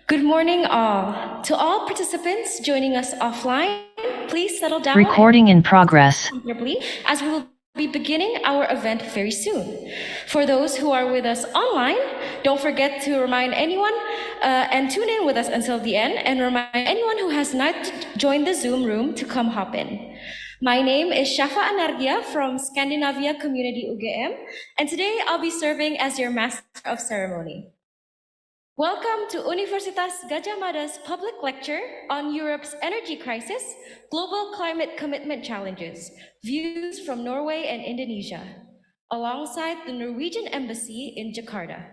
Good morning, all. To all participants joining us offline, please settle down. Recording in progress. Comfortably, as we will be beginning our event very soon. For those who are with us online, don't forget to remind anyone and tune in with us until the end, and remind anyone who has not joined the Zoom room to come hop in. My name is Shafa Anargia from Scandinavia Community UGM, and today I'll be serving as your Master of Ceremony. Welcome to Universitas Gadjah Mada's public lecture on Europe's energy crisis, global climate commitment challenges, views from Norway and Indonesia, alongside the Norwegian Embassy in Jakarta.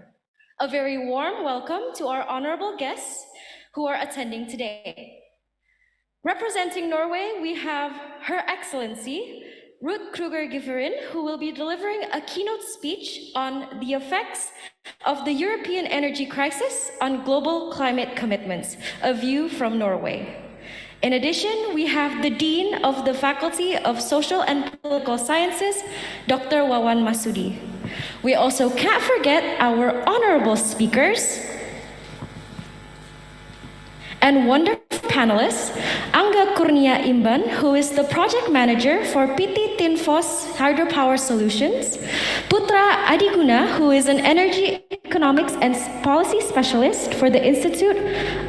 A very warm welcome to our honorable guests who are attending today. Representing Norway, we have Her Excellency Rut Kruger Giverin, who will be delivering a keynote speech on the effects of the European energy crisis on global climate commitments, a view from Norway. In addition, we have the Dean of the Faculty of Social and Political Sciences, Dr. Wawan Masudi. We also can't forget our honorable speakers and wonderful panelists, Angga Kurnia Imban, who is the project manager for PT Tinfos Hydropower Solutions, Putra Adhiguna, who is an energy economics and policy specialist for the Institute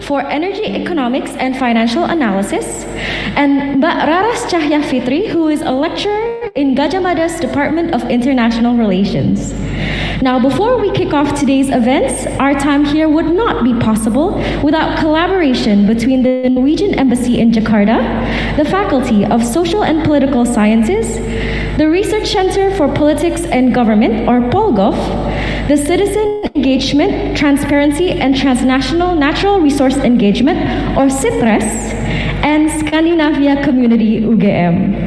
for Energy Economics and Financial Analysis, and Raras Cahya Fitri, who is a lecturer in Gadjah Mada's Department of International Relations. Now, before we kick off today's events, our time here would not be possible without collaboration between the Norwegian Embassy in Jakarta, the Faculty of Social and Political Sciences, the Research Center for Politics and Government, or POLGOF, the Citizen Engagement, Transparency and Transnational Natural Resource Engagement, or CITRES, and Scandinavia Community UGM.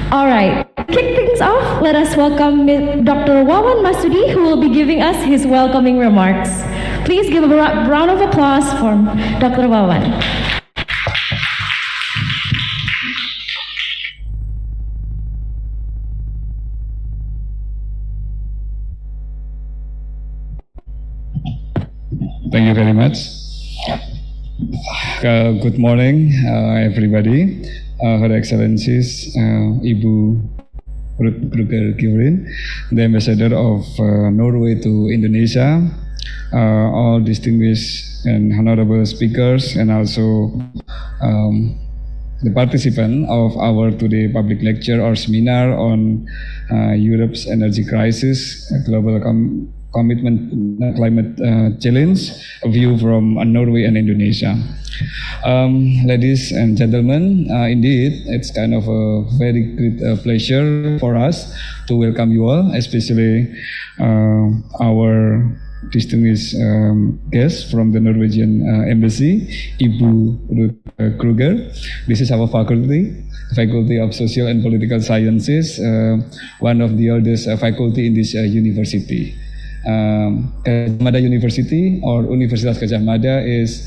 All right, to kick things off, let us welcome Dr. Wawan Masudi, who will be giving us his welcoming remarks. Please give a round of applause for Dr. Wawan. Thank you very much. Good morning, everybody. Her Excellencies, Ibu Rut Kruger Giverin, the Ambassador of Norway to Indonesia, all distinguished and honorable speakers, and also the participant of our today public lecture or seminar on Europe's energy crisis, global commitment climate challenge, a view from Norway and Indonesia. Ladies and gentlemen, indeed, it's kind of a very great pleasure for us to welcome you all, especially our distinguished guest from the Norwegian Embassy, Ibu Rut Kruger. This is our Faculty of Social and Political Sciences, one of the oldest faculty in this university. Gajah Mada University or Universitas Gajah Mada is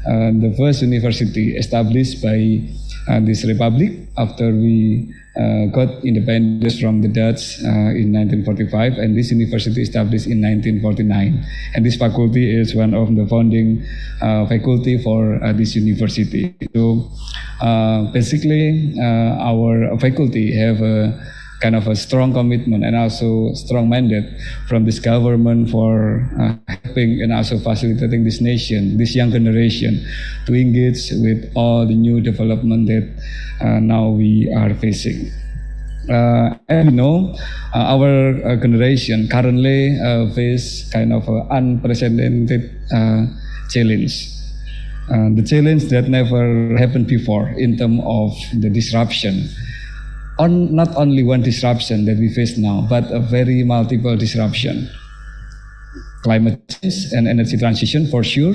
the first university established by this republic after we got independence from the Dutch in 1945, and this university established in 1949. And this faculty is one of the founding faculty for this university. So basically, our faculty have a kind of a strong commitment and also strong mandate from this government for helping and also facilitating this nation, this young generation, to engage with all the new development that now we are facing. And you know, our generation currently face kind of an unprecedented challenge. The challenge that never happened before in terms of the disruption. Not only one disruption that we face now, but a very multiple disruption. Climate change and energy transition for sure,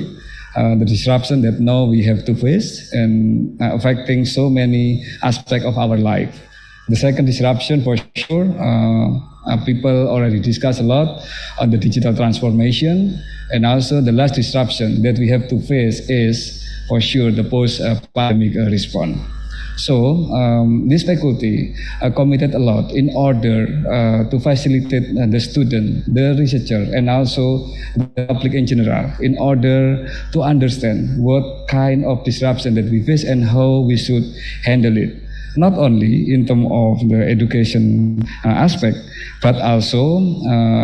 the disruption that now we have to face and affecting so many aspects of our life. The second disruption for sure, people already discussed a lot on the digital transformation, and also the last disruption that we have to face is for sure the post-pandemic response. So this faculty committed a lot in order to facilitate the student, the researcher, and also the public in general, in order to understand what kind of disruption that we face and how we should handle it. Not only in terms of the education aspect, but also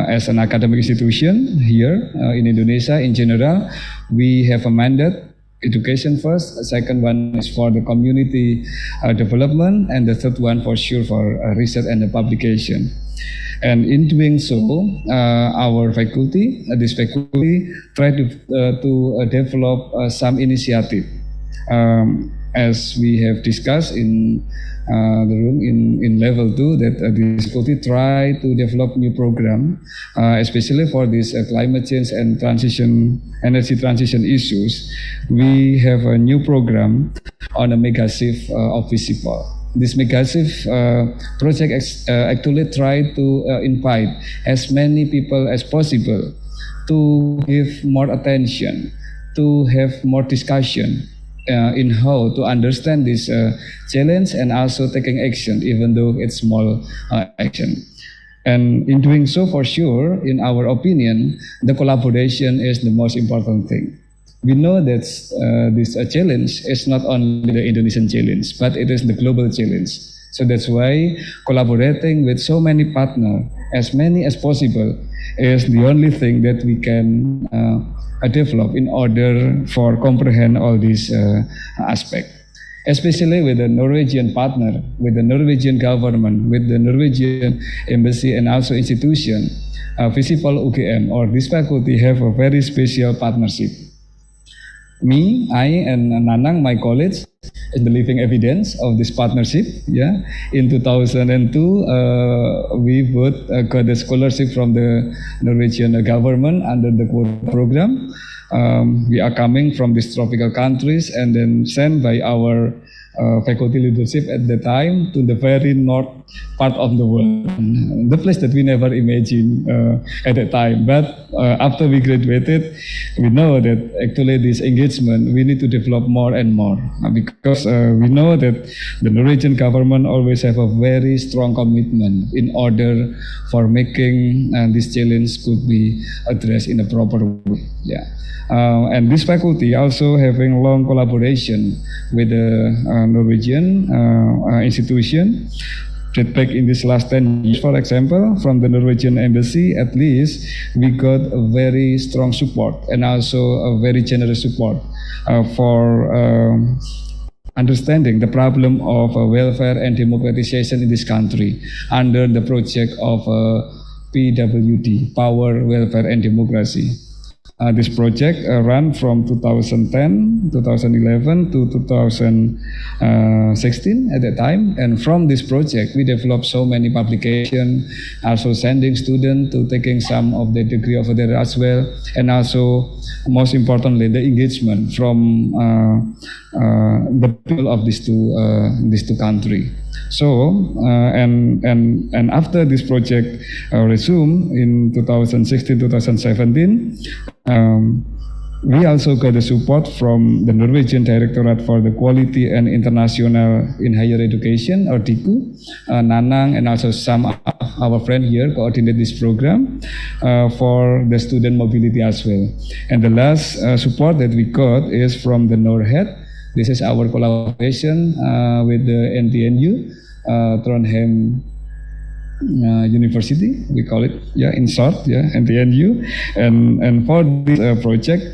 as an academic institution here in Indonesia in general, we have a mandate. Education first, second one is for the community development, and the third one for sure for research and the publication. And in doing so, our faculty, this faculty, try to develop some initiative. As we have discussed in the room in level 2, that this faculty try to develop new program, especially for this climate change and energy transition issues. We have a new program on a megasieve of Visible. This megasieve project actually try to invite as many people as possible to give more attention, to have more discussion in how to understand this challenge and also taking action, even though it's small action. And in doing so, for sure, in our opinion, the collaboration is the most important thing. We know that this challenge is not only the Indonesian challenge, but it is the global challenge. So that's why collaborating with so many partners, as many as possible, is the only thing that we can develop in order for comprehend all these aspects. Especially with the Norwegian partner, with the Norwegian government, with the Norwegian embassy and also institution, Visible UGM or this faculty have a very special partnership. Me, I, and Nanang, my colleague, is the living evidence of this partnership. Yeah, in 2002, we both got a scholarship from the Norwegian government under the quota program. We are coming from these tropical countries and then sent by our faculty leadership at the time to the very north part of the world, the place that we never imagined at that time. But after we graduated, we know that actually this engagement we need to develop more and more, because we know that the Norwegian government always have a very strong commitment in order for making this challenge could be addressed in a proper way. Yeah. And this faculty also having long collaboration with the Norwegian institution. That back in this last 10 years, for example, from the Norwegian embassy, at least we got a very strong support and also a very generous support for understanding the problem of welfare and democratization in this country under the project of PWD, Power, Welfare and Democracy. This project ran from 2011 to 2016 at that time. And from this project, we developed so many publications, also sending students to taking some of the degree over there as well. And also, most importantly, the engagement from the people of these two countries. So, and after this project resumed in 2016-2017, we also got the support from the Norwegian Directorate for the Quality and International in Higher Education, or DIKU, Nanang, and also some of our friends here coordinate this program for the student mobility as well. And the last support that we got is from the NORHED. This is our collaboration with the NTNU, Trondheim University, we call it, in short, NTNU. And for this project,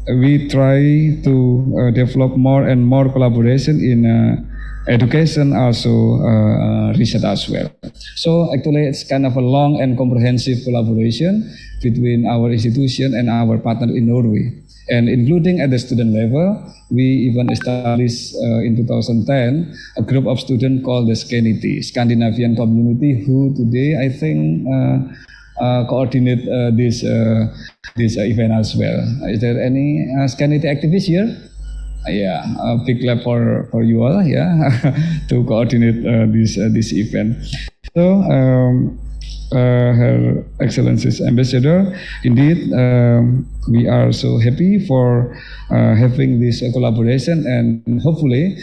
we try to develop more and more collaboration in education, also research as well. So actually, it's kind of a long and comprehensive collaboration between our institution and our partner in Norway. And including at the student level, we even established in 2010 a group of students called the SCANITY, Scandinavian Community, who today I think coordinate this event as well. Is there any SCANITY activists here? Yeah, a big clap for you all, to coordinate this event. So, Her Excellency's Ambassador, indeed, we are so happy for having this collaboration, and hopefully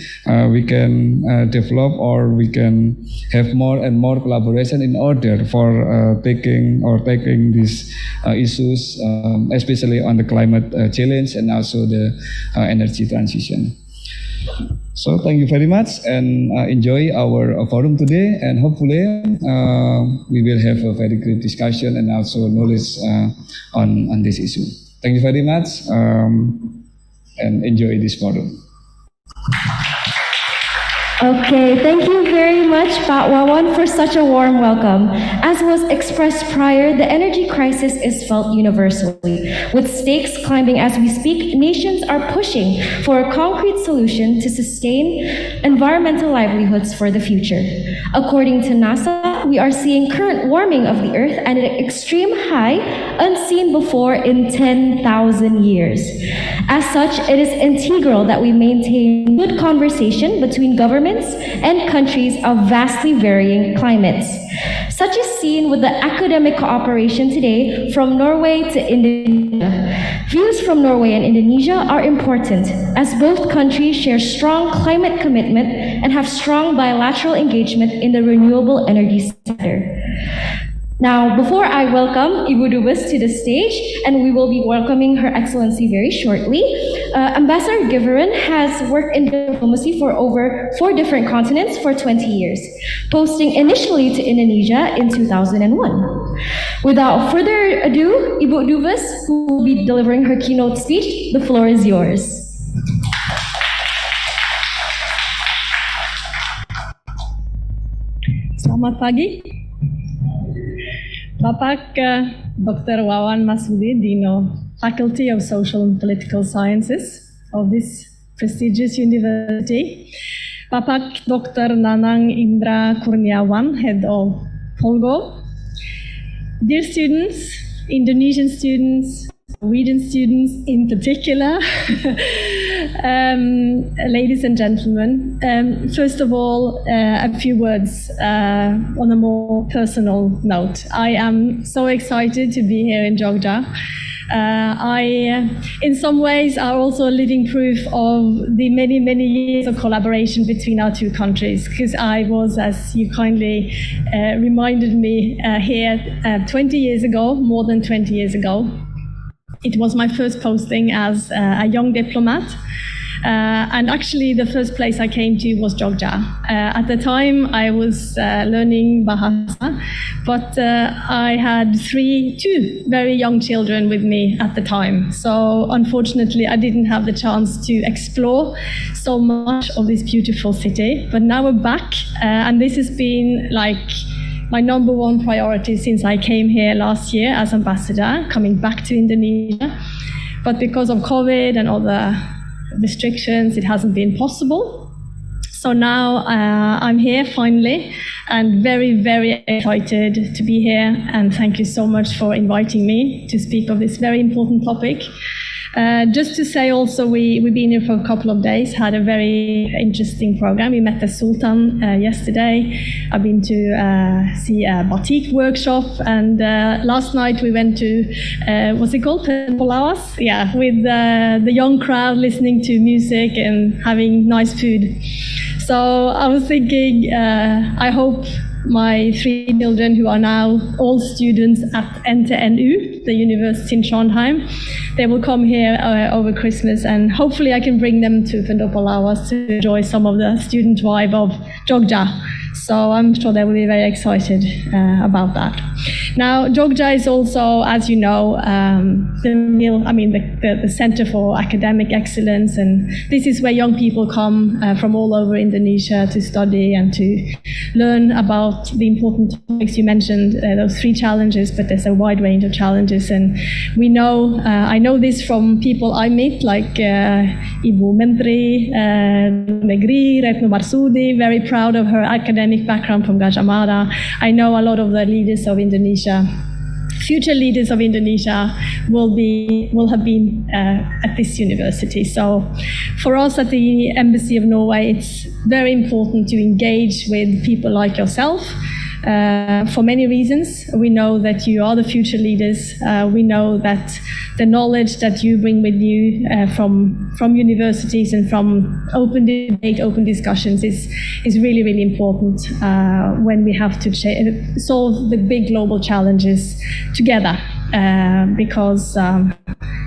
we can develop, or we can have more and more collaboration in order for taking these issues, especially on the climate challenge and also the energy transition. So thank you very much, and enjoy our forum today, and hopefully we will have a very great discussion and also knowledge on this issue. Thank you very much, and enjoy this forum. Okay, thank you very much, Pak Wawan, for such a warm welcome. As was expressed prior, the energy crisis is felt universally. With stakes climbing as we speak, nations are pushing for a concrete solution to sustain environmental livelihoods for the future. According to NASA, we are seeing current warming of the Earth at an extreme high unseen before in 10,000 years. As such, it is integral that we maintain good conversation between governments and countries of vastly varying climates. Such is seen with the academic cooperation today from Norway to Indonesia. Views from Norway and Indonesia are important, as both countries share strong climate commitment and have strong bilateral engagement in the renewable energy sector. Now, before I welcome Ibu Dubes to the stage, and we will be welcoming Her Excellency very shortly, Ambassador Giverin has worked in diplomacy for over 4 different continents for 20 years, posting initially to Indonesia in 2001. Without further ado, Ibu Dubes, who will be delivering her keynote speech, the floor is yours. Selamat pagi. Bapak Dr. Wawan Masudi, Dean of Faculty of Social and Political Sciences of this prestigious university. Bapak Dr. Nanang Indra Kurniawan, Head of Polgo. Dear students, Indonesian students, Norwegian students in particular, ladies and gentlemen, first of all, a few words on a more personal note. I am so excited to be here in Jogja. In some ways, are also a living proof of the many, many years of collaboration between our two countries, because I was, as you kindly reminded me, here 20 years ago, more than 20 years ago. It was my first posting as a young diplomat. And actually, the first place I came to was Jogja. At the time, I was learning Bahasa, but I had two very young children with me at the time. So unfortunately, I didn't have the chance to explore so much of this beautiful city. But now we're back, and this has been like my number one priority since I came here last year as ambassador, coming back to Indonesia. But because of COVID and other restrictions, it hasn't been possible. So now I'm here finally, and very, very excited to be here. And thank you so much for inviting me to speak of this very important topic. Just to say also, we've been here for a couple of days, had a very interesting program. We met the Sultan yesterday. I've been to see a batik workshop, and last night we went to, what's it called? Polawas? Yeah, with the young crowd listening to music and having nice food. So I was thinking, I hope my 3 children, who are now all students at NTNU, the university in Trondheim, they will come here over Christmas, and hopefully I can bring them to Palawas to enjoy some of the student vibe of Jogja. So I'm sure they will be very excited about that. Now, Jogja is also, as you know, the Center for Academic Excellence, and this is where young people come from all over Indonesia to study and to learn about the important topics you mentioned, those 3 challenges, but there's a wide range of challenges. And we know, I know this from people I meet, like Ibu Menteri, Negeri, Retno Marsudi, very proud of her academic background from Gajah Mada. I know a lot of the leaders of Indonesia, future leaders of Indonesia, will have been at this university. So for us at the Embassy of Norway, it's very important to engage with people like yourself. For many reasons. We know that you are the future leaders. We know that the knowledge that you bring with you from universities and from open debate, open discussions is really, really important when we have to solve the big global challenges together, because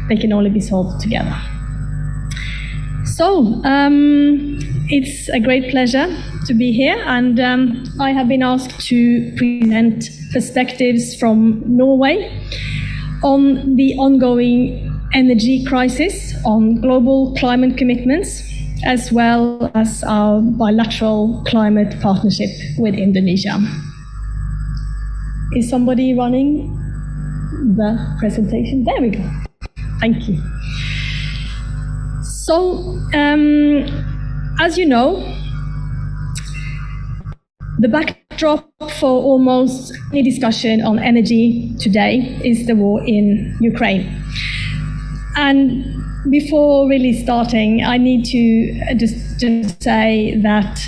they can only be solved together. So it's a great pleasure to be here, and I have been asked to present perspectives from Norway on the ongoing energy crisis, on global climate commitments, as well as our bilateral climate partnership with Indonesia. Is somebody running the presentation? There we go. Thank you. So, as you know, the backdrop for almost any discussion on energy today is the war in Ukraine. And before really starting, I need to just say that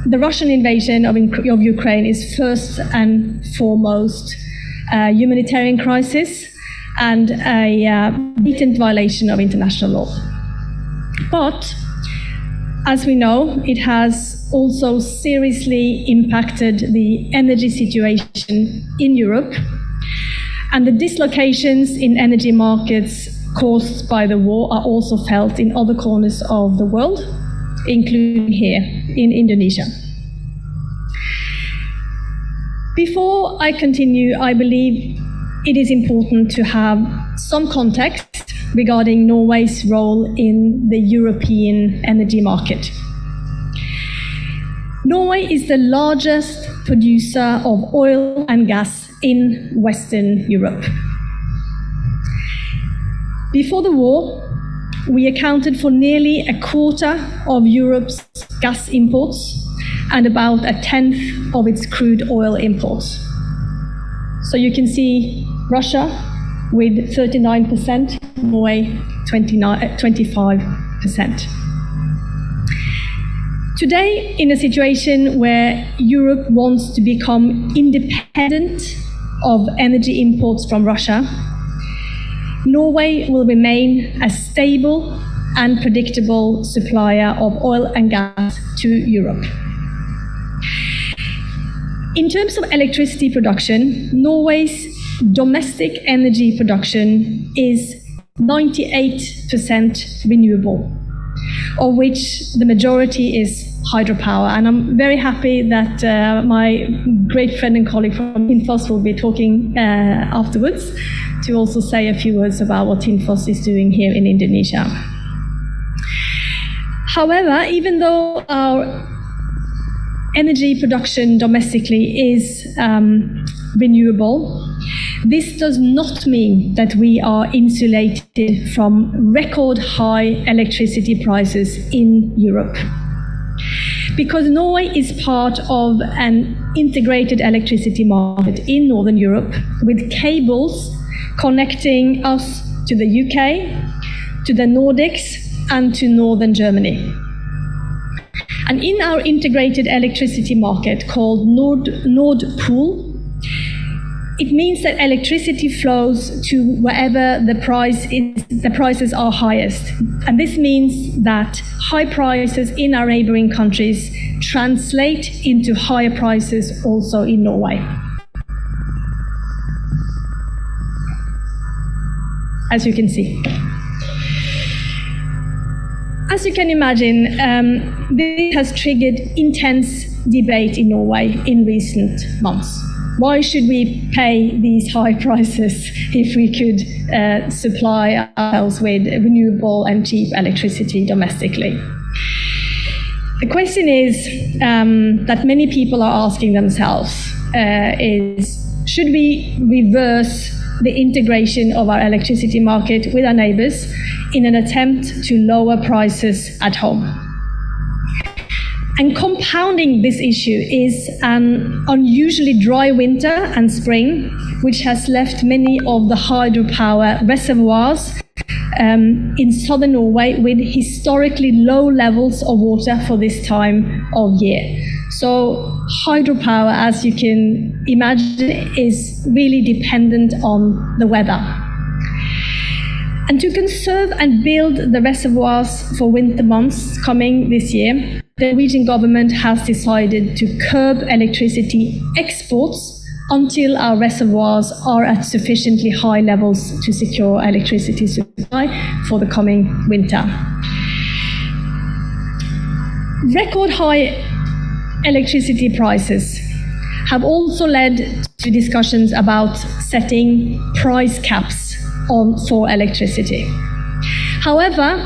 the Russian invasion of Ukraine is first and foremost a humanitarian crisis and a blatant violation of international law. But, as we know, it has also seriously impacted the energy situation in Europe, and the dislocations in energy markets caused by the war are also felt in other corners of the world, including here in Indonesia. Before I continue, I believe it is important to have some context regarding Norway's role in the European energy market. Norway is the largest producer of oil and gas in Western Europe. Before the war, we accounted for nearly a quarter of Europe's gas imports and about a tenth of its crude oil imports. So you can see Russia with 39%, Norway 25%. Today, in a situation where Europe wants to become independent of energy imports from Russia, Norway will remain a stable and predictable supplier of oil and gas to Europe. In terms of electricity production, Norway's domestic energy production is 98% renewable, of which the majority is hydropower. And I'm very happy that my great friend and colleague from Tinfos will be talking afterwards to also say a few words about what Tinfos is doing here in Indonesia. However, even though our energy production domestically is renewable, this does not mean that we are insulated from record high electricity prices in Europe. Because Norway is part of an integrated electricity market in Northern Europe with cables connecting us to the UK, to the Nordics, and to Northern Germany. And in our integrated electricity market called Nord Pool, it means that electricity flows to wherever the prices are highest. And this means that high prices in our neighboring countries translate into higher prices also in Norway. As you can see. As you can imagine, this has triggered intense debate in Norway in recent months. Why should we pay these high prices if we could supply ourselves with renewable and cheap electricity domestically? The question is that many people are asking themselves is, should we reverse the integration of our electricity market with our neighbours in an attempt to lower prices at home? And compounding this issue is an unusually dry winter and spring, which has left many of the hydropower reservoirs in southern Norway with historically low levels of water for this time of year. So hydropower, as you can imagine, is really dependent on the weather. And to conserve and build the reservoirs for winter months coming this year, the Norwegian government has decided to curb electricity exports until our reservoirs are at sufficiently high levels to secure electricity supply for the coming winter. Record high electricity prices have also led to discussions about setting price caps for electricity. However,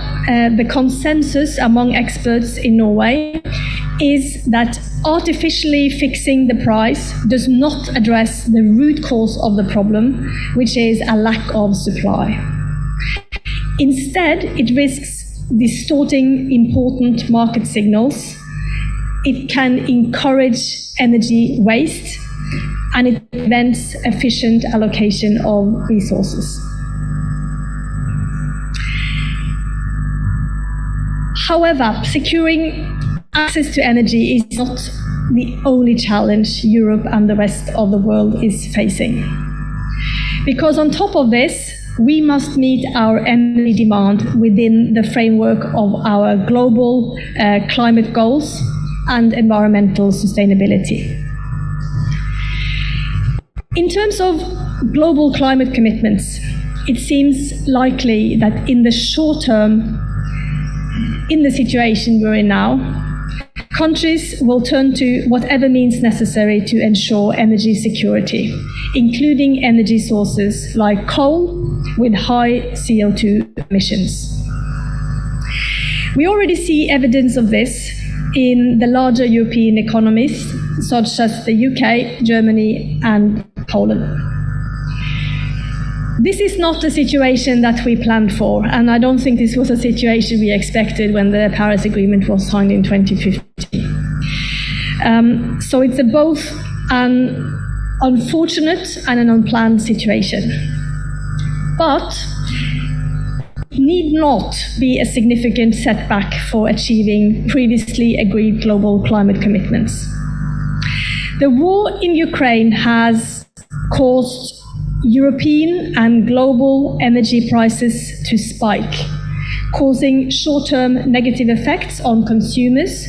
the consensus among experts in Norway is that artificially fixing the price does not address the root cause of the problem, which is a lack of supply. Instead, it risks distorting important market signals. It can encourage energy waste, and it prevents efficient allocation of resources. However, securing access to energy is not the only challenge Europe and the rest of the world is facing. Because on top of this, we must meet our energy demand within the framework of our global climate goals and environmental sustainability. In terms of global climate commitments, it seems likely that in the short term, in the situation we're in now, countries will turn to whatever means necessary to ensure energy security, including energy sources like coal with high CO2 emissions. We already see evidence of this in the larger European economies, such as the UK, Germany, and Poland. This is not a situation that we planned for, and I don't think this was a situation we expected when the Paris Agreement was signed in 2015. So it's both an unfortunate and an unplanned situation. But it need not be a significant setback for achieving previously agreed global climate commitments. The war in Ukraine has caused European and global energy prices to spike, causing short-term negative effects on consumers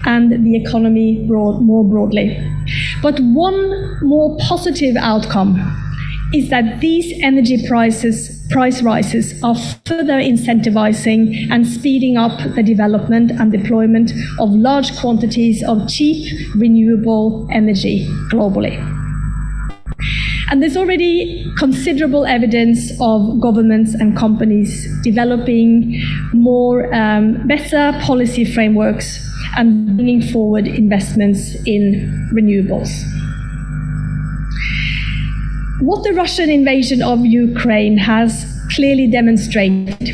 and the economy more broadly. But one more positive outcome is that these energy price rises are further incentivizing and speeding up the development and deployment of large quantities of cheap renewable energy globally. And there's already considerable evidence of governments and companies developing better policy frameworks and bringing forward investments in renewables. What the Russian invasion of Ukraine has clearly demonstrated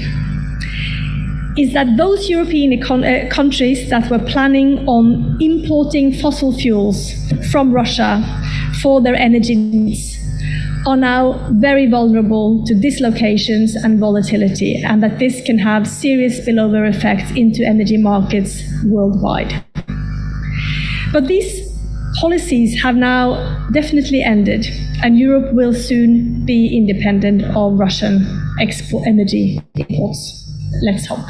is that those European countries that were planning on importing fossil fuels from Russia for their energy needs are now very vulnerable to dislocations and volatility, and that this can have serious spillover effects into energy markets worldwide. But these policies have now definitely ended, and Europe will soon be independent of Russian energy imports. Let's hope.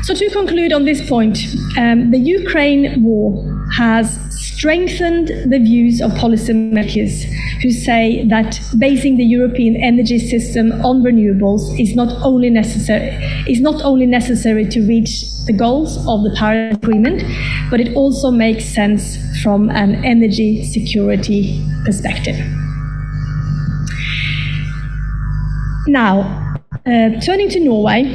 So to conclude on this point, the Ukraine war has strengthened the views of policymakers who say that basing the European energy system on renewables is not only necessary to reach the goals of the Paris Agreement, but it also makes sense from an energy security perspective. Now, turning to Norway,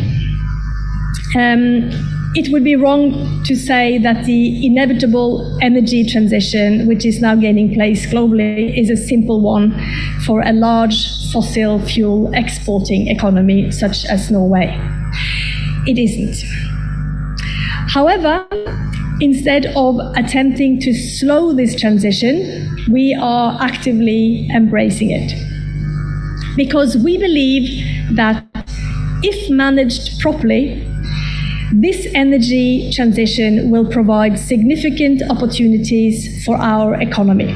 it would be wrong to say that the inevitable energy transition, which is now gaining place globally, is a simple one for a large fossil fuel exporting economy such as Norway. It isn't. However, instead of attempting to slow this transition, we are actively embracing it. Because we believe that if managed properly, this energy transition will provide significant opportunities for our economy.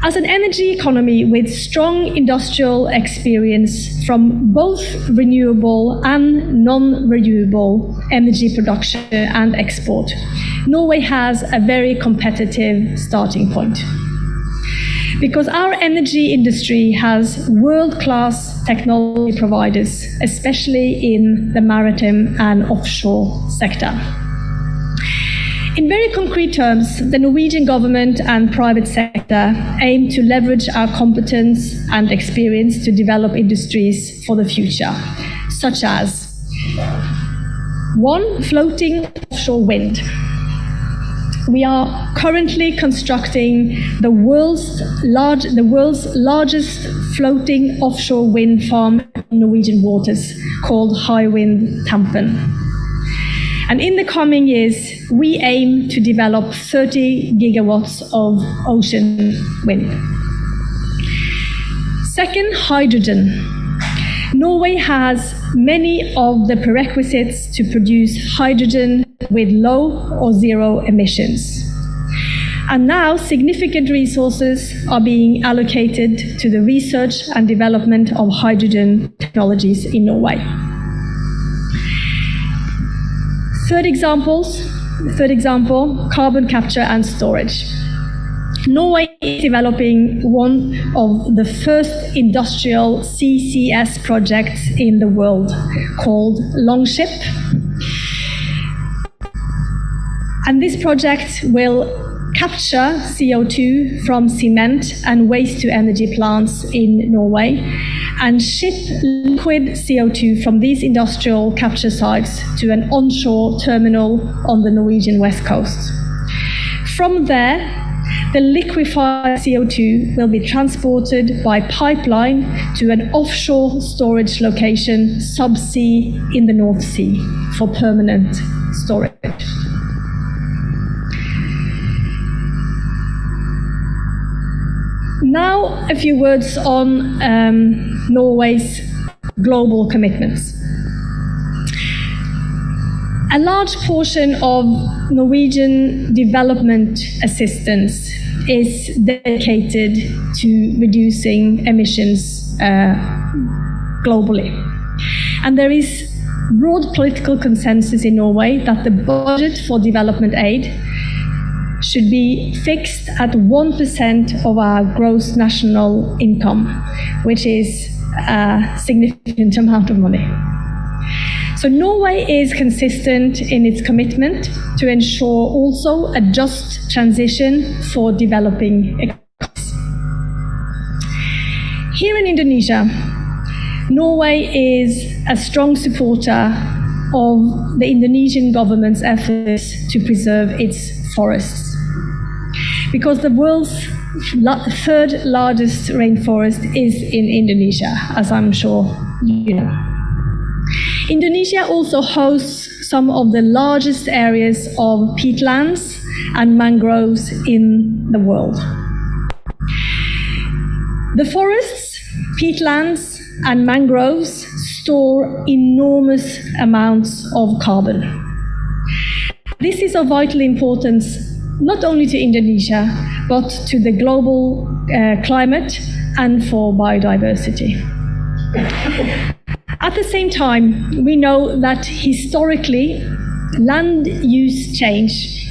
As an energy economy with strong industrial experience from both renewable and non-renewable energy production and export, Norway has a very competitive starting point. Because our energy industry has world-class technology providers, especially in the maritime and offshore sector. In very concrete terms, the Norwegian government and private sector aim to leverage our competence and experience to develop industries for the future, such as 1. Floating offshore wind. We are currently constructing the world's largest floating offshore wind farm in Norwegian waters, called Hywind Tampen. And in the coming years, we aim to develop 30 gigawatts of ocean wind. 2. Hydrogen. Norway has many of the prerequisites to produce hydrogen with low or zero emissions. And now significant resources are being allocated to the research and development of hydrogen technologies in Norway. Third example, carbon capture and storage. Norway is developing one of the first industrial CCS projects in the world, called Longship. And this project will capture CO2 from cement and waste-to-energy plants in Norway and ship liquid CO2 from these industrial capture sites to an onshore terminal on the Norwegian west coast. From there, the liquefied CO2 will be transported by pipeline to an offshore storage location subsea in the North Sea for permanent storage. Now, a few words on Norway's global commitments. A large portion of Norwegian development assistance is dedicated to reducing emissions globally. And there is broad political consensus in Norway that the budget for development aid should be fixed at 1% of our gross national income, which is a significant amount of money. So Norway is consistent in its commitment to ensure also a just transition for developing economies. Here in Indonesia, Norway is a strong supporter of the Indonesian government's efforts to preserve its forests. Because the world's third largest rainforest is in Indonesia, as I'm sure you know. Indonesia also hosts some of the largest areas of peatlands and mangroves in the world. The forests, peatlands, and mangroves store enormous amounts of carbon. This is of vital importance not only to Indonesia, but to the global climate and for biodiversity. At the same time, we know that historically, land use change,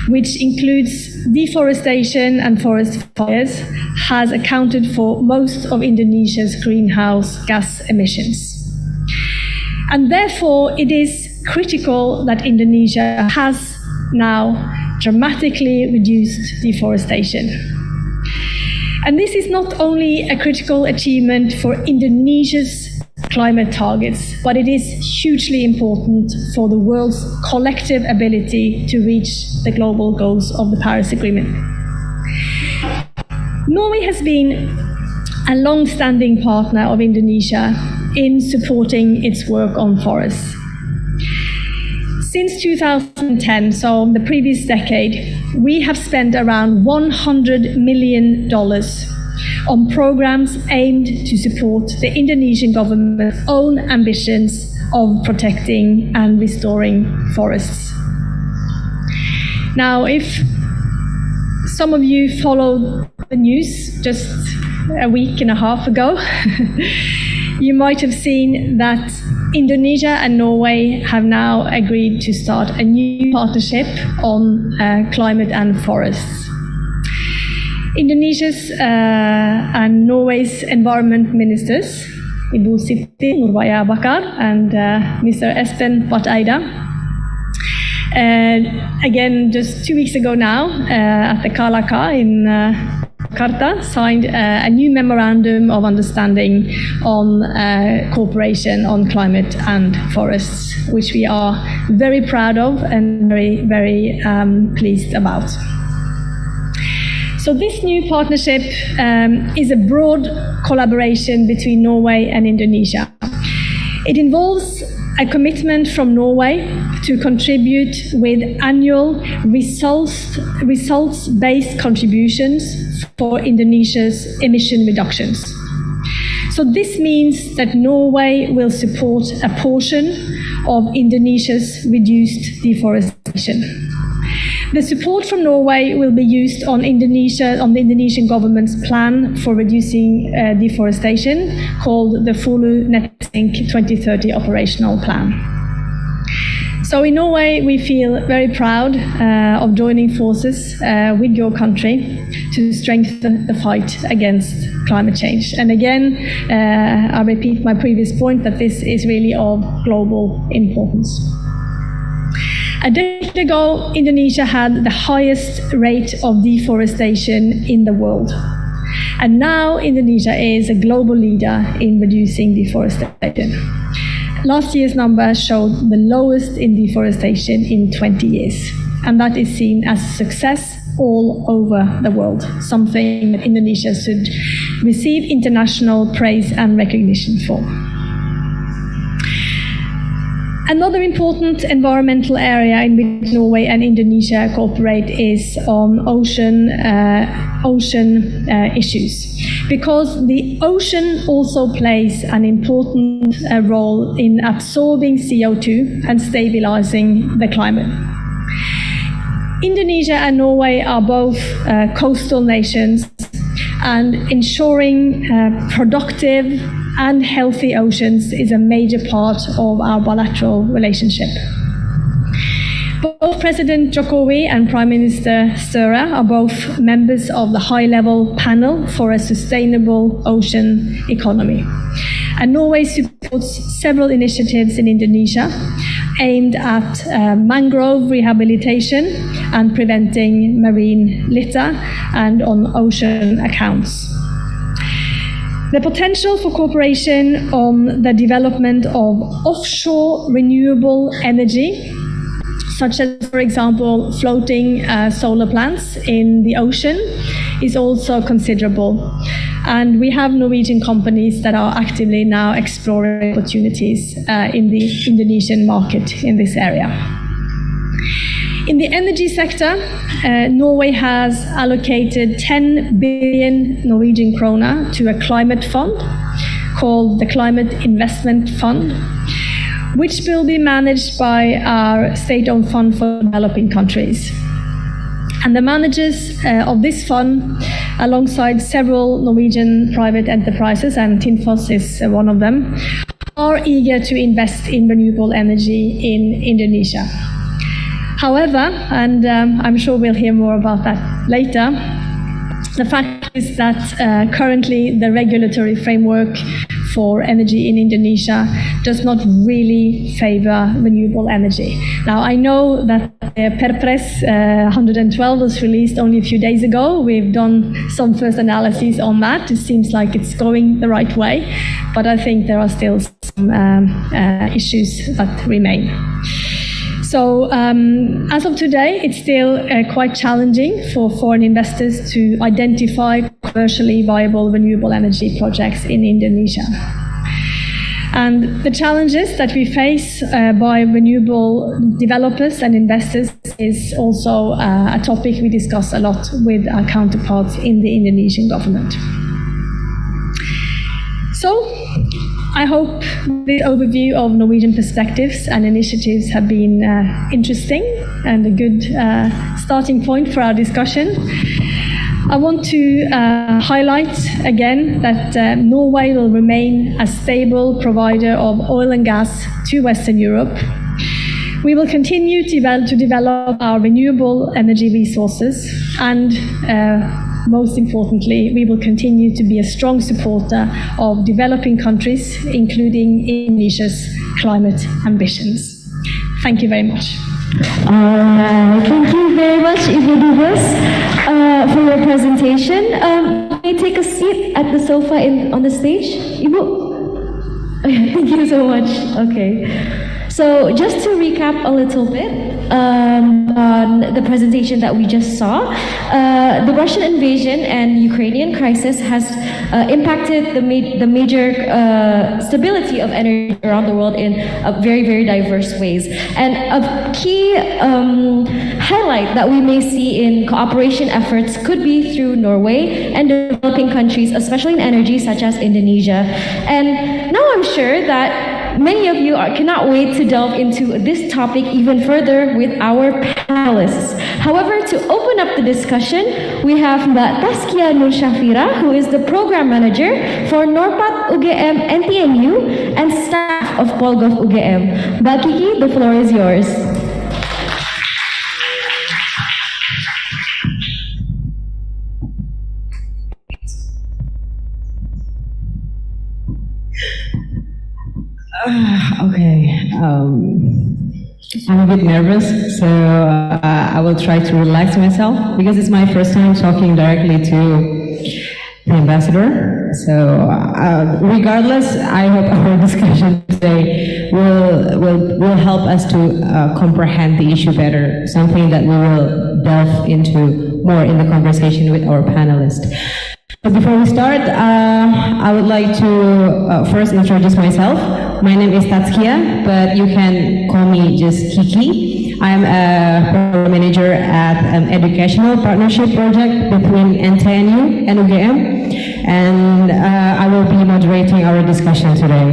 which includes deforestation and forest fires, has accounted for most of Indonesia's greenhouse gas emissions. And therefore, it is critical that Indonesia has now dramatically reduced deforestation. And this is not only a critical achievement for Indonesia's climate targets, but it is hugely important for the world's collective ability to reach the global goals of the Paris Agreement. Norway has been a long-standing partner of Indonesia in supporting its work on forests. Since 2010, so the previous decade, we have spent around $100 million on programs aimed to support the Indonesian government's own ambitions of protecting and restoring forests. Now, if some of you followed the news just a week and a half ago, you might have seen that Indonesia and Norway have now agreed to start a new partnership on climate and forests. Indonesia's and Norway's environment ministers, Ibu Siti Nurbaya Bakar and Mr. Espen Barth Eide, again just 2 weeks ago now at the Kalaka in Jakarta, signed a new memorandum of understanding on cooperation on climate and forests, which we are very proud of and very, very pleased about. So this new partnership is a broad collaboration between Norway and Indonesia. It involves a commitment from Norway to contribute with annual results-based contributions for Indonesia's emission reductions. So this means that Norway will support a portion of Indonesia's reduced deforestation. The support from Norway will be used on the Indonesian government's plan for reducing deforestation, called the Fulu Net Sink 2030 Operational Plan. So in Norway, we feel very proud of joining forces with your country to strengthen the fight against climate change. And again, I repeat my previous point that this is really of global importance. A decade ago, Indonesia had the highest rate of deforestation in the world. And now Indonesia is a global leader in reducing deforestation. Last year's number showed the lowest in deforestation in 20 years. And that is seen as a success all over the world, something that Indonesia should receive international praise and recognition for. Another important environmental area in which Norway and Indonesia cooperate is on ocean issues, because the ocean also plays an important role in absorbing CO2 and stabilizing the climate. Indonesia and Norway are both coastal nations, and ensuring productive and healthy oceans is a major part of our bilateral relationship. Both President Jokowi and Prime Minister Søre are both members of the high-level panel for a sustainable ocean economy. And Norway supports several initiatives in Indonesia aimed at mangrove rehabilitation and preventing marine litter and on ocean accounts. The potential for cooperation on the development of offshore renewable energy, such as, for example, floating solar plants in the ocean, is also considerable. And we have Norwegian companies that are actively now exploring opportunities in the Indonesian market in this area. In the energy sector, Norway has allocated 10 billion Norwegian krona to a climate fund called the Climate Investment Fund, which will be managed by our state-owned fund for developing countries. And the managers of this fund, alongside several Norwegian private enterprises, and Tinfos is one of them, are eager to invest in renewable energy in Indonesia. However, and I'm sure we'll hear more about that later, the fact is that currently the regulatory framework for energy in Indonesia does not really favor renewable energy. Now, I know that Perpres 112 was released only a few days ago. We've done some first analyses on that. It seems like it's going the right way, but I think there are still some issues that remain. So as of today, it's still quite challenging for foreign investors to identify commercially viable renewable energy projects in Indonesia. And the challenges that we face by renewable developers and investors is also a topic we discuss a lot with our counterparts in the Indonesian government. So, I hope this overview of Norwegian perspectives and initiatives have been interesting and a good starting point for our discussion. I want to highlight again that Norway will remain a stable provider of oil and gas to Western Europe. We will continue to develop our renewable energy resources, and most importantly, we will continue to be a strong supporter of developing countries, including Indonesia's climate ambitions. Thank you very much. Thank you very much, Ibu Dubes, for your presentation. May I take a seat at the sofa on the stage? Ibu? Thank you so much. Okay. So just to recap a little bit on the presentation that we just saw, the Russian invasion and Ukrainian crisis has impacted the major stability of energy around the world in very, very diverse ways. And a key highlight that we may see in cooperation efforts could be through Norway and developing countries, especially in energy, such as Indonesia. And now I'm sure that many of you cannot wait to delve into this topic even further with our panelists. However, to open up the discussion, we have Mbak Taskia Nur Shafira, who is the Program Manager for Norpat UGM NTNU and staff of Polgov UGM. Mbak Kiki, the floor is yours. Okay, I'm a bit nervous, so I will try to relax myself because it's my first time talking directly to the ambassador. So regardless, I hope our discussion today will help us to comprehend the issue better, something that we will delve into more in the conversation with our panelists. But before we start, I would like to first introduce myself. My name is Taskia, but you can call me just Kiki. I'm a program manager at an educational partnership project between NTNU and UGM, and I will be moderating our discussion today.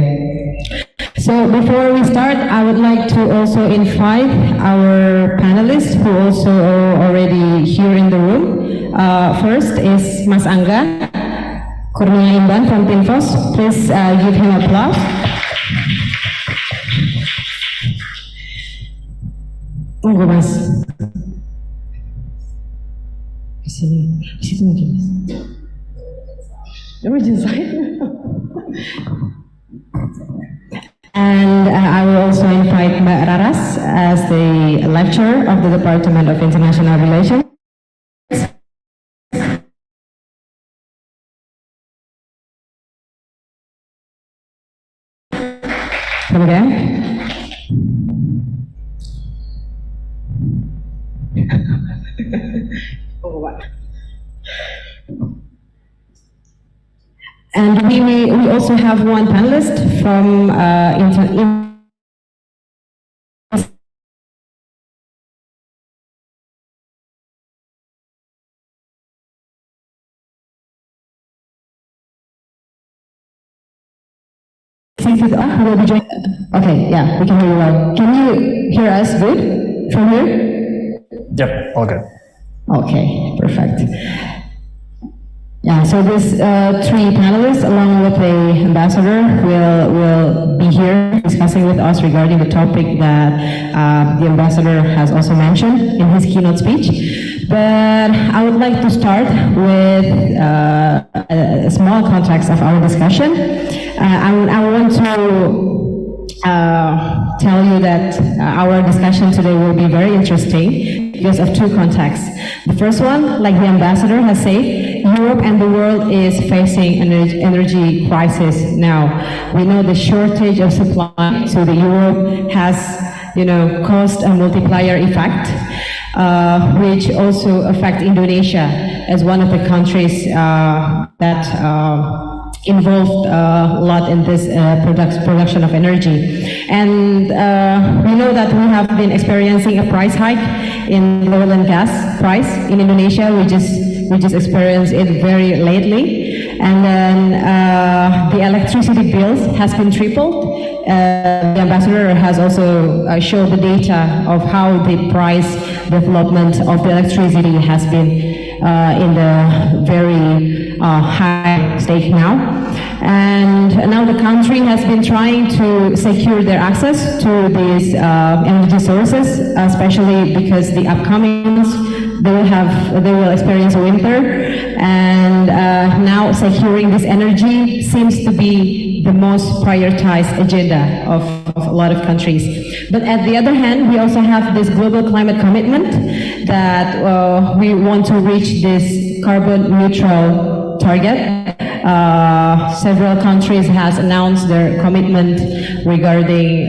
So before we start, I would like to also invite our panelists who also are already here in the room. First is Mas Angga, Kurnia Imban from Tinfos. Please give him applause. Tunggu Mas. Di situ mungkin Mas. And I will also invite Mbak Raras as the lecturer of the Department of International Relations. Come again? Oh, wow. And we also have one panelist from will be joining. Okay, yeah, we can hear you well. Can you hear us good from here? Yep, all good. Okay, perfect. Yeah, so these three panelists, along with the ambassador, will be here discussing with us regarding the topic that the ambassador has also mentioned in his keynote speech. But I would like to start with a small context of our discussion. I want to tell you that our discussion today will be very interesting because of two contexts. The first one, like the ambassador has said, Europe and the world is facing an energy crisis now. We know the shortage of supply to the Europe has, caused a multiplier effect, which also affect Indonesia as one of the countries that involved a lot in this production of energy. And we know that we have been experiencing a price hike in the oil and gas price in Indonesia. We just experienced it very lately. And then the electricity bills has been tripled. The ambassador has also showed the data of how the price development of the electricity has been in the very high stake now. And now the country has been trying to secure their access to these energy sources, especially because the upcoming months they will experience winter, and now securing this energy seems to be the most prioritized agenda of a lot of countries. But at the other hand, we also have this global climate commitment that we want to reach this carbon neutral target. Several countries has announced their commitment regarding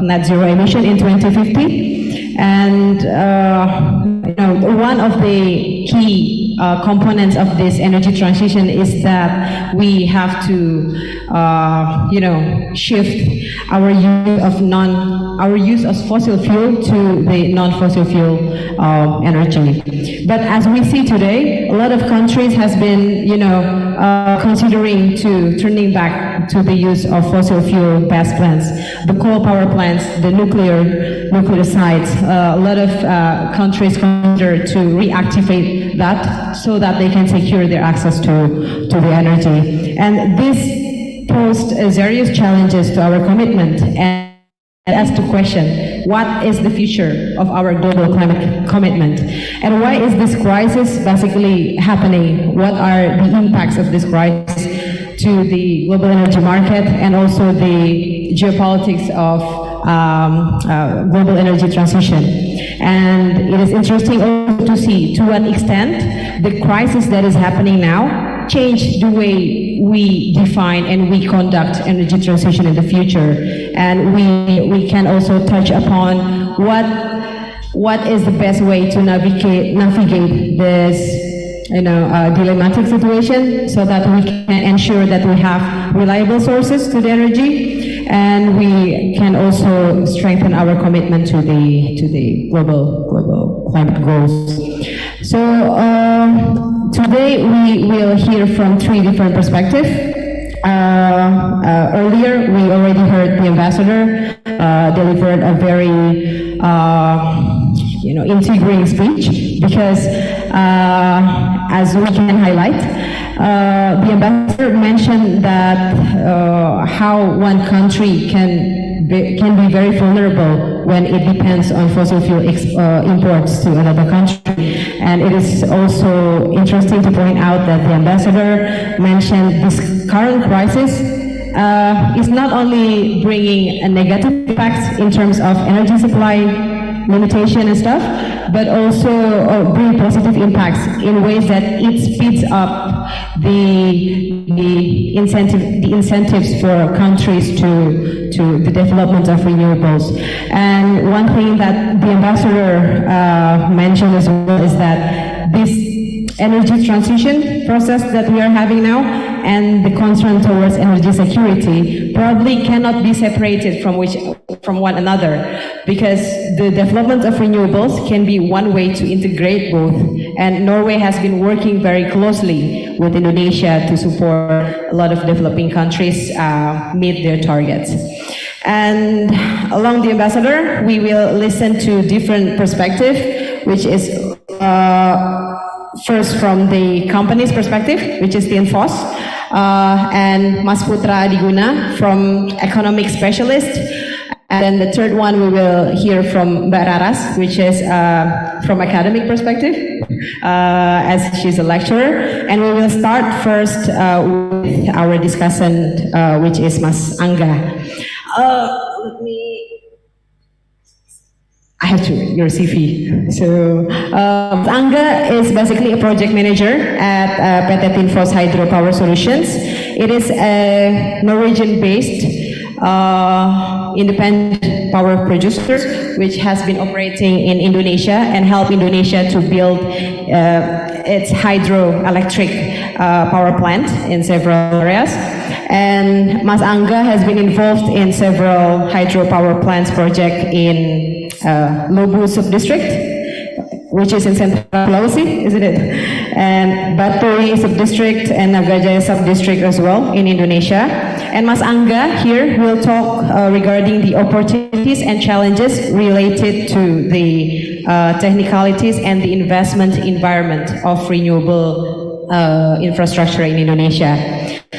net zero emission in 2050, and one of the key components of this energy transition is that we have to shift our use of fossil fuel to the non-fossil fuel energy. But as we see today, a lot of countries has been considering to turning back to the use of fossil fuel gas plants, the coal power plants, the nuclear sites. A lot of countries consider to reactivate that so that they can secure their access to the energy. And this posed serious challenges to our commitment and as to question, what is the future of our global climate commitment? And why is this crisis basically happening? What are the impacts of this crisis to the global energy market and also the geopolitics of global energy transition? And it is interesting also to see to what extent the crisis that is happening now change the way we define and we conduct energy transition in the future. And we can also touch upon what is the best way to navigate this dilemmatic situation so that we can ensure that we have reliable sources to the energy, and we can also strengthen our commitment to the global climate goals. So today we will hear from three different perspectives. Earlier we already heard the ambassador delivered a very intriguing speech because as we can highlight, the ambassador mentioned that how one country can be very vulnerable when it depends on fossil fuel imports to another country. And it is also interesting to point out that the ambassador mentioned this current crisis is not only bringing a negative impact in terms of energy supply limitation and stuff, but also bring positive impacts in ways that it speeds up the incentives for countries to the development of renewables. And one thing that the ambassador mentioned as well is that this energy transition process that we are having now and the concern towards energy security probably cannot be separated from one another, because the development of renewables can be one way to integrate both. And Norway has been working very closely with Indonesia to support a lot of developing countries meet their targets. And along the ambassador, we will listen to different perspective, which is first from the company's perspective, which is Tinfos, and Mas Putra Adhiguna from economic specialist. And then the third one we will hear from Mbak Raras, which is from academic perspective, as she's a lecturer. And we will start first with our discussant, which is Mas Angga. I have to read your CV. So, Angga is basically a project manager at PT Tinfos Hydropower Solutions. It is a Norwegian-based independent power producer, which has been operating in Indonesia and help Indonesia to build its hydroelectric power plant in several areas. And Mas Angga has been involved in several hydropower plants project in Lobu sub-district, which is in Central Sulawesi, isn't it? And Baturi sub-district and Nagajaya sub-district as well in Indonesia. And Mas Angga here will talk regarding the opportunities and challenges related to the technicalities and the investment environment of renewable infrastructure in Indonesia.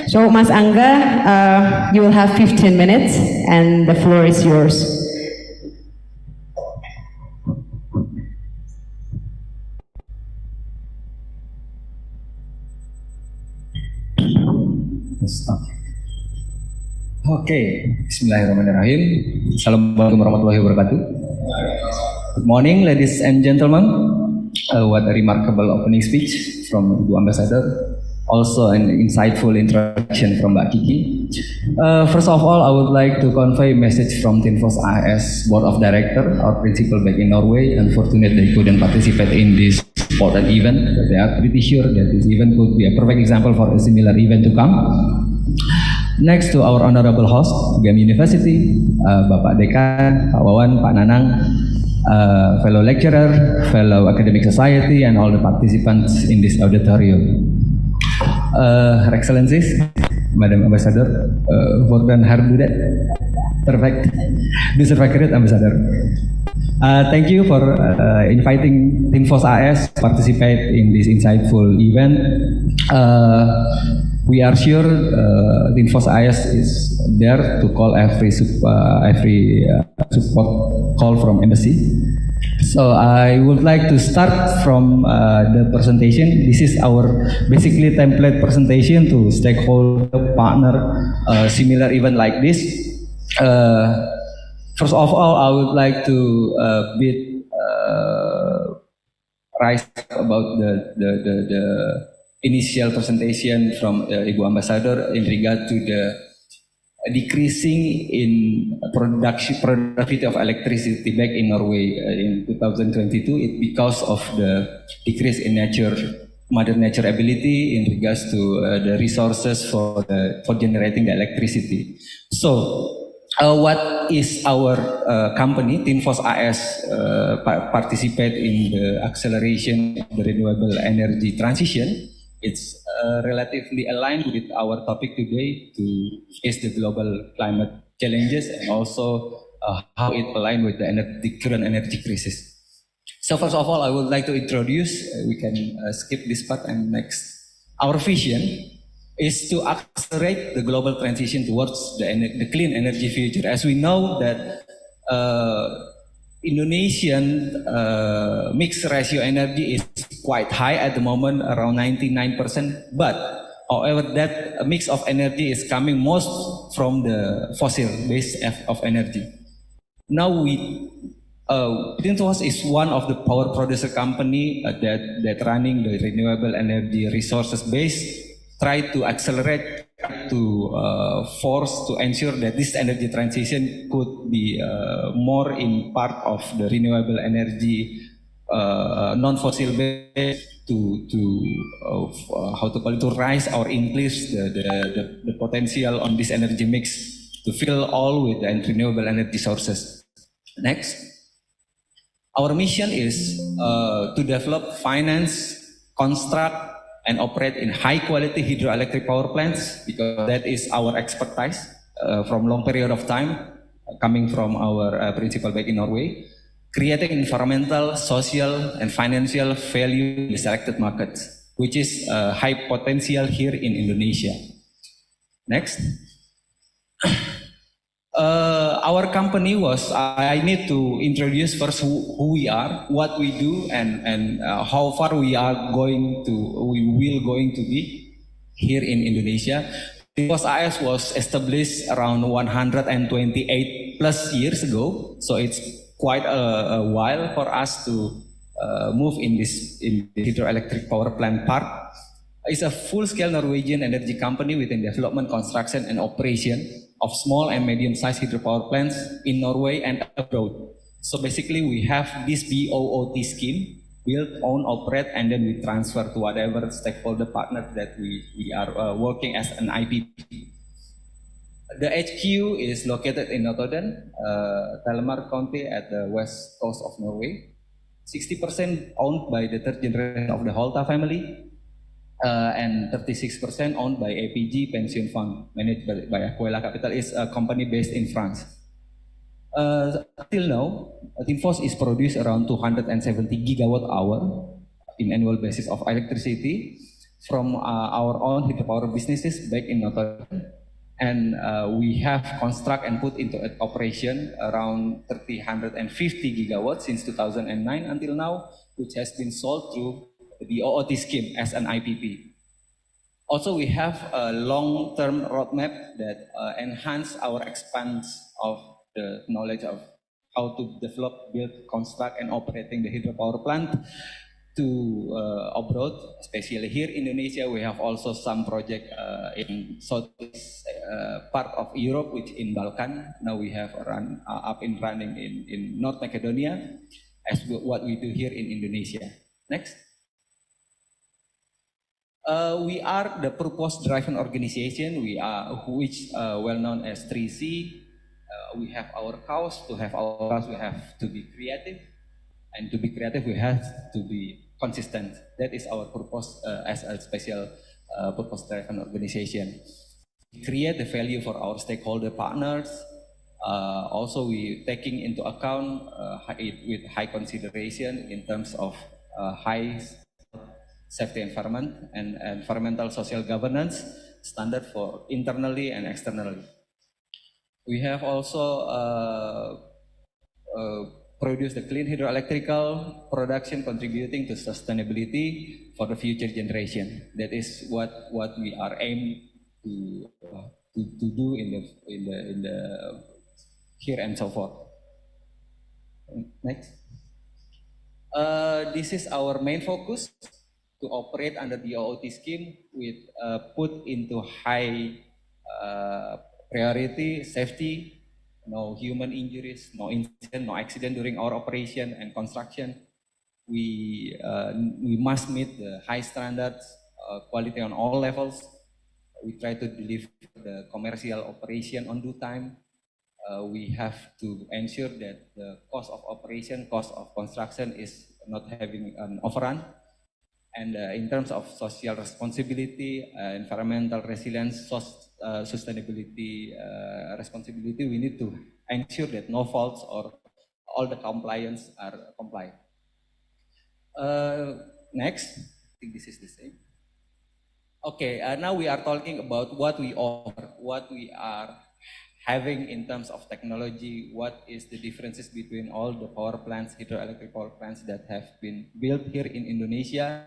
So Mas Angga, you will have 15 minutes and the floor is yours. Okay, Bismillahirrahmanirrahim. Assalamualaikum warahmatullahi wabarakatuh. Good morning, ladies and gentlemen. What a remarkable opening speech from Ibu Ambassador. Also an insightful introduction from Mbak Kiki. First of all, I would like to convey a message from Tinfos AS Board of Director, our principal back in Norway. Unfortunately, they couldn't participate in this important event, but they are pretty sure that this event could be a perfect example for a similar event to come. Next to our honorable host, GAM University, Bapak Dekan, Pak Wawan, Pak Nanang, fellow lecturer, fellow academic society, and all the participants in this auditorium. Her Excellencies, Madam Ambassador, Vordan Hardudet, perfect, Vice-President Ambassador. Thank you for inviting Tinfos AS to participate in this insightful event. We are sure Tinfos AS is there to call every support call from embassy. So I would like to start from the presentation. This is our basically template presentation to stakeholder partner similar event like this. First of all, I would like to rise about the initial presentation from Ibu Ambassador in regard to the decreasing in productivity of electricity back in Norway in 2022. It because of the decrease in Mother Nature ability in regards to the resources for generating the electricity. So, what is our company, Tinfos AS, participate in the acceleration of the renewable energy transition? It's relatively aligned with our topic today to face the global climate challenges and also how it aligns with the current energy crisis. So first of all, I would like to introduce, we can skip this part and next. Our vision is to accelerate the global transition towards the clean energy future. As we know that Indonesian mixed ratio energy is quite high at the moment, around 99%. But however, that mix of energy is coming most from the fossil base of energy. Now we Tintos is one of the power producer company that running the renewable energy resources base, try to accelerate, to force to ensure that this energy transition could be more in part of the renewable energy, non-fossil base, how to call it, to rise or increase the potential on this energy mix to fill all with the renewable energy sources. Next. Our mission is to develop, finance, construct, and operate in high-quality hydroelectric power plants, because that is our expertise from long period of time, coming from our principal back in Norway, creating environmental, social, and financial value in the selected markets, which is high potential here in Indonesia. Next. Our company was, I need to introduce first who we are, what we do, and how far we will going to be here in Indonesia. Because IS was established around 128 plus years ago, so it's quite a while for us to move in the hydroelectric power plant part. It's a full-scale Norwegian energy company within development, construction, and operation of small and medium-sized hydropower plants in Norway and abroad. So basically, we have this BOOT scheme, build, own, operate, and then we transfer to whatever stakeholder partner that we are working as an IPP. The HQ is located in Notodden, Telemark County at the west coast of Norway. 60% owned by the third generation of the Holta family, and 36% owned by APG Pension Fund, managed by Aquila Capital. Is a company based in France. Until now, Tinfos is produced around 270 gigawatt hour in annual basis of electricity from our own hydropower businesses back in Notodden. And we have construct and put into operation around 350 gigawatts since 2009 until now, which has been sold through the OOT scheme as an IPP. Also, we have a long-term roadmap that enhance our expanse of the knowledge of how to develop, build, construct, and operating the hydropower plant to abroad, especially here in Indonesia. We have also some project in southeast part of Europe, which in Balkan. Now we have up and running in North Macedonia, as what we do here in Indonesia. Next. We are the purpose-driven organization. We are, which well known as 3C. We have our cause. To have our cause, we have to be creative, and to be creative, we have to be consistent. That is our purpose as a special purpose-driven organization. We create the value for our stakeholder partners. Also, we taking into account with high consideration in terms of high safety environment and environmental social governance standard for internally and externally. We have also produced the clean hydroelectrical production, contributing to sustainability for the future generation. That is what we are aiming to do in the here and so forth. Next. This is our main focus, to operate under the OOT scheme with put into high priority safety, no human injuries, no incident, no accident during our operation and construction. We must meet the high standards, quality on all levels. We try to deliver the commercial operation on due time. We have to ensure that the cost of operation, cost of construction is not having an overrun. And in terms of social responsibility, environmental resilience, sustainability responsibility, we need to ensure that no faults or all the compliance are complied. Next, I think this is the same. Okay, now we are talking about what we offer, what we are having in terms of technology, what is the differences between all the power plants, hydroelectric power plants that have been built here in Indonesia.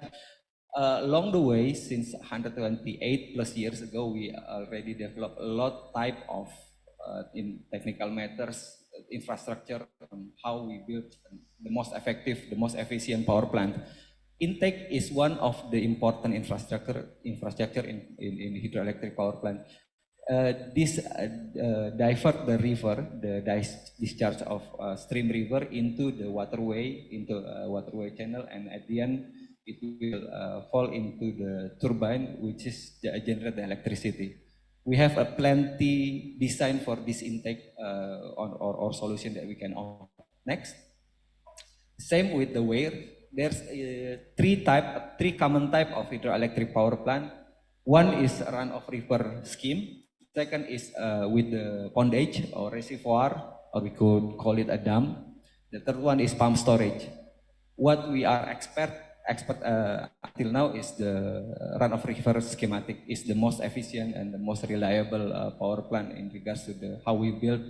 Along the way, since 128 plus years ago, we already developed a lot type of in technical matters infrastructure on how we build the most effective, the most efficient power plant. Intake is one of the important infrastructure in hydroelectric power plant. This divert the river, the discharge of stream river into the waterway, waterway channel, and at the end it will fall into the turbine, which is generate the electricity. We have a plenty design for this intake or solution that we can offer. Next. Same with the weir. There's three common type of hydroelectric power plant. One is run-of-river scheme. Second is with the pondage or reservoir, or we could call it a dam. The third one is pump storage. What we are expert until now is the run-of-river schematic is the most efficient and the most reliable power plant in regards to how we build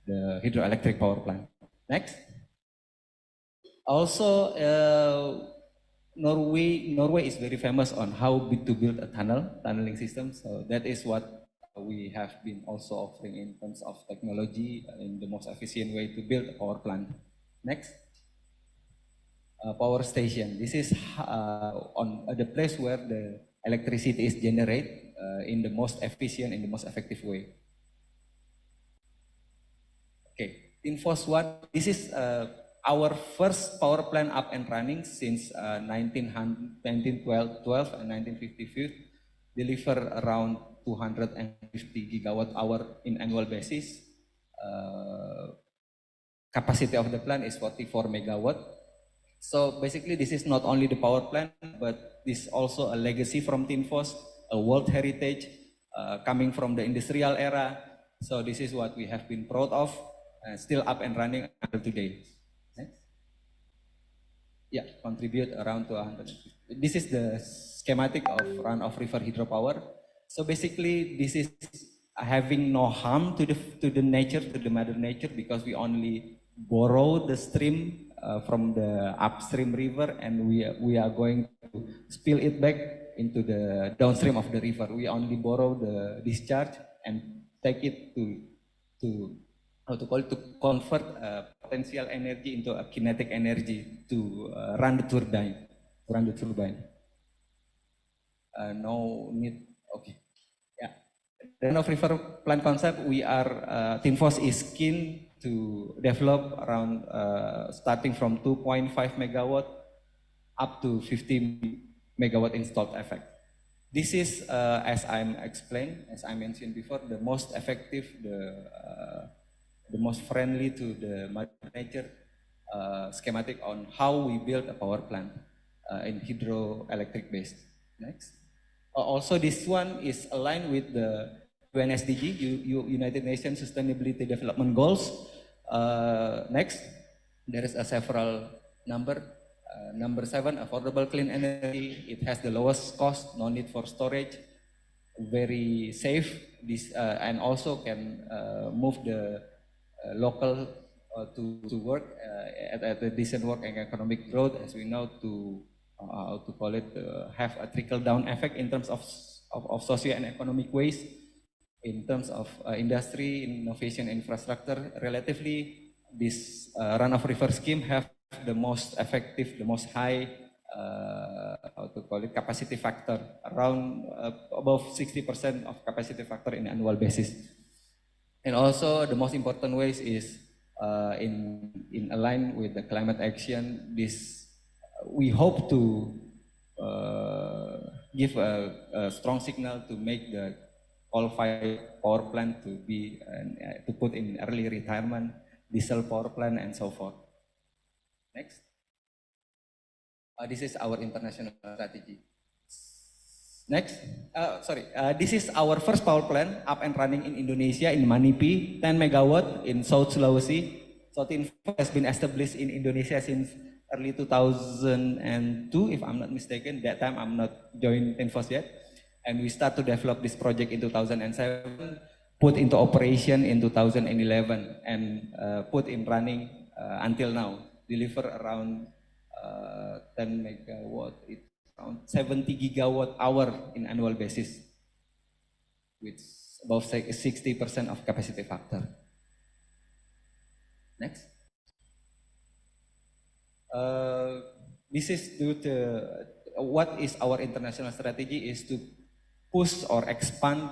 the hydroelectric power plant. Next. Also, Norway is very famous on how to build a tunneling system. So that is what we have been also offering in terms of technology in the most efficient way to build a power plant. Next. Power station. This is on the place where the electricity is generated in the most efficient, in the most effective way. Okay, Tinfos 1. This is our first power plant up and running since 1912 and 1955, deliver around 250 gigawatt hour in annual basis. Capacity of the plant is 44 megawatt. So basically this is not only the power plant, but this is also a legacy from Tinfos, a world heritage coming from the industrial era. So this is what we have been proud of, still up and running until today. Yeah, contribute around 200. This is the schematic of run-of-river hydropower. So basically, this is having no harm to the nature, to the mother nature, because we only borrow the stream from the upstream river, and we are going to spill it back into the downstream of the river. We only borrow the discharge and take it to convert potential energy into a kinetic energy to run the turbine. No need. Okay. Yeah. Run-of-river plant concept. We are Tinfos is keen to develop around starting from 2.5 megawatt up to 50 megawatt installed effect. This is as I mentioned before, the most effective, the most friendly to the mother nature schematic on how we build a power plant in hydroelectric based. Next. Also, this one is aligned with the UN SDG, United Nations Sustainability Development Goals. Next, there is a several number. Number 7, affordable clean energy. It has the lowest cost, no need for storage, very safe. This and also can move the local to work at a decent work and economic growth, as we know, to have a trickle down effect in terms of socio and economic ways, in terms of industry, innovation, infrastructure. Relatively, this run-of-river scheme have the most effective, the most high capacity factor, around above 60% of capacity factor in annual basis. And also the most important ways is in align with the climate action. This we hope to give a strong signal to make the coal-fired power plant to be to put in early retirement, diesel power plant, and so forth. Next. This is our international strategy. Next, this is our first power plant up and running in Indonesia, in Manipi, 10 megawatt in South Sulawesi. So Tinfos has been established in Indonesia since early 2002, if I'm not mistaken. That time I'm not joined Tinfos yet. And we start to develop this project in 2007, put into operation in 2011, and put in running until now. Deliver around 10 megawatt. Around 70 gigawatt hour in annual basis, with above 60% of capacity factor. Next. This is due to what is our international strategy is to push or expand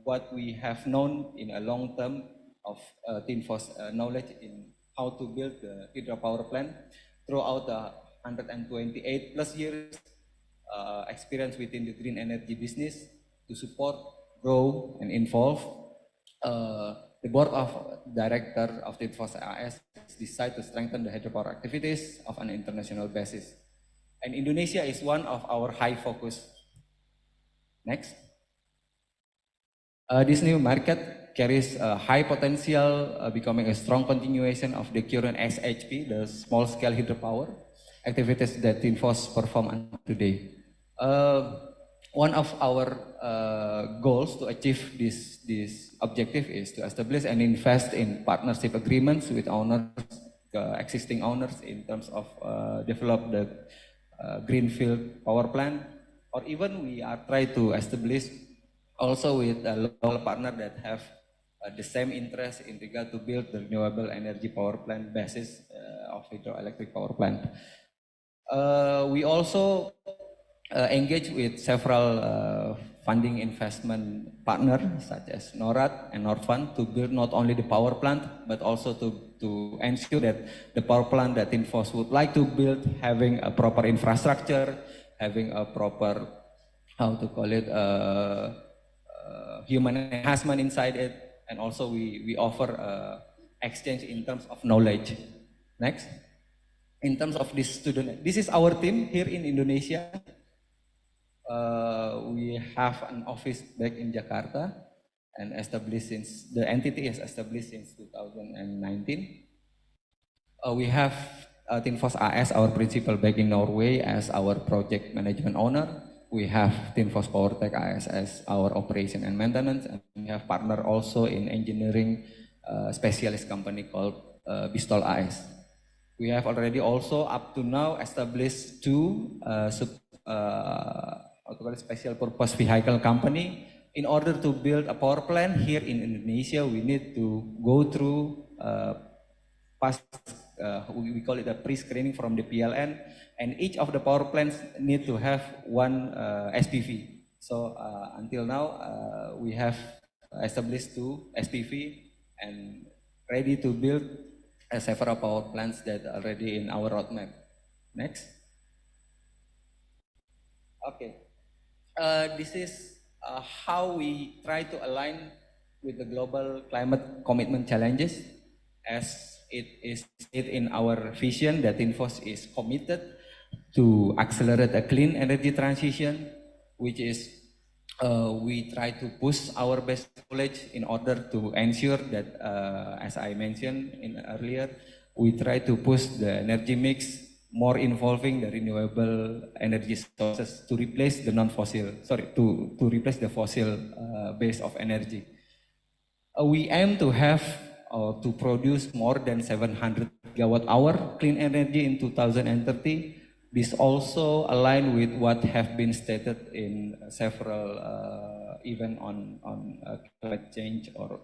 what we have known in a long term of TINFOS knowledge in how to build the hydropower plant throughout the 128 plus years experience within the green energy business to support, grow, and involve. The board of director of TINFOS AS decided to strengthen the hydropower activities of an international basis. And Indonesia is one of our high focus. Next. This new market carries a high potential, becoming a strong continuation of the current SHP, the small-scale hydropower activities that TINFOS perform today. One of our goals to achieve this objective is to establish and invest in partnership agreements with owners, existing owners, in terms of develop the greenfield power plant, or even we are trying to establish also with a local partner that have the same interest in regard to build the renewable energy power plant basis of hydroelectric power plant. We also engage with several funding investment partners such as NORAD and Norfund to build not only the power plant but also to ensure that the power plant that TINFOS would like to build having a proper infrastructure, having a proper, how to call it, human enhancement inside it, and also we offer exchange in terms of knowledge. Next. In terms of this student, this is our team here in Indonesia. We have an office back in Jakarta and established since, the entity is established since 2019. We have TINFOS AS, our principal back in Norway, as our project management owner. We have TINFOS PowerTech AS as our operation and maintenance, and we have partner also in engineering specialist company called Bistol AS. We have already also up to now established two special purpose vehicle company. In order to build a power plant here in Indonesia, we need to go through we call it a pre-screening from the PLN, and each of the power plants need to have one SPV. So until now, we have established two SPV and ready to build several power plants that are already in our roadmap. Next. Okay. This is how we try to align with the global climate commitment challenges, as it is in our vision that TINFOS is committed to accelerate a clean energy transition, which is we try to push our best knowledge in order to ensure that, as I mentioned earlier, we try to push the energy mix more involving the renewable energy sources to replace the to replace the fossil base of energy. We aim to have to produce more than 700 gigawatt-hour clean energy in 2030. This also align with what have been stated in several events on climate change or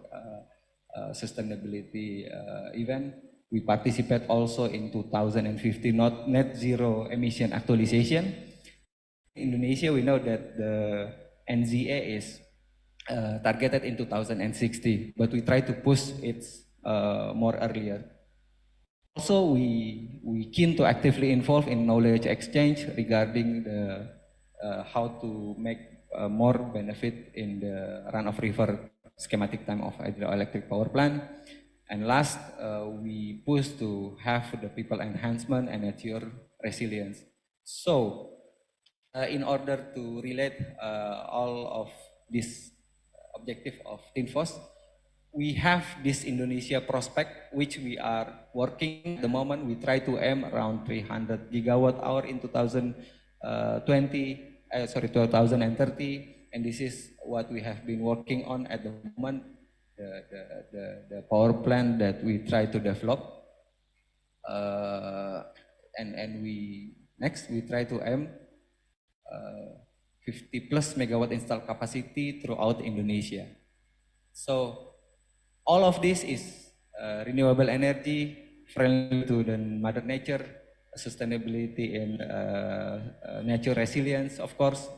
sustainability event. We participate also in 2050 net zero emission actualization. In Indonesia, we know that the NZA is targeted in 2060, but we try to push it more earlier. Also, we keen to actively involve in knowledge exchange regarding the how to make more benefit in the run-of-river schematic time of hydroelectric power plant. And last, we push to have the people enhancement and nature resilience. So, in order to relate all of this objective of TINFOS, we have this Indonesia prospect, which we are working at the moment. We try to aim around 300 gigawatt-hour in 2030, and this is what we have been working on at the moment. The power plant that we try to develop, and we try to aim 50 plus megawatt installed capacity throughout Indonesia. So all of this is renewable energy, friendly to the mother nature, sustainability and nature resilience, of course.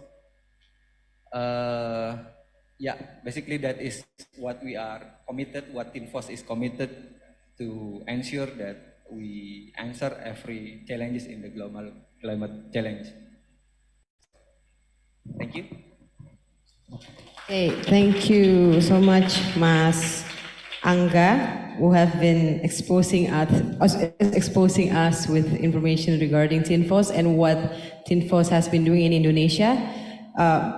Yeah, basically that is what we are committed, what Tinfos is committed to ensure that we answer every challenges in the global climate challenge. Thank you. Okay, thank you so much, Mas Angga, who have been exposing us with information regarding Tinfos and what Tinfos has been doing in Indonesia.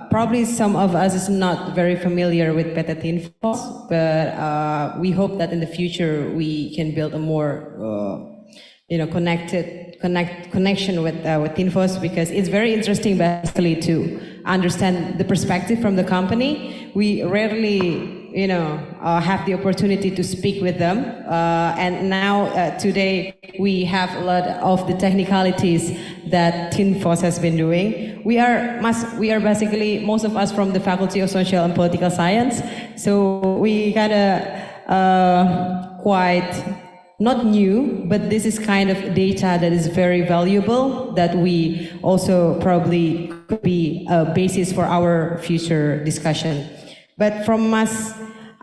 Probably some of us is not very familiar with PT Tinfos, but we hope that in the future we can build a more connection with Tinfos, because it's very interesting basically to understand the perspective from the company. We rarely have the opportunity to speak with them, and now today we have a lot of the technicalities that Tinfos has been doing. We are basically, most of us, from the Faculty of Social and Political Science, so we kind of quite not new, but this is kind of data that is very valuable, that we also probably could be a basis for our future discussion. But from Mas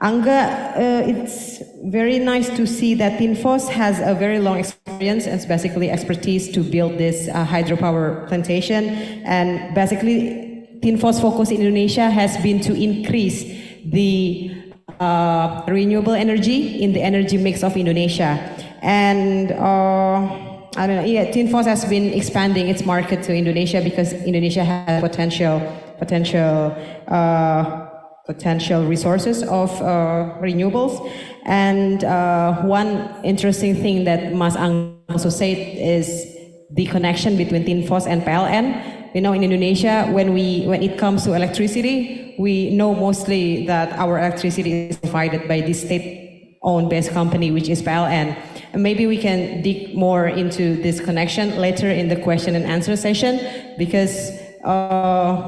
Angga, it's very nice to see that Tinfos has a very long experience and basically expertise to build this hydropower plantation. And basically, Tinfos' focus in Indonesia has been to increase the renewable energy in the energy mix of Indonesia. And Tinfos has been expanding its market to Indonesia because Indonesia has potential resources of renewables. And one interesting thing that Mas Ang also said is the connection between Tinfos and PLN. In Indonesia, when it comes to electricity, we know mostly that our electricity is provided by the state-owned based company, which is PLN. And maybe we can dig more into this connection later in the question and answer session, because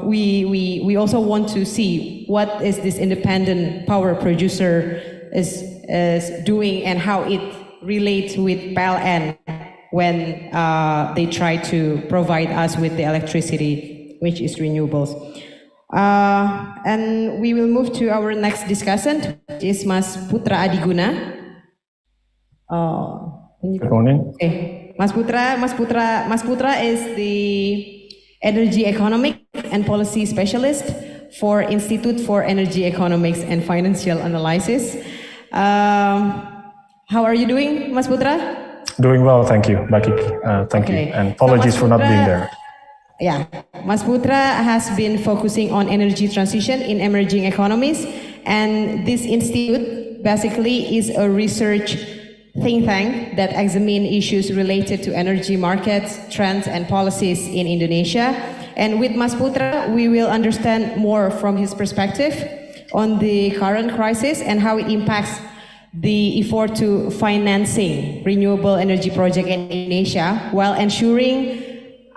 we also want to see what is this independent power producer is doing and how it relates with PLN when they try to provide us with the electricity, which is renewables. And we will move to our next discussant, which is Mas Putra Adhiguna. Good morning. Okay. Mas Putra is the Energy Economic and Policy Specialist for Institute for Energy Economics and Financial Analysis. How are you doing, Mas Putra? Doing well, thank you, Mbak Kiki. Thank you, and apologies for not being there. Yeah, Mas Putra has been focusing on energy transition in emerging economies, and this institute basically is a research think tank that examines issues related to energy markets, trends, and policies in Indonesia. And with Mas Putra, we will understand more from his perspective on the current crisis and how it impacts the effort to financing renewable energy project in Indonesia while ensuring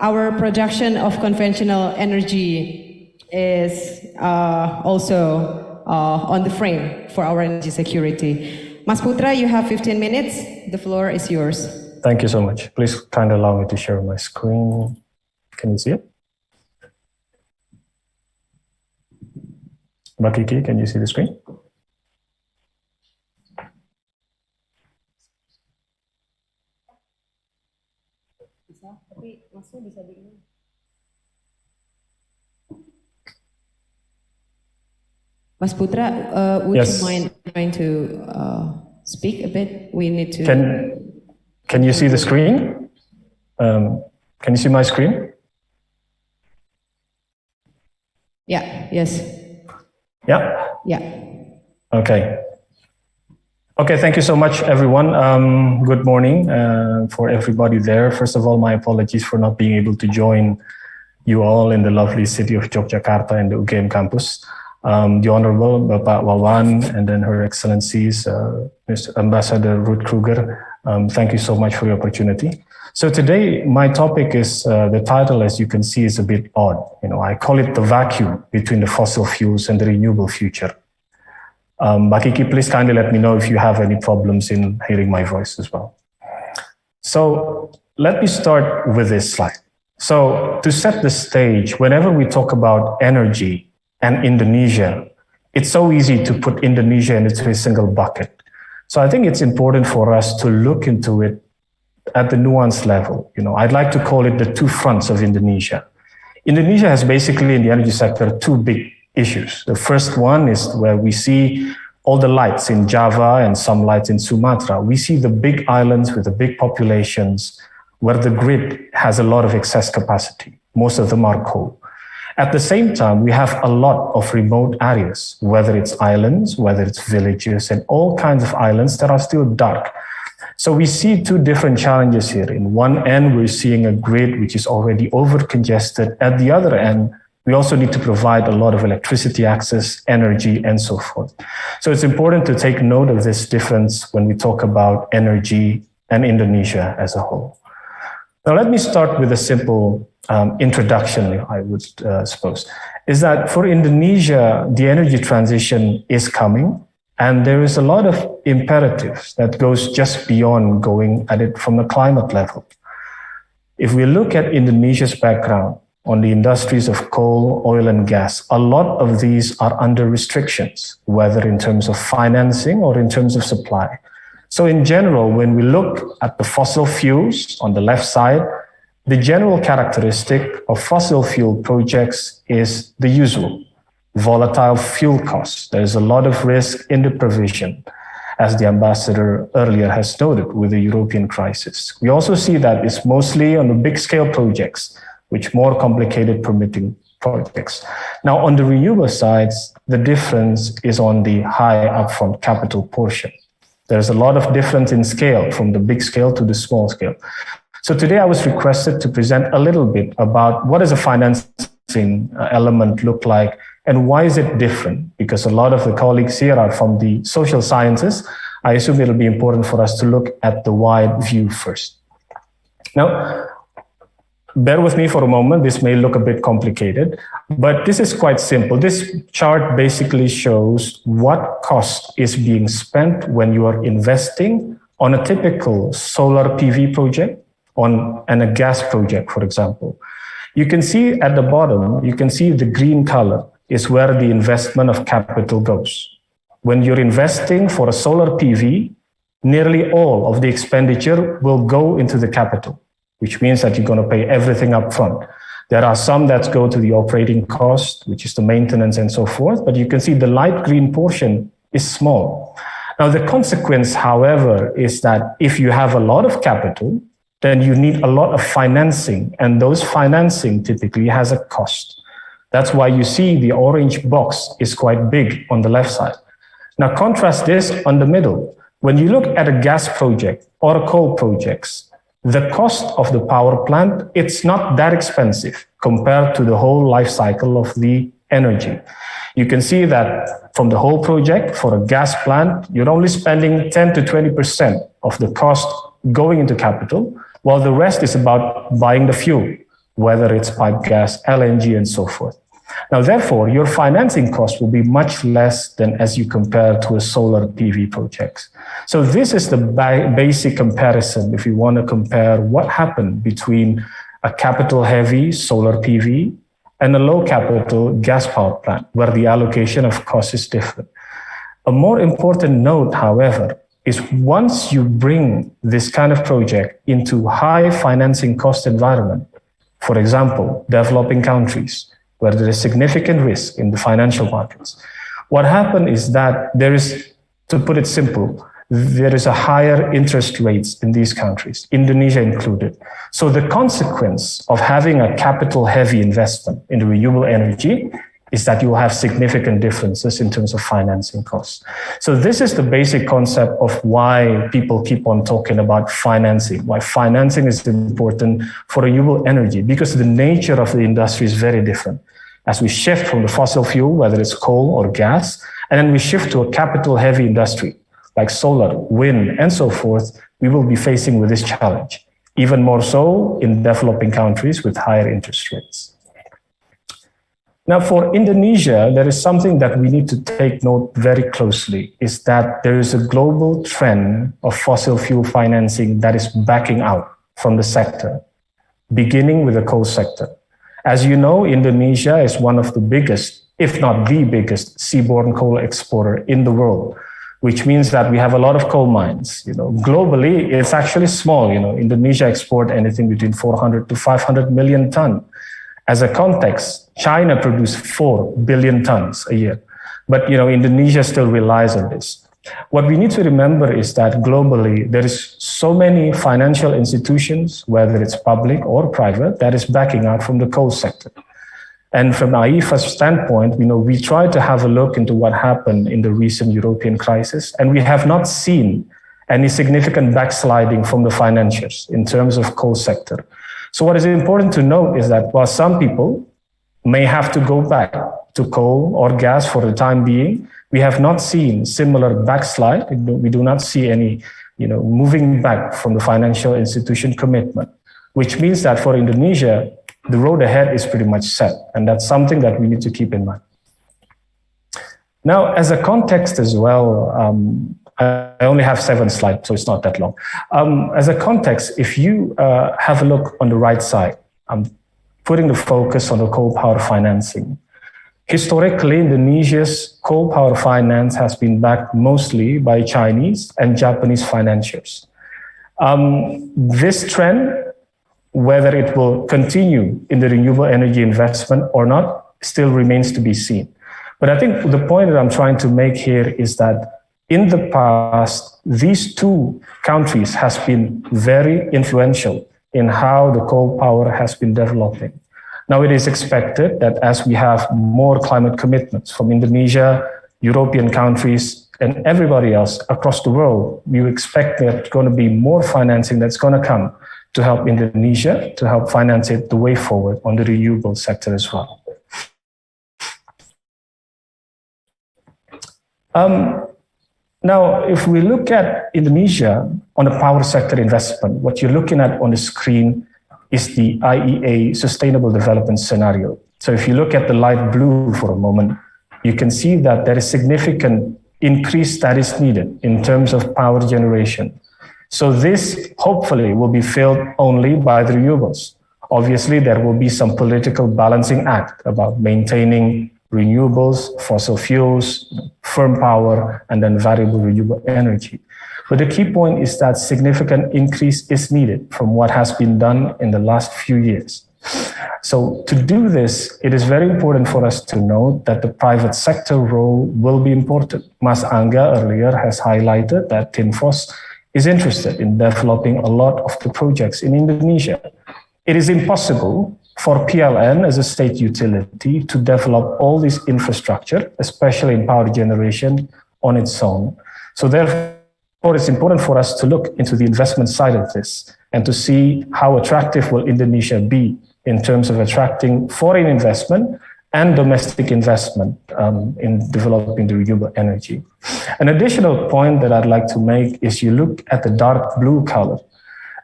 our production of conventional energy is also on the frame for our energy security. Mas Putra, you have 15 minutes. The floor is yours. Thank you so much. Please kindly allow me to share my screen. Can you see it? Mbak Kiki, can you see the screen? Mas Putra, would Yes. you mind trying to speak a bit? We need to. Can you see the screen? Can you see my screen? Yeah. Yes. Yeah. Yeah. Okay. Okay, thank you so much, everyone. Good morning for everybody there. First of all, my apologies for not being able to join you all in the lovely city of Yogyakarta and the UGM campus. The Honorable Bapak Wawan and then Her Excellencies, Mr. Ambassador Rut Kruger, thank you so much for the opportunity. So today, my topic is, the title, as you can see, is a bit odd. I call it the vacuum between the fossil fuels and the renewable future. Mbak Kiki, please kindly let me know if you have any problems in hearing my voice as well. So let me start with this slide. So to set the stage, whenever we talk about energy and Indonesia, it's so easy to put Indonesia into a single bucket. So I think it's important for us to look into it at the nuanced level. I'd like to call it the two fronts of Indonesia. Indonesia has basically in the energy sector two big issues. The first one is where we see all the lights in Java and some lights in Sumatra. We see the big islands with the big populations where the grid has a lot of excess capacity. Most of them are coal. At the same time, we have a lot of remote areas, whether it's islands, whether it's villages, and all kinds of islands that are still dark. So we see two different challenges here. In one end, we're seeing a grid which is already over-congested. At the other end, we also need to provide a lot of electricity access, energy, and so forth. So it's important to take note of this difference when we talk about energy and Indonesia as a whole. Now, let me start with a simple introduction, I would suppose, is that for Indonesia, the energy transition is coming, and there is a lot of imperatives that goes just beyond going at it from the climate level. If we look at Indonesia's background on the industries of coal, oil, and gas, a lot of these are under restrictions, whether in terms of financing or in terms of supply. So in general, when we look at the fossil fuels on the left side, the general characteristic of fossil fuel projects is the usual: volatile fuel costs. There's a lot of risk in the provision, as the ambassador earlier has noted with the European crisis. We also see that it's mostly on the big scale projects, which more complicated permitting projects. Now, on the renewable sides, the difference is on the high upfront capital portion. There's a lot of difference in scale from the big scale to the small scale. So today I was requested to present a little bit about what does a financing element look like and why is it different? Because a lot of the colleagues here are from the social sciences. I assume it'll be important for us to look at the wide view first. Now, bear with me for a moment. This may look a bit complicated, but this is quite simple. This chart basically shows what cost is being spent when you are investing on a typical solar PV project and a gas project, for example. You can see at the bottom, you can see the green color is where the investment of capital goes. When you're investing for a solar PV, nearly all of the expenditure will go into the capital, which means that you're going to pay everything up front. There are some that go to the operating cost, which is the maintenance and so forth, but you can see the light green portion is small. Now, the consequence, however, is that if you have a lot of capital, then you need a lot of financing, and those financing typically has a cost. That's why you see the orange box is quite big on the left side. Now, contrast this on the middle. When you look at a gas project or a coal projects, the cost of the power plant, it's not that expensive compared to the whole life cycle of the energy. You can see that from the whole project for a gas plant, you're only spending 10 to 20% of the cost going into capital, while the rest is about buying the fuel, whether it's pipe gas, LNG, and so forth. Now, therefore, your financing cost will be much less than as you compare to a solar PV project. So this is the basic comparison if you want to compare what happened between a capital-heavy solar PV and a low-capital gas power plant, where the allocation of cost is different. A more important note, however, is once you bring this kind of project into high financing cost environment, for example, developing countries, where there is significant risk in the financial markets, what happened is that there is, to put it simple, there is a higher interest rates in these countries, Indonesia included. So the consequence of having a capital-heavy investment in renewable energy is that you will have significant differences in terms of financing costs. So this is the basic concept of why people keep on talking about financing, why financing is important for renewable energy, because the nature of the industry is very different. As we shift from the fossil fuel, whether it's coal or gas, and then we shift to a capital-heavy industry like solar, wind, and so forth, we will be facing with this challenge, even more so in developing countries with higher interest rates. Now, for Indonesia, there is something that we need to take note very closely, is that there is a global trend of fossil fuel financing that is backing out from the sector, beginning with the coal sector. As you know, Indonesia is one of the biggest, if not the biggest, seaborne coal exporter in the world, which means that we have a lot of coal mines. Globally, it's actually small. Indonesia export anything between 400 to 500 million tons. As a context, China produces 4 billion tons a year. But Indonesia still relies on this. What we need to remember is that globally, there is so many financial institutions, whether it's public or private, that is backing out from the coal sector. And from AIFA's standpoint, we try to have a look into what happened in the recent European crisis, and we have not seen any significant backsliding from the financiers in terms of coal sector. So what is important to note is that while some people may have to go back to coal or gas for the time being, we have not seen similar backslide. We do not see any, moving back from the financial institution commitment, which means that for Indonesia, the road ahead is pretty much set. And that's something that we need to keep in mind. Now, as a context as well, I only have 7 slides, so it's not that long. As a context, if you have a look on the right side, I'm putting the focus on the coal power financing. Historically, Indonesia's coal power finance has been backed mostly by Chinese and Japanese financiers. This trend, whether it will continue in the renewable energy investment or not, still remains to be seen. But I think the point that I'm trying to make here is that in the past, these 2 countries has been very influential in how the coal power has been developing. Now, it is expected that as we have more climate commitments from Indonesia, European countries, and everybody else across the world, we expect there's going to be more financing that's going to come to help Indonesia, to help finance it the way forward on the renewable sector as well. Now, if we look at Indonesia on the power sector investment, what you're looking at on the screen is the IEA Sustainable Development Scenario. So if you look at the light blue for a moment, you can see that there is significant increase that is needed in terms of power generation. So this hopefully will be filled only by the renewables. Obviously, there will be some political balancing act about maintaining renewables, fossil fuels, firm power, and then variable renewable energy. But the key point is that significant increase is needed from what has been done in the last few years. So to do this, it is very important for us to note that the private sector role will be important. Mas Angga earlier has highlighted that Tinfos is interested in developing a lot of the projects in Indonesia. It is impossible for PLN as a state utility to develop all this infrastructure, especially in power generation, on its own. So therefore, it's important for us to look into the investment side of this and to see how attractive will Indonesia be in terms of attracting foreign investment and domestic investment in developing the renewable energy. An additional point that I'd like to make is you look at the dark blue color.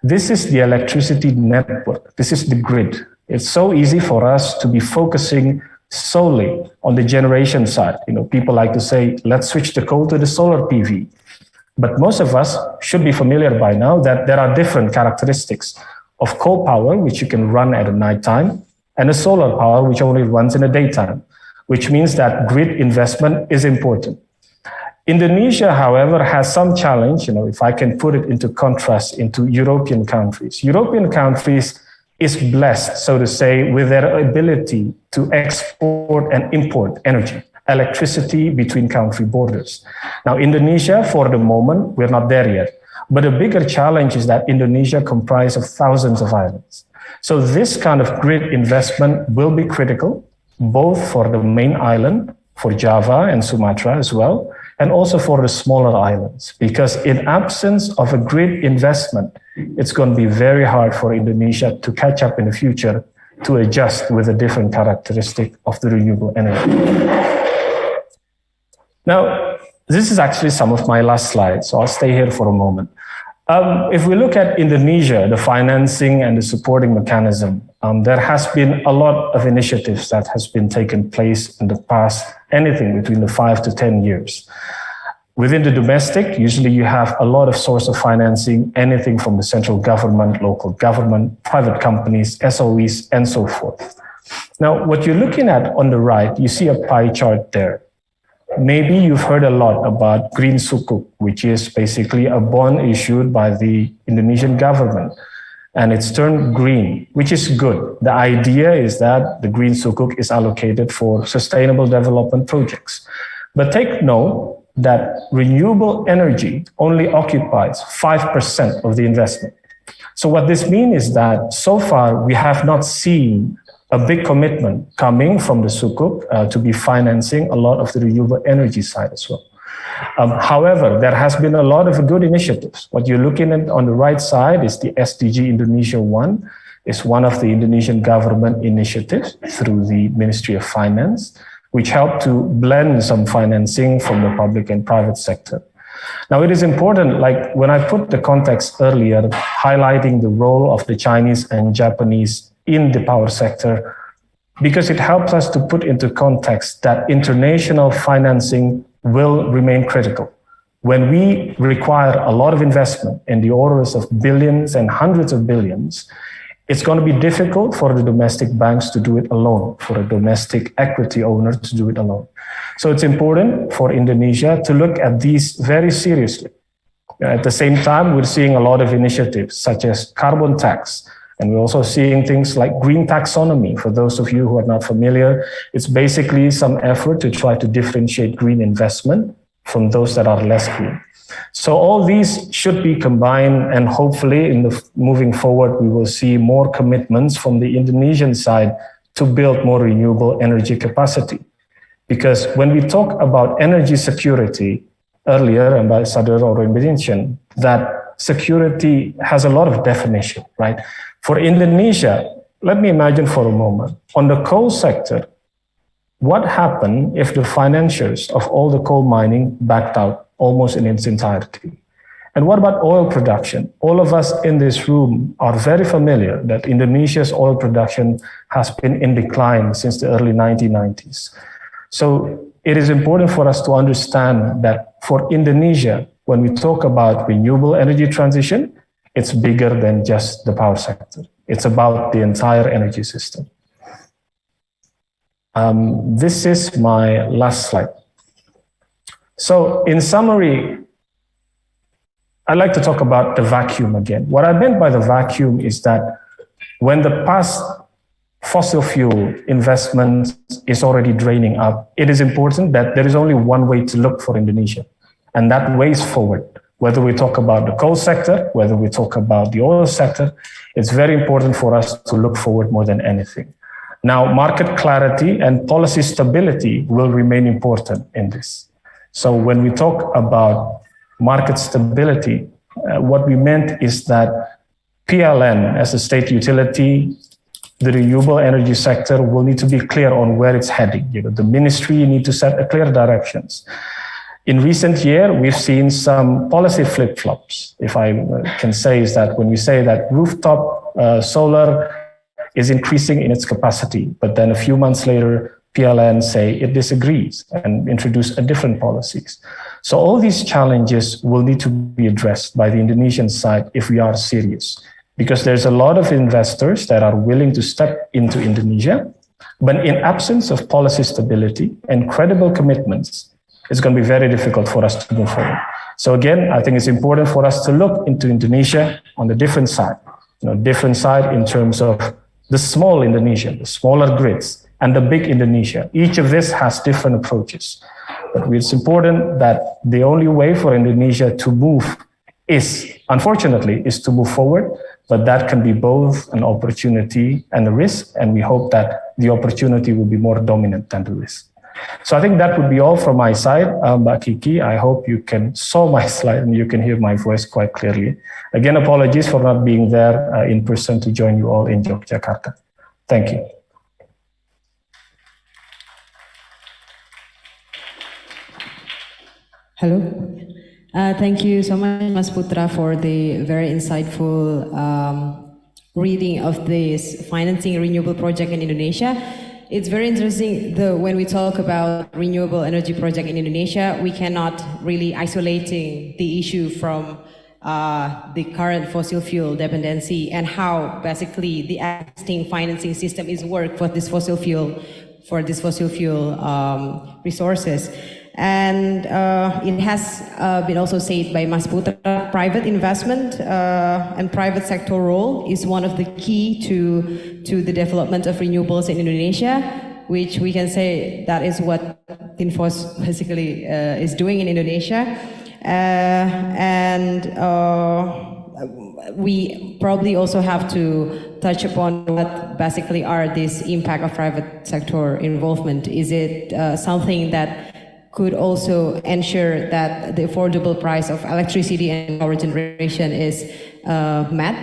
This is the electricity network. This is the grid. It's so easy for us to be focusing solely on the generation side. People like to say, let's switch the coal to the solar PV. But most of us should be familiar by now that there are different characteristics of coal power, which you can run at nighttime, and a solar power, which only runs in the daytime, which means that grid investment is important. Indonesia, however, has some challenge, if I can put it into contrast into European countries. European countries is blessed, so to say, with their ability to export and import energy, electricity between country borders. Now, Indonesia, for the moment, we're not there yet. But a bigger challenge is that Indonesia comprises of thousands of islands. So this kind of grid investment will be critical, both for the main island, for Java and Sumatra as well, and also for the smaller islands. Because in absence of a grid investment, it's going to be very hard for Indonesia to catch up in the future to adjust with a different characteristic of the renewable energy. Now, this is actually some of my last slides, so I'll stay here for a moment. If we look at Indonesia, the financing and the supporting mechanism, there has been a lot of initiatives that has been taken place in the past, anything between the 5 to 10 years. Within the domestic, usually you have a lot of source of financing, anything from the central government, local government, private companies, SOEs, and so forth. Now, what you're looking at on the right, you see a pie chart there. Maybe you've heard a lot about Green Sukuk, which is basically a bond issued by the Indonesian government. And it's turned green, which is good. The idea is that the Green Sukuk is allocated for sustainable development projects. But take note that renewable energy only occupies 5% of the investment. So what this means is that so far we have not seen a big commitment coming from the Sukuk to be financing a lot of the renewable energy side as well. However, there has been a lot of good initiatives. What you're looking at on the right side is the SDG Indonesia 1. It's one of the Indonesian government initiatives through the Ministry of Finance, which helped to blend some financing from the public and private sector. Now, it is important, like when I put the context earlier, highlighting the role of the Chinese and Japanese in the power sector, because it helps us to put into context that international financing will remain critical. When we require a lot of investment in the orders of billions and hundreds of billions, it's going to be difficult for the domestic banks to do it alone, for a domestic equity owner to do it alone. So it's important for Indonesia to look at these very seriously. At the same time, we're seeing a lot of initiatives such as carbon tax, and we're also seeing things like green taxonomy. For those of you who are not familiar, it's basically some effort to try to differentiate green investment from those that are less green. So all these should be combined, and hopefully in the moving forward, we will see more commitments from the Indonesian side to build more renewable energy capacity. Because when we talk about energy security, earlier Ambassador already mentioned that security has a lot of definition, right? For Indonesia, let me imagine for a moment, on the coal sector, what happened if the financiers of all the coal mining backed out almost in its entirety? And what about oil production? All of us in this room are very familiar that Indonesia's oil production has been in decline since the early 1990s. So it is important for us to understand that for Indonesia, when we talk about renewable energy transition, it's bigger than just the power sector. It's about the entire energy system. This is my last slide. So in summary, I'd like to talk about the vacuum again. What I meant by the vacuum is that when the past fossil fuel investment is already draining up, it is important that there is only one way to look for Indonesia, and that way is forward. Whether we talk about the coal sector, whether we talk about the oil sector, it's very important for us to look forward more than anything. Now, market clarity and policy stability will remain important in this. So when we talk about market stability, what we meant is that PLN as a state utility, the renewable energy sector will need to be clear on where it's heading. The ministry need to set a clear directions. In recent year, we've seen some policy flip-flops. If I can say is that when we say that rooftop solar is increasing in its capacity, but then a few months later, PLN say it disagrees and introduce a different policies. So all these challenges will need to be addressed by the Indonesian side if we are serious, because there's a lot of investors that are willing to step into Indonesia, but in absence of policy stability and credible commitments, it's going to be very difficult for us to move forward. So again, I think it's important for us to look into Indonesia on the different side, different side in terms of the small Indonesia, the smaller grids, and the big Indonesia. Each of this has different approaches. But it's important that the only way for Indonesia to move unfortunately, is to move forward, but that can be both an opportunity and a risk, and we hope that the opportunity will be more dominant than the risk. So I think that would be all from my side. Mbak Kiki, I hope you can saw my slide and you can hear my voice quite clearly. Again, apologies for not being there in person to join you all in Yogyakarta. Thank you. Halo, Thank you so much, Mas Putra, for the very insightful reading of this financing renewable project in Indonesia. It's very interesting, when we talk about renewable energy project in Indonesia, we cannot really isolating the issue from the current fossil fuel dependency and how basically the existing financing system is work for this fossil fuel resources. And it has been also said by Mas Putra, private investment and private sector role is one of the key to the development of renewables in Indonesia, which we can say that is what Tinfos basically is doing in Indonesia. We probably also have to touch upon what basically are this impact of private sector involvement. Is it something that could also ensure that the affordable price of electricity and power generation is met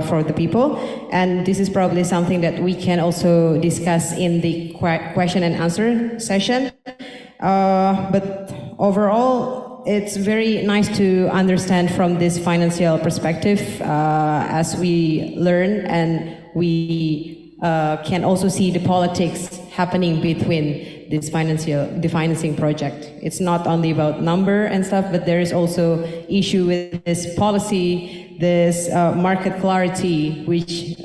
for the people? And this is probably something that we can also discuss in the question and answer session. But overall, it's very nice to understand from this financial perspective as we learn, and we can also see the politics happening between this financing project. It's not only about number and stuff, but there is also issue with this policy, this market clarity, which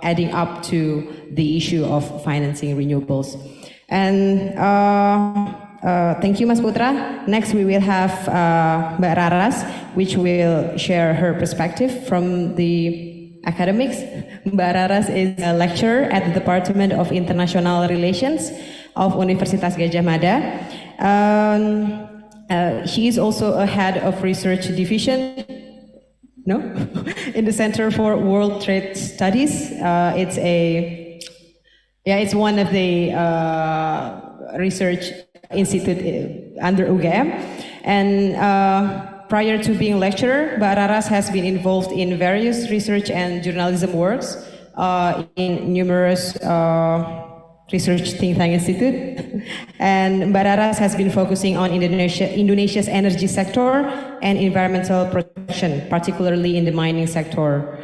adding up to the issue of financing renewables. And thank you, Mas Putra. Next, we will have Mbak Raras, which will share her perspective from the academics. Mbak Raras is a lecturer at the Department of International Relations of Universitas Gadjah Mada. She is also a head of research division in the Center for World Trade Studies. It's one of the research institute under UGM. And prior to being lecturer, Mbak Raras has been involved in various research and journalism works in numerous research think tank institute. And Mbak Raras has been focusing on Indonesia's energy sector and environmental protection, particularly in the mining sector.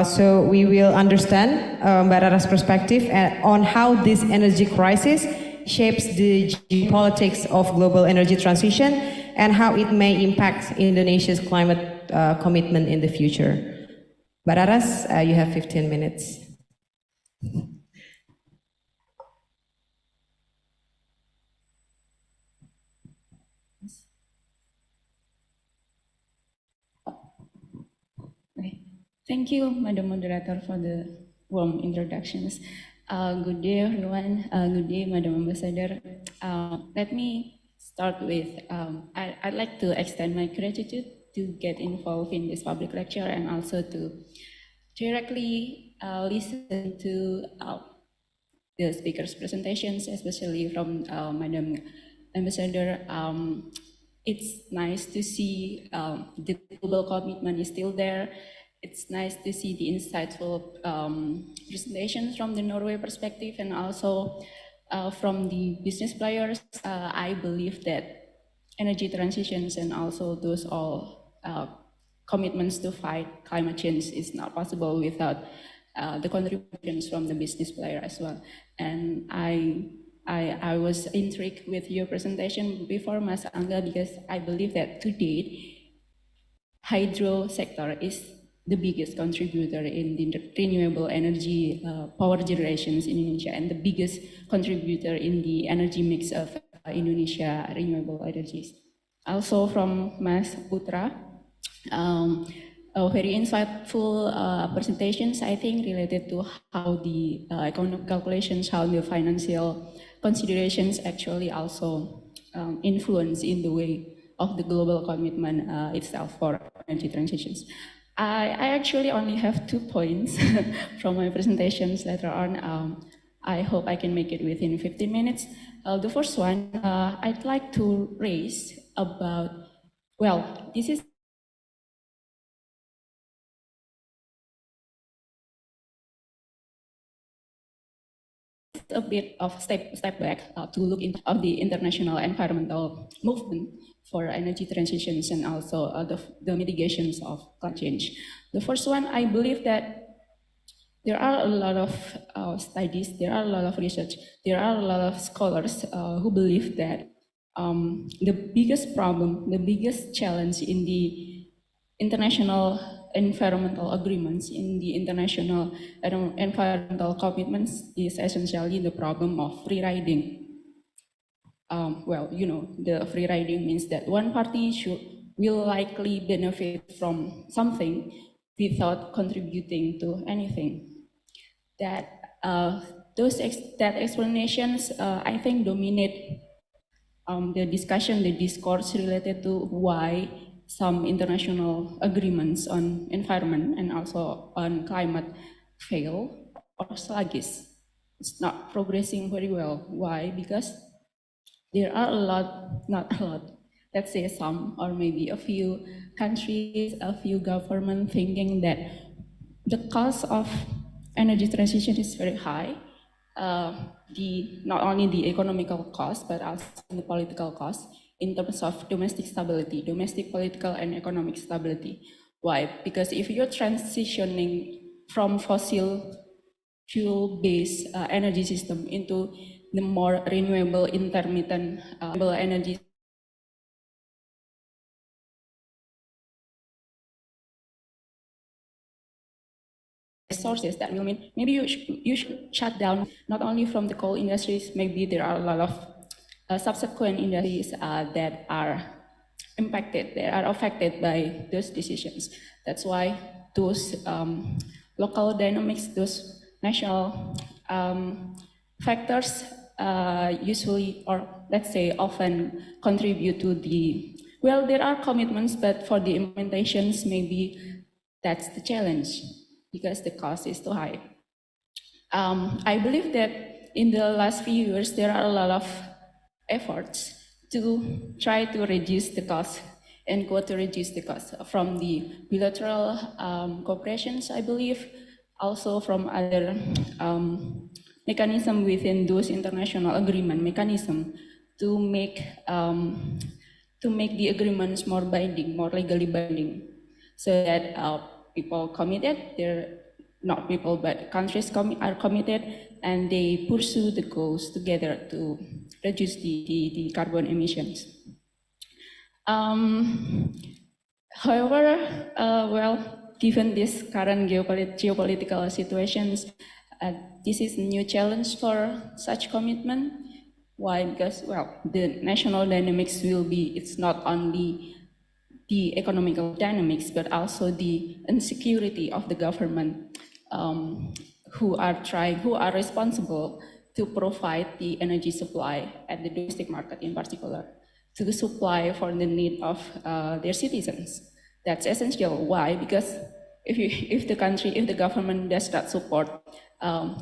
So we will understand Mbak Raras' perspective on how this energy crisis shapes the geopolitics of global energy transition and how it may impact Indonesia's climate commitment in the future. Mbak Raras, you have 15 minutes. Thank you, Madam Moderator, for the warm introductions. Good day, everyone. Good day, Madam Ambassador. Let me start with, I'd like to extend my gratitude to get involved in this public lecture and also to directly listen to the speakers' presentations, especially from Madam Ambassador. It's nice to see the global commitment is still there. It's nice to see the insightful presentations from the Norway perspective and also from the business players. I believe that energy transitions and also those all commitments to fight climate change is not possible without the contributions from the business player as well. And I was intrigued with your presentation before, Mas Angga, because I believe that to date, hydro sector is the biggest contributor in the renewable energy power generations in Indonesia and the biggest contributor in the energy mix of Indonesia renewable energies. Also from Mas Putra, very insightful presentations, I think, related to how the economic calculations, how the financial considerations actually also influence in the way of the global commitment itself for energy transitions. I actually only have 2 points from my presentations later on. I hope I can make it within 15 minutes. The first one, I'd like to raise about, well, this is a bit of step back to look into the international environmental movement for energy transitions and also the mitigations of climate change. The first one, I believe that there are a lot of studies, there are a lot of research, there are a lot of scholars who believe that the biggest problem, the biggest challenge in the international environmental agreements, in the international environmental commitments is essentially the problem of free riding. Well, you know, the free riding means that one party will likely benefit from something without contributing to anything. That explanations, I think, dominate the discussion, the discourse related to why some international agreements on environment and also on climate fail or sluggish. It's not progressing very well. Why? Because there are a lot, not a lot, let's say some or maybe a few countries, a few governments thinking that the cost of energy transition is very high. Not only the economical cost, but also the political cost in terms of domestic stability, domestic political and economic stability. Why? Because if you're transitioning from fossil fuel-based energy system into the more renewable intermittent energy sources, that will mean maybe you should shut down not only from the coal industries, maybe there are a lot of subsequent industries that are impacted, that are affected by those decisions. That's why those local dynamics, those national factors usually, or let's say often contribute to the, well, there are commitments, but for the implementations, maybe that's the challenge because the cost is too high. I believe that in the last few years, there are a lot of efforts to try to reduce the cost and to reduce the cost from the bilateral cooperations, I believe, also from other mechanism within those international agreement mechanism to make the agreements more binding, more legally binding, so that people committed, they're not people, but countries are committed, and they pursue the goals together to reduce the carbon emissions. However, well, given this current geopolitical situations, this is a new challenge for such commitment. Why? Because, well, the national dynamics will be, it's not only the economical dynamics, but also the insecurity of the government who are responsible to provide the energy supply at the domestic market in particular, to the supply for the need of their citizens. That's essential. Why? Because if the government does not support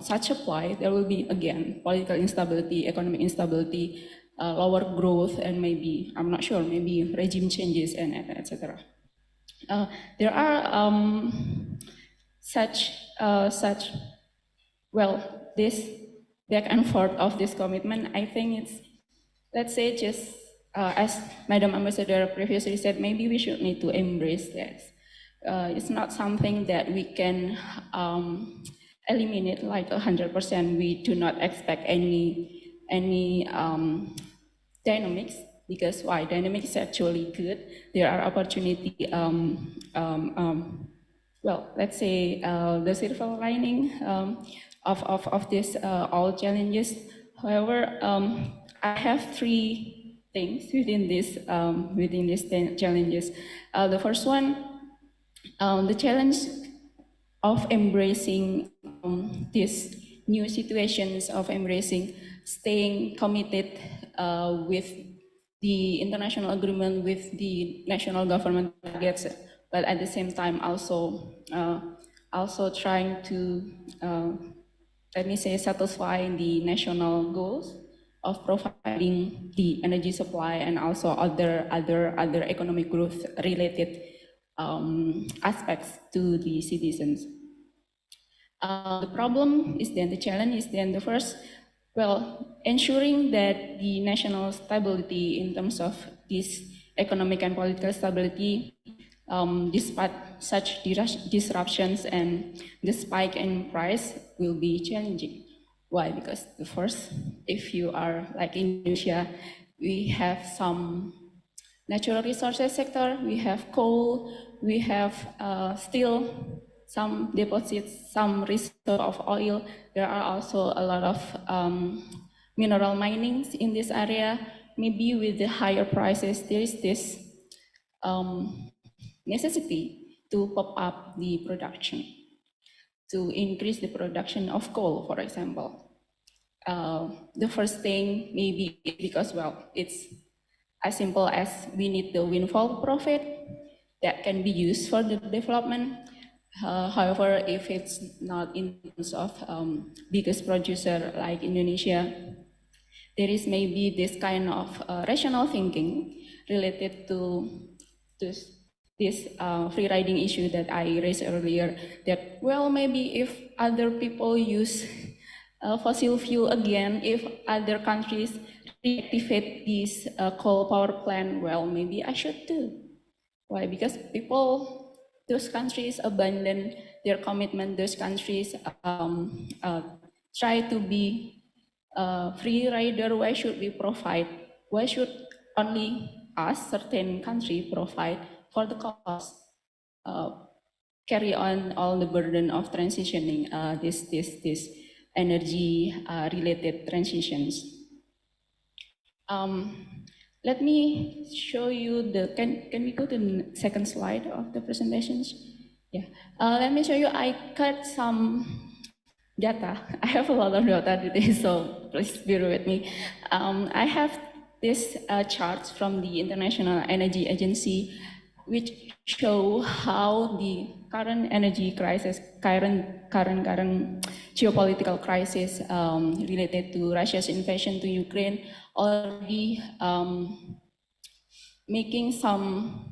such supply, there will be, again, political instability, economic instability, lower growth, and maybe, I'm not sure, maybe regime changes and etc. There are well, this back and forth of this commitment. I think it's, let's say, just as Madam Ambassador previously said, maybe we should need to embrace this. It's not something that we can eliminate like 100%. We do not expect any dynamics, because why? Dynamics is actually good. There are opportunity, well, let's say the silver lining of this all challenges. However, I have three things within these challenges. The first one, the challenge of embracing these new situations, of embracing, staying committed with the international agreement, with the national government targets, but at the same time also trying to, let me say, satisfy the national goals of providing the energy supply and also other economic growth related aspects to the citizens. The problem is then, the challenge is then, the first, Well, ensuring that the national stability in terms of this economic and political stability, despite such disruptions and the spike in price, will be challenging. Why? Because the first, if you are like Indonesia, we have some natural resources sector, we have coal, we have still some deposits, some reserve of oil. There are also a lot of mineral minings in this area. Maybe with the higher prices, there is this necessity to pop up the production, to increase the production of coal, for example. The first thing maybe because, well, it's as simple as we need the windfall profit that can be used for the development. However, if it's not in terms of biggest producer like Indonesia, there is maybe this kind of rational thinking related to this free riding issue that I raised earlier, that, well, maybe if other people use fossil fuel again, if other countries reactivate this coal power plant, well, maybe I should too. Why? Because people, those countries abandon their commitment, those countries try to be free rider. Why should we provide? Why should only us, certain country, provide for the cost? Carry on all the burden of transitioning this energy related transitions. Let me show you the, can we go to the second slide of the presentations? Yeah, let me show you, I cut some data. I have a lot of data today, so please bear with me. I have this charts from the International Energy Agency, which show how the current energy crisis, current geopolitical crisis related to Russia's invasion to Ukraine already making some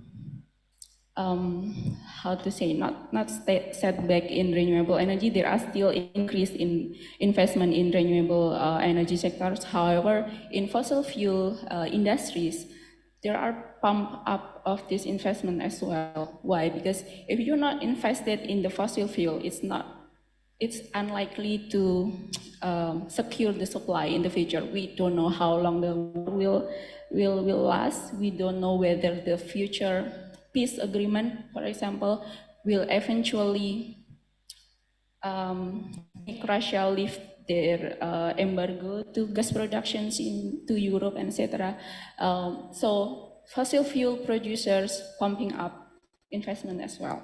how to say, not setback in renewable energy. There are still increase in investment in renewable energy sectors. However, in fossil fuel industries, there are pump up of this investment as well. Why? Because if you're not invested in the fossil fuel, it's unlikely to secure the supply in the future. We don't know how long the war will last. We don't know whether the future peace agreement, for example, will eventually make Russia lift their embargo to gas productions into Europe, etc. So fossil fuel producers pumping up investment as well.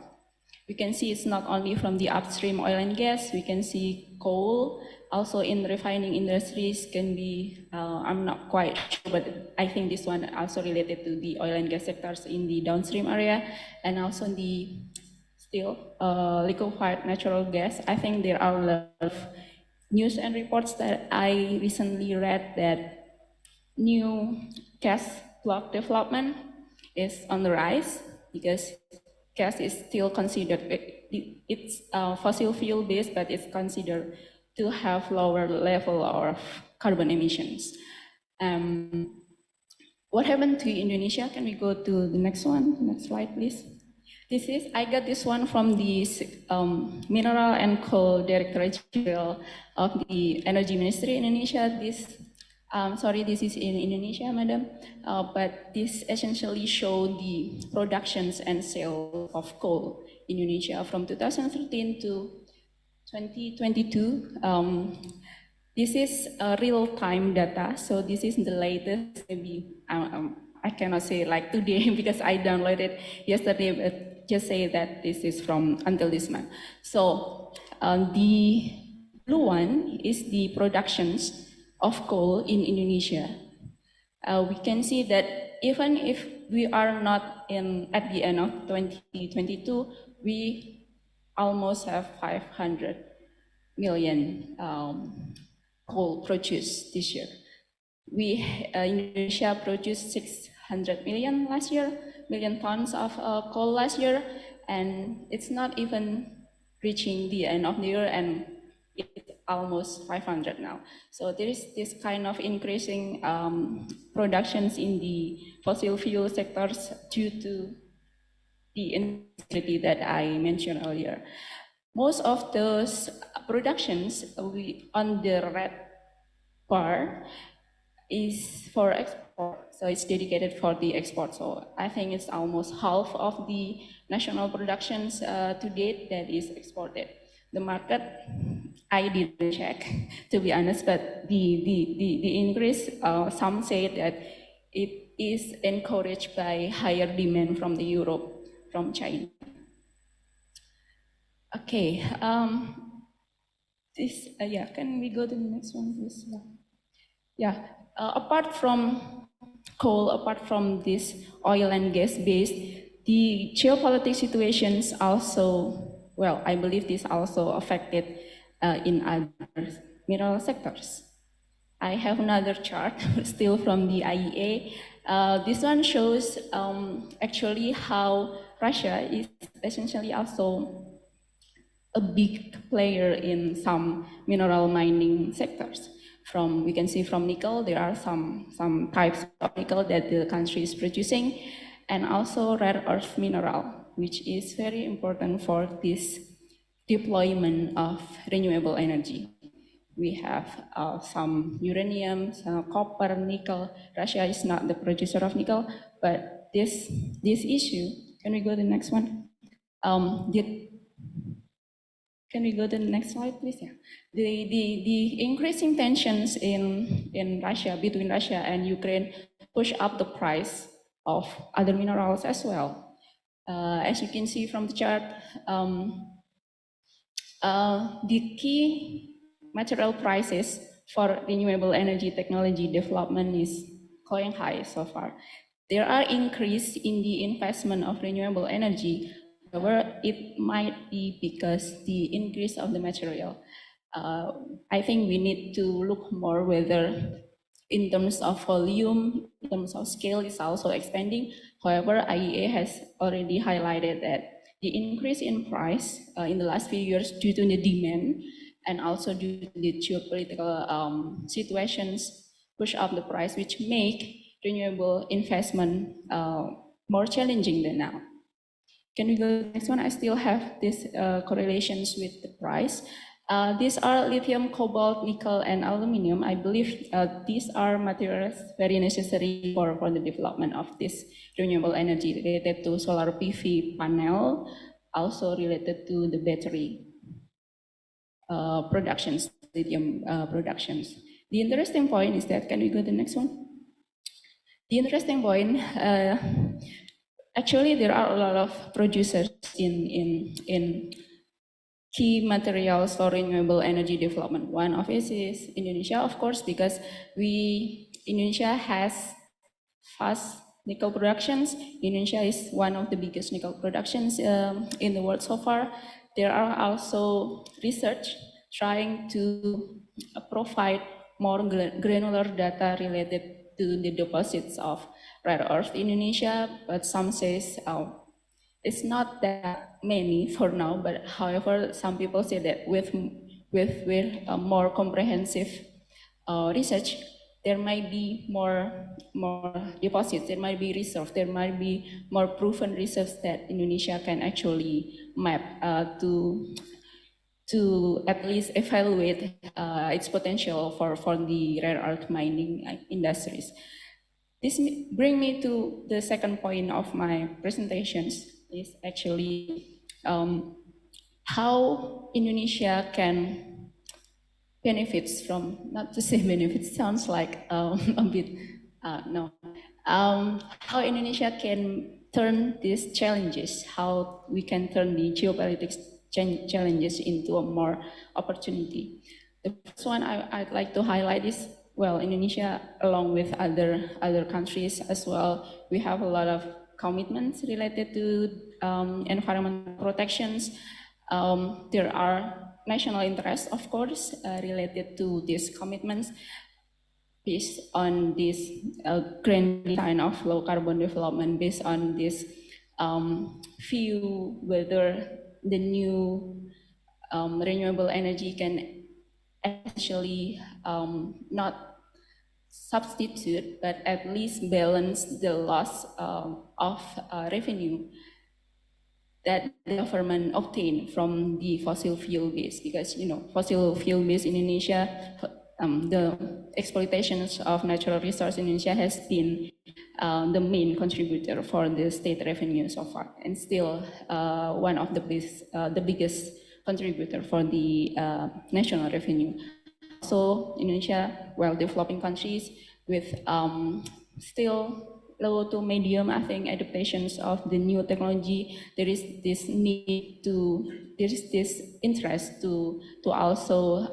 We can see it's not only from the upstream oil and gas, we can see coal, also in refining industries can be, I'm not quite sure, but I think this one also related to the oil and gas sectors in the downstream area, and also the still liquefied natural gas. I think there are a lot of news and reports that I recently read that new gas block development is on the rise because gas is still considered, it's fossil fuel based, but it's considered to have lower level of carbon emissions. What happened to Indonesia? Can we go to the next one? Next slide, please. This is, I got this one from the Mineral and Coal Directorate General of the Energy Ministry in Indonesia. This, sorry, this is in Indonesia, madam, but this essentially show the productions and sales of coal in Indonesia from 2013 to 2022. This is real-time data, so this is the latest. Maybe I cannot say like today because I downloaded it yesterday, but just say that this is from until this month. So the blue one is the productions of coal in Indonesia. We can see that even if we are not in at the end of 2022, we almost have 500 million coal produced this year. Indonesia produced 600 million last year, million tons of coal last year, and it's not even reaching the end of the year, and it's almost 500 now. So there is this kind of increasing productions in the fossil fuel sectors due to the instability that I mentioned earlier. Most of those productions on the red bar is for export, so it's dedicated for the export. So I think it's almost half of the national productions to date that is exported. The market, I didn't check, to be honest, but the increase, some say that it is encouraged by higher demand from the Europe, from China. Okay, yeah, can we go to the next one, please? Yeah, apart from coal, apart from this oil and gas base, the geopolitical situations also, well, I believe this also affected in other mineral sectors. I have another chart, still from the IEA. This one shows actually how Russia is essentially also a big player in some mineral mining sectors. We can see from nickel, there are some types of nickel that the country is producing, and also rare earth mineral, which is very important for this deployment of renewable energy. We have some uranium, some copper, nickel. Russia is not the producer of nickel, but this issue, can we go to the next one? Can we go to the next slide, please? Yeah. The increasing tensions in Russia, between Russia and Ukraine, push up the price of other minerals as well. As you can see from the chart, the key material prices for renewable energy technology development is going high so far. There are increase in the investment of renewable energy. However, it might be because the increase of the material. I think we need to look more whether in terms of volume, in terms of scale, is also expanding. However, IEA has already highlighted that the increase in price in the last few years due to the demand and also due to the geopolitical situations push up the price, which make renewable investment more challenging than now. Can we go to the next one? I still have these correlations with the price. These are lithium, cobalt, nickel, and aluminum. I believe these are materials very necessary for the development of this renewable energy related to solar PV panel, also related to the battery productions, lithium productions. The interesting point is that, can we go to the next one? The interesting point, actually, there are a lot of producers in key materials for renewable energy development. One of it is Indonesia, of course, because Indonesia has fast nickel productions. Indonesia is one of the biggest nickel productions in the world so far. There are also research trying to provide more granular data related to the deposits of rare earth in Indonesia, but some says it's not that many for now, but however, some people say that with a more comprehensive research, there might be more deposits, there might be reserves, there might be more proven reserves that Indonesia can actually map to at least evaluate its potential for the rare earth mining industries. This brings me to the second point of my presentations, is actually how Indonesia can benefits from, not to say benefits, sounds like a bit, no. How Indonesia can turn these challenges, how we can turn the geopolitics challenges into a more opportunity. The first one I'd like to highlight is, well, Indonesia, along with other countries as well, we have a lot of commitments related to environmental protections. There are national interests, of course, related to these commitments based on this grand design of low carbon development, based on this view whether the new renewable energy can essentially not substitute, but at least balance the loss of revenue that the government obtained from the fossil fuel base, because fossil fuel base in Indonesia, the exploitations of natural resource in Indonesia has been the main contributor for the state revenue so far, and still one of the biggest contributor for the national revenue. So Indonesia, well, developing countries with still low to medium, I think, adaptations of the new technology, there is this interest to also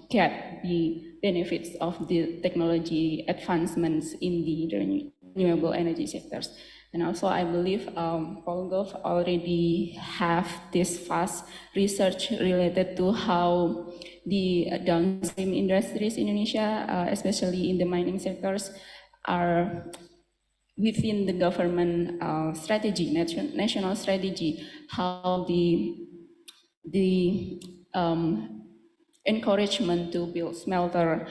get the benefits of the technology advancements in the renewable energy sectors. And also, I believe Polgov already have this vast research related to how the downstream industries in Indonesia, especially in the mining sectors, are within the government strategy, national strategy, how the encouragement to build smelter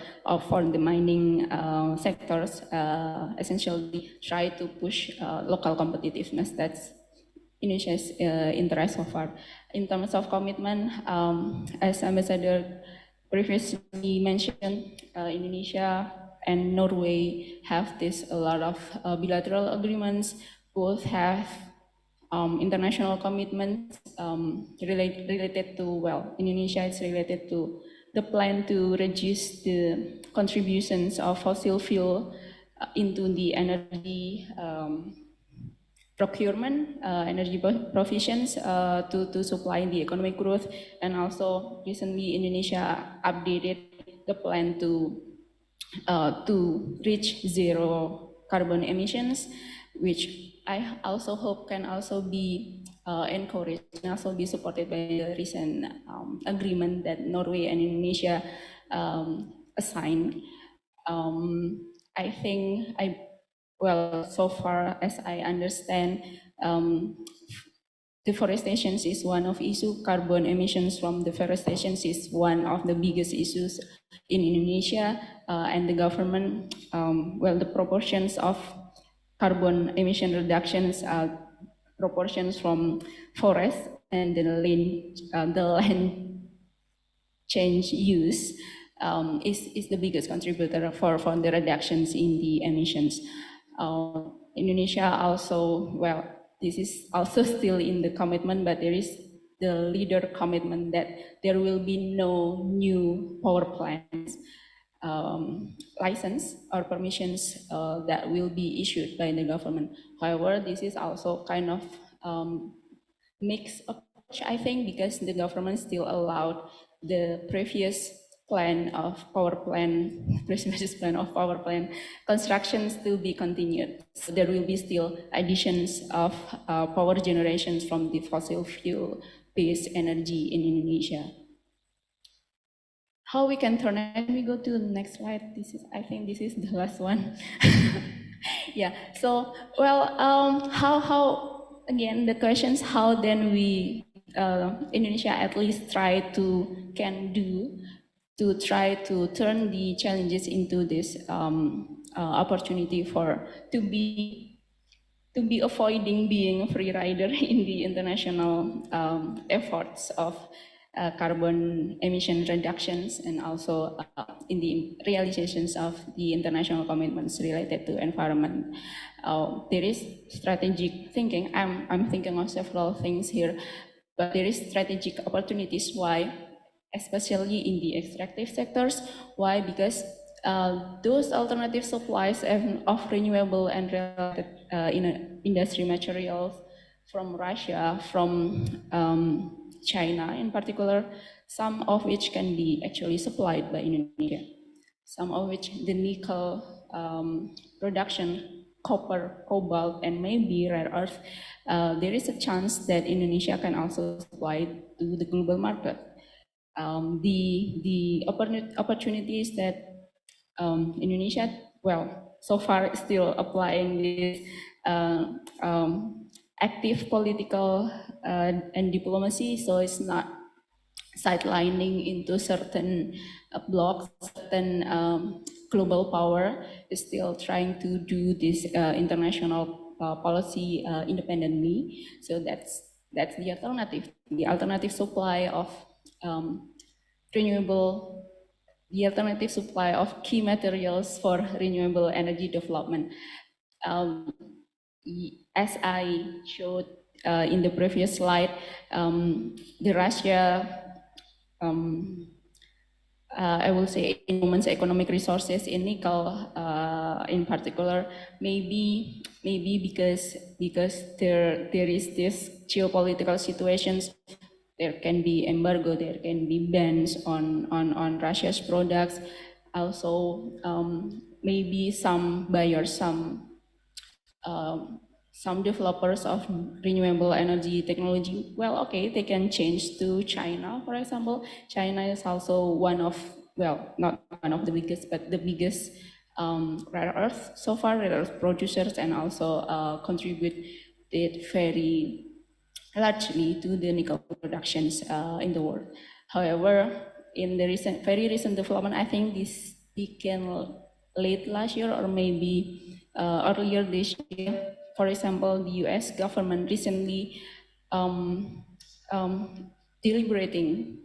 for the mining sectors essentially try to push local competitiveness. That's Indonesia's interest so far. In terms of commitment, as Ambassador previously mentioned, Indonesia and Norway have a lot of bilateral agreements. Both have international commitments related to, well, Indonesia is related to the plan to reduce the contributions of fossil fuel into the energy procurement, energy provisions to supply the economic growth. And also recently Indonesia updated the plan to reach zero carbon emissions, which I also hope can also be encouraged and also be supported by the recent agreement that Norway and Indonesia assigned. I think so far as I understand, deforestation is one of issue. Carbon emissions from deforestation is one of the biggest issues in Indonesia, and the government, the proportions of carbon emission reductions are proportions from forest and the land change use is the biggest contributor for the reductions in the emissions. Indonesia also, this is also still in the commitment, but there is the leader commitment that there will be no new power plants license or permissions that will be issued by the government. However, this is also kind of mixed approach, I think, because the government still allowed the previous plan of power plant constructions to be continued. So there will be still additions of power generations from the fossil fuel-based energy in Indonesia. How we can turn it? We go to the next slide. I think this is the last one. Yeah. So, how again the questions? How then we Indonesia at least try to try to turn the challenges into this opportunity to be avoiding being a free rider in the international efforts of carbon emission reductions, and also in the realizations of the international commitments related to environment. There is strategic thinking. I'm thinking of several things here, but there is strategic opportunities. Why? Especially in the extractive sectors. Why? Because those alternative supplies of renewable and related industry materials from Russia, from China in particular, some of which can be actually supplied by Indonesia, some of which the nickel production, copper, cobalt, and maybe rare earth, there is a chance that Indonesia can also supply to the global market. The opportunities that Indonesia, so far still applying this active political and diplomacy, so it's not sidelining into certain blocks, certain global power is still trying to do this international policy independently. So that's the alternative. The alternative supply of renewable, the alternative supply of key materials for renewable energy development. As I showed in the previous slide, the Russia, I will say, immense economic resources in nickel, in particular, maybe because there is this geopolitical situations. There can be embargo, there can be bans on Russia's products. Also, maybe some buyers, some developers of renewable energy technology, well, okay, they can change to China, for example. China is also one of, well, not one of the biggest, but the biggest rare earth so far, rare earth producers, and also contributed very largely to the nickel productions in the world. However, in the very recent development, I think this began late last year or maybe earlier this year. For example, the US government recently deliberating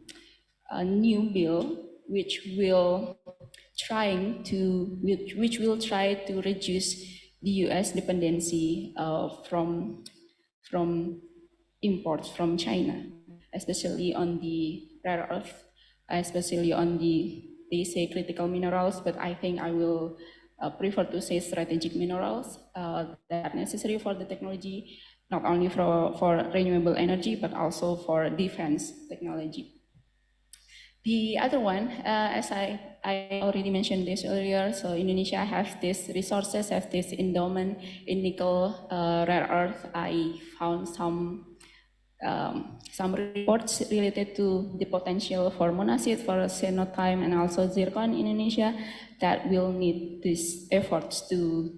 a new bill which will try to reduce the US dependency from imports from China, especially on the rare earth, especially on the, they say critical minerals, but I think I will prefer to say strategic minerals that are necessary for the technology, not only for renewable energy, but also for defense technology. The other one, as I already mentioned this earlier, so Indonesia has these resources, has this endowment in nickel, rare earth. I found some reports related to the potential for monazite, for cyanotime, and also zircon in Indonesia that will need these efforts to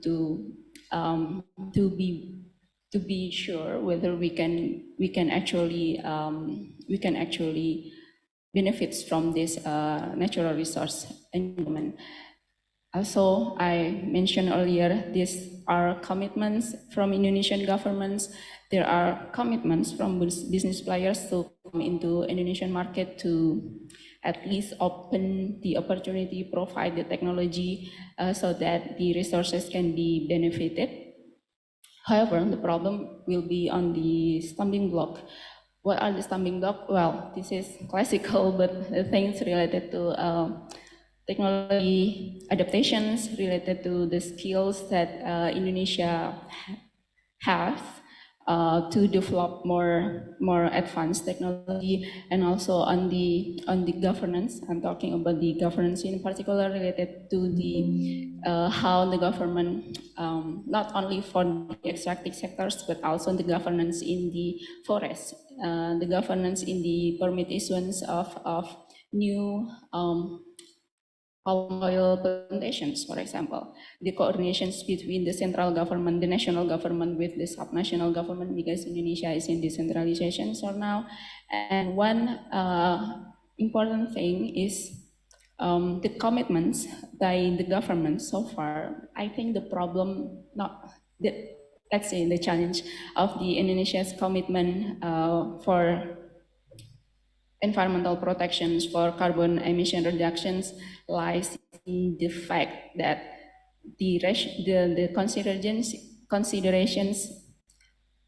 be sure whether we can actually benefits from this natural resource environment. Also, I mentioned earlier, these are commitments from Indonesian governments. There are commitments from business players to come into Indonesian market to at least open the opportunity, provide the technology so that the resources can be benefited. However, the problem will be on the stumbling block. What are the stumbling blocks? Well, this is classical, but the things related to technology adaptations, related to the skills that Indonesia has to develop more advanced technology, and also on the governance. I'm talking about the governance in particular related to the how the government, not only for the extractive sectors, but also the governance in the forest, the governance in the permit issuance of new palm oil plantations, for example, the coordinations between the central government, the national government with the subnational government, because Indonesia is in decentralization for now. And one important thing is the commitments by the government so far. I think the problem, let's say the challenge of the Indonesia's commitment for environmental protections, for carbon emission reductions, lies in the fact that the considerations,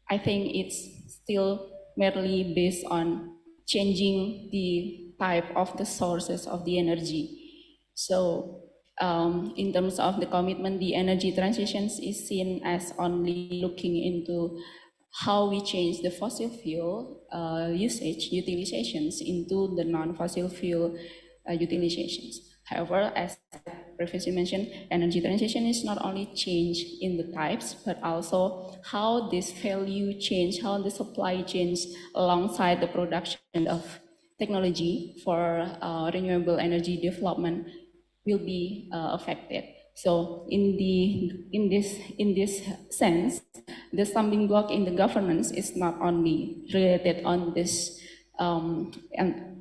I think it's still merely based on changing the type of the sources of the energy. So in terms of the commitment, the energy transitions is seen as only looking into how we change the fossil fuel utilizations into the non-fossil fuel utilizations. However, as previously mentioned, energy transition is not only change in the types, but also how this value change, how the supply chains alongside the production of technology for renewable energy development will be affected. So in this sense, the stumbling block in the governance is not only related on this and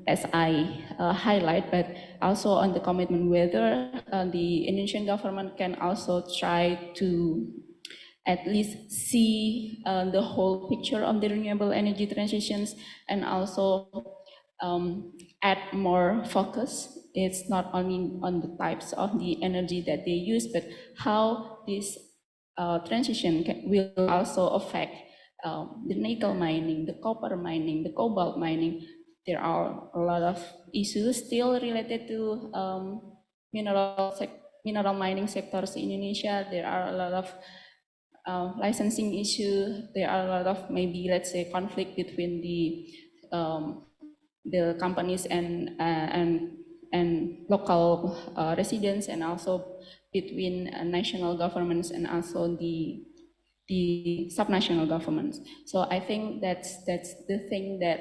as I highlight, but also on the commitment whether the Indonesian government can also try to at least see the whole picture of the renewable energy transitions and also add more focus. It's not only on the types of the energy that they use, but how this transition will also affect the nickel mining, the copper mining, the cobalt mining. There are a lot of issues still related to mineral mining sectors in Indonesia. There are a lot of licensing issues. There are a lot of maybe, let's say, conflict between the companies and local residents, and also between national governments and also the subnational governments. So I think that's the thing that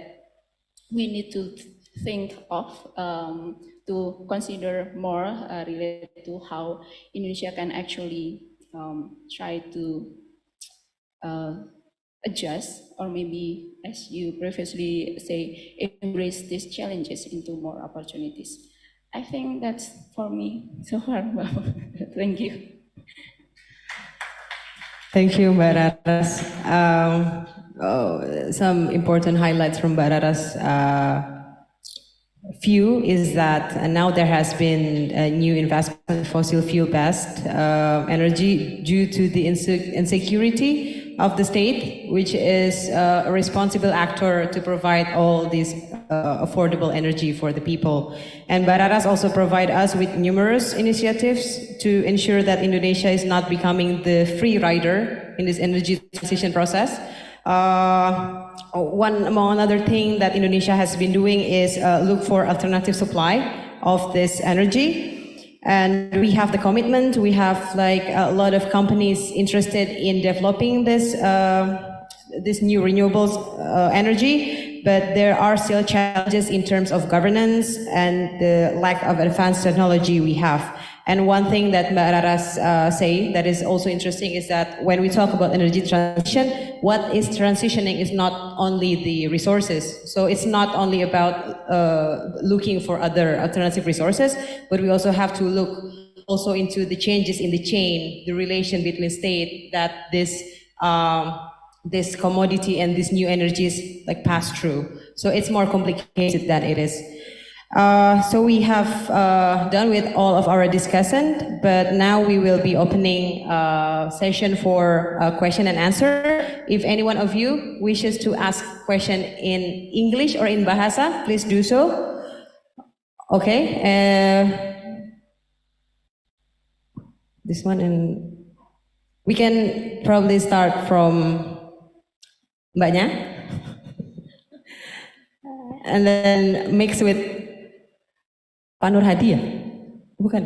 we need to think of, to consider more related to how Indonesia can actually try to adjust, or maybe, as you previously say, embrace these challenges into more opportunities. I think that's for me so far. Thank you. Thank you, Mbak Raras. Some important highlights from Mbak Raras' view is that now there has been a new investment in fossil fuel-based energy due to the insecurity of the state, which is a responsible actor to provide all this affordable energy for the people. And Mbak Raras also provide us with numerous initiatives to ensure that Indonesia is not becoming the free rider in this energy transition process. One among other thing that Indonesia has been doing is look for alternative supply of this energy. And we have the commitment, we have like a lot of companies interested in developing this new renewables energy, but there are still challenges in terms of governance and the lack of advanced technology we have. And one thing that Mbak Raras say that is also interesting is that when we talk about energy transition, what is transitioning is not only the resources. So it's not only about looking for other alternative resources, but we also have to look also into the changes in the chain, the relation between state that this commodity and this new energies like pass through. So it's more complicated than it is. So we have done with all of our discussant, but now we will be opening a session for question and answer. If any one of you wishes to ask question in English or in Bahasa, please do so. Okay. This one, and we can probably start from Mbaknya, and then mix with Pak Nur Hadi ya? Bukan?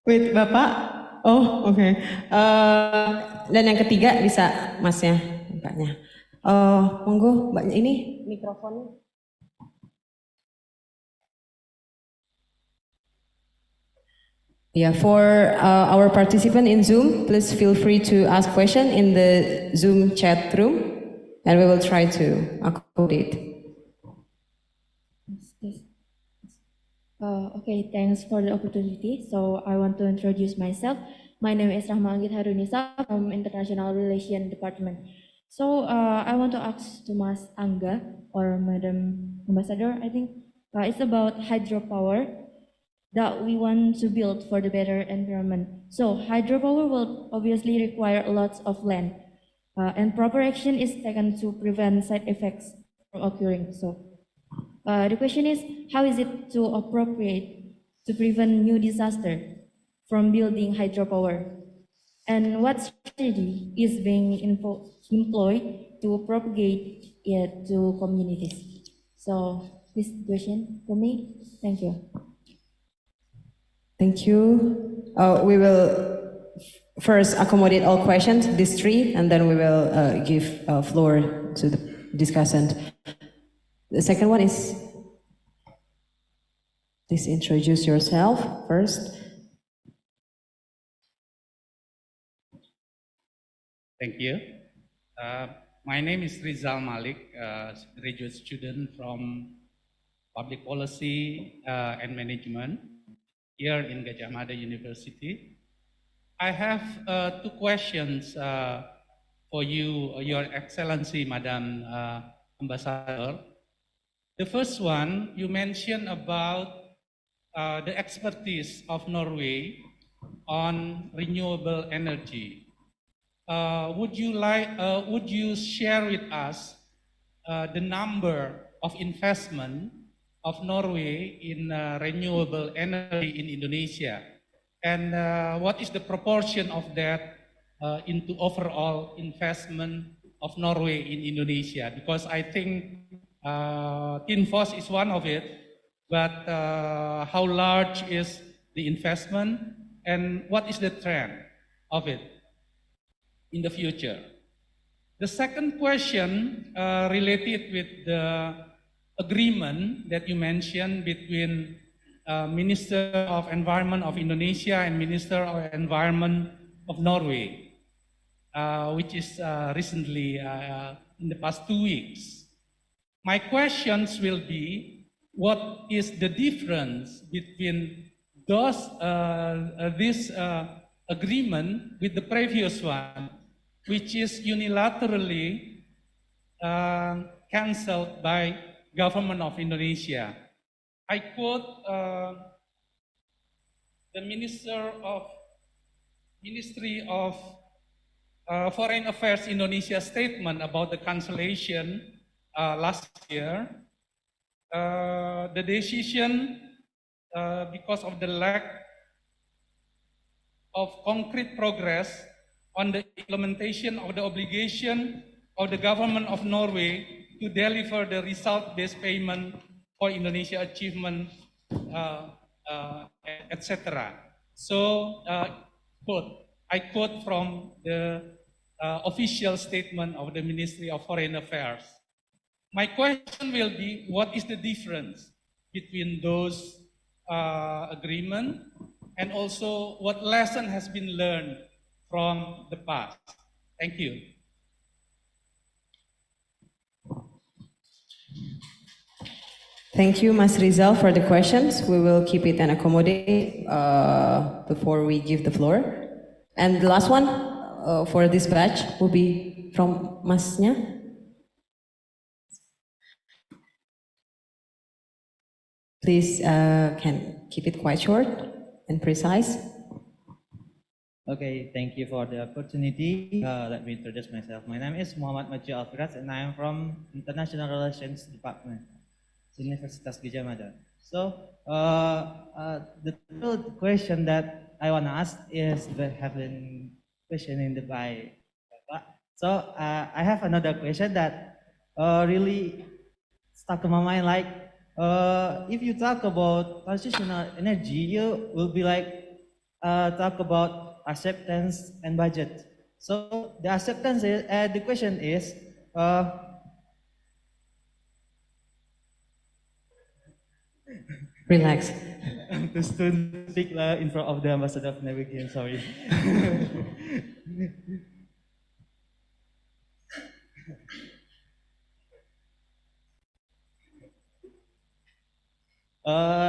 With Bapak? Oh, oke. Okay. Dan yang ketiga bisa Masnya, Mbaknya. Monggo, Mbaknya ini mikrofonnya. Yeah, for our participant in Zoom, please feel free to ask question in the Zoom chat room, and we will try to accommodate. Okay, thanks for the opportunity. So I want to introduce myself. My name is Rahma Anggit Harunisa from International Relations Department. So I want to ask to Mas Angga or Madam Ambassador, I think it's about hydropower that we want to build for the better environment. So hydropower will obviously require lots of land, and proper action is taken to prevent side effects from occurring. So the question is, how is it to appropriate to prevent new disaster from building hydropower? And what strategy is being employed to propagate it to communities? So this question for me. Thank you. Thank you. We will first accommodate all questions, these three, and then we will give floor to the discussant. The second one is, please introduce yourself first. Thank you. My name is Rizal Malik, graduate student from Public Policy and Management here in Gajah Mada University. I have two questions for you, Your Excellency, Madam Ambassador. The first one, you mentioned about the expertise of Norway on renewable energy. Would you share with us the number of investment of Norway in renewable energy in Indonesia, and what is the proportion of that into overall investment of Norway in Indonesia? Because I think Tinfos is one of it, but how large is the investment, and what is the trend of it in the future? The second question related with the agreement that you mentioned between Minister of Environment of Indonesia and Minister of Environment of Norway, which is recently in the past 2 weeks. My questions will be, what is the difference between this agreement with the previous one, which is unilaterally cancelled by government of Indonesia? I quote the Ministry of Foreign Affairs Indonesia statement about the cancellation last year. The decision, because of the lack of concrete progress on the implementation of the obligation of the government of Norway to deliver the result-based payment for Indonesia achievement, etc. So, I quote from the official statement of the Ministry of Foreign Affairs. My question will be, what is the difference between those agreements, and also what lesson has been learned from the past? Thank you. Thank you, Mas Rizal, for the questions. We will keep it and accommodate before we give the floor. And the last one for this batch will be from Masnya. Please can keep it quite short and precise. Okay, thank you for the opportunity. Let me introduce myself. My name is Muhammad Maju Alfiras, and I am from International Relations Department, Universitas Gajah Mada. So, the third question that I want to ask is have been questioned by Bapak. So, I have another question that really stuck in my mind. Like, if you talk about transitional energy, you will be like talk about acceptance and budget. So the acceptance is, the question is, relax. Just to speak in front of the ambassador of Norway, sorry.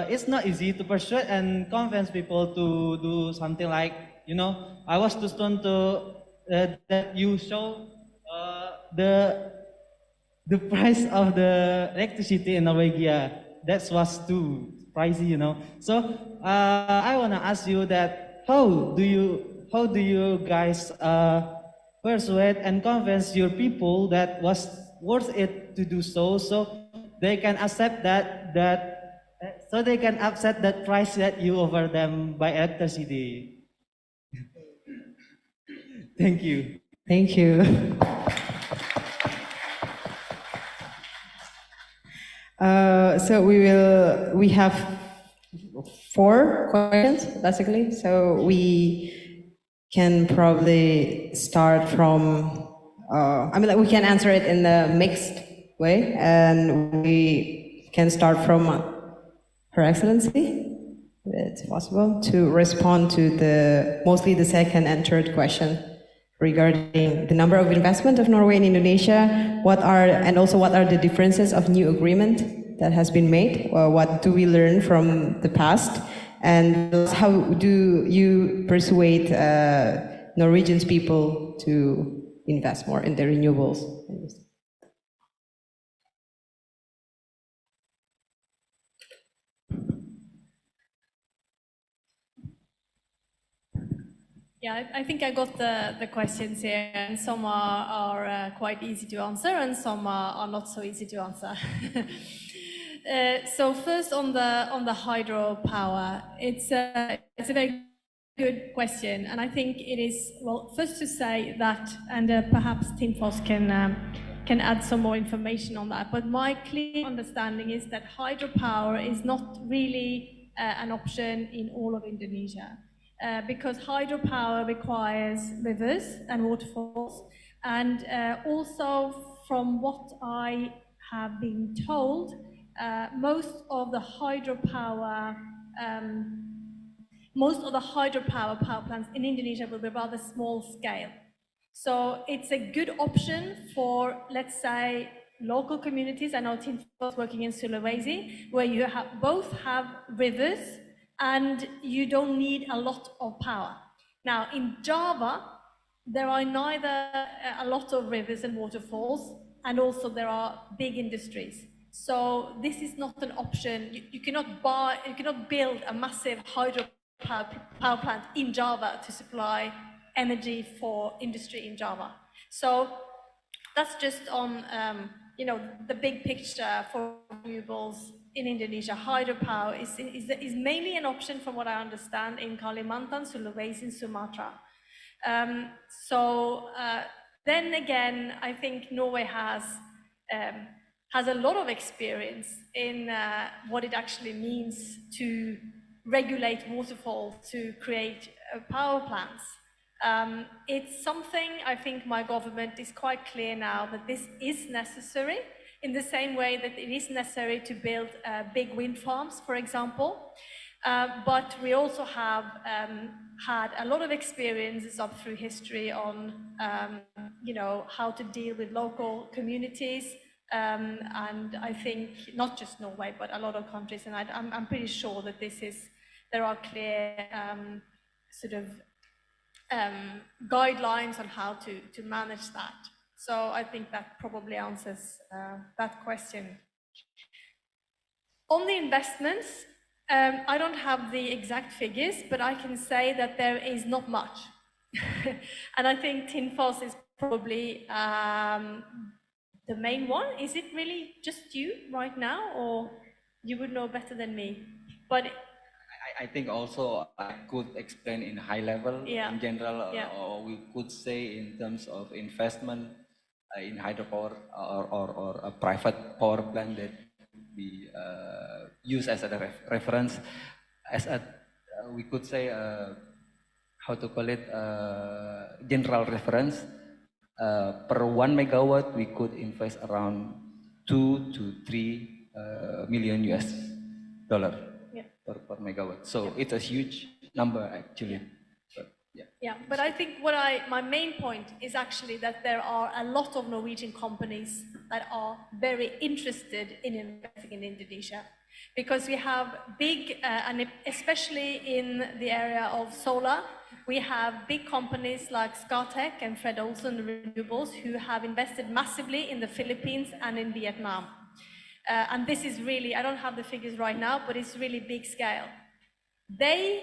It's not easy to persuade and convince people to do something like, you know, I was too stoned to that you show the price of the electricity in Norway. That was too pricey, you know. So I wanna ask you that how do you guys persuade and convince your people that was worth it to do so they can accept that so they can accept that price that you offer them by electricity. Thank you. Thank you. So we have 4 questions basically. So we can probably start from. We can answer it in the mixed way, and we can start from Her Excellency. It's possible to respond to mostly the second and third question regarding the number of investment of Norway and Indonesia, and also what are the differences of new agreement that has been made, or what do we learn from the past, and how do you persuade Norwegian people to invest more in the renewables? Yeah, I think I got the questions here, and some are quite easy to answer, and some are not so easy to answer. So first on the hydropower, it's a very good question, and I think it is, well, first to say that, and perhaps Tinfos can add some more information on that, but my clear understanding is that hydropower is not really an option in all of Indonesia. Because hydropower requires rivers and waterfalls, and also from what I have been told, most of the hydropower power plants in Indonesia will be rather small scale. So it's a good option for, let's say, local communities. I know Tim was working in Sulawesi, where you both have rivers and you don't need a lot of power. Now, in Java, there are neither a lot of rivers and waterfalls, and also there are big industries. So this is not an option. You cannot build a massive hydropower power plant in Java to supply energy for industry in Java. So that's just on the big picture for renewables in Indonesia. Hydropower is mainly an option, from what I understand, in Kalimantan, Sulawesi, and Sumatra. Then again, I think Norway has a lot of experience in what it actually means to regulate waterfalls to create power plants. It's something I think my government is quite clear now that this is necessary, in the same way that it is necessary to build big wind farms, for example. But we also have had a lot of experiences up through history on how to deal with local communities, and I think not just Norway but a lot of countries, and I'm pretty sure that there are clear guidelines on how to manage that. So I think that probably answers that question. On the investments, I don't have the exact figures, but I can say that there is not much. And I think Tinfos is probably the main one. Is it really just you right now, or you would know better than me? But I think also I could explain in high level, in general, or we could say in terms of investment in hydropower or a private power plant that we use as a reference, we could say, how to call it, general reference. Per 1 megawatt, we could invest around 2 to 3 million US dollar per megawatt. So it's a huge number actually. But I think my main point is actually that there are a lot of Norwegian companies that are very interested in investing in Indonesia, because we have big, and especially in the area of solar, we have big companies like Scatec and Fred Olsen Renewables who have invested massively in the Philippines and in Vietnam. And this is really, I don't have the figures right now, but it's really big scale. They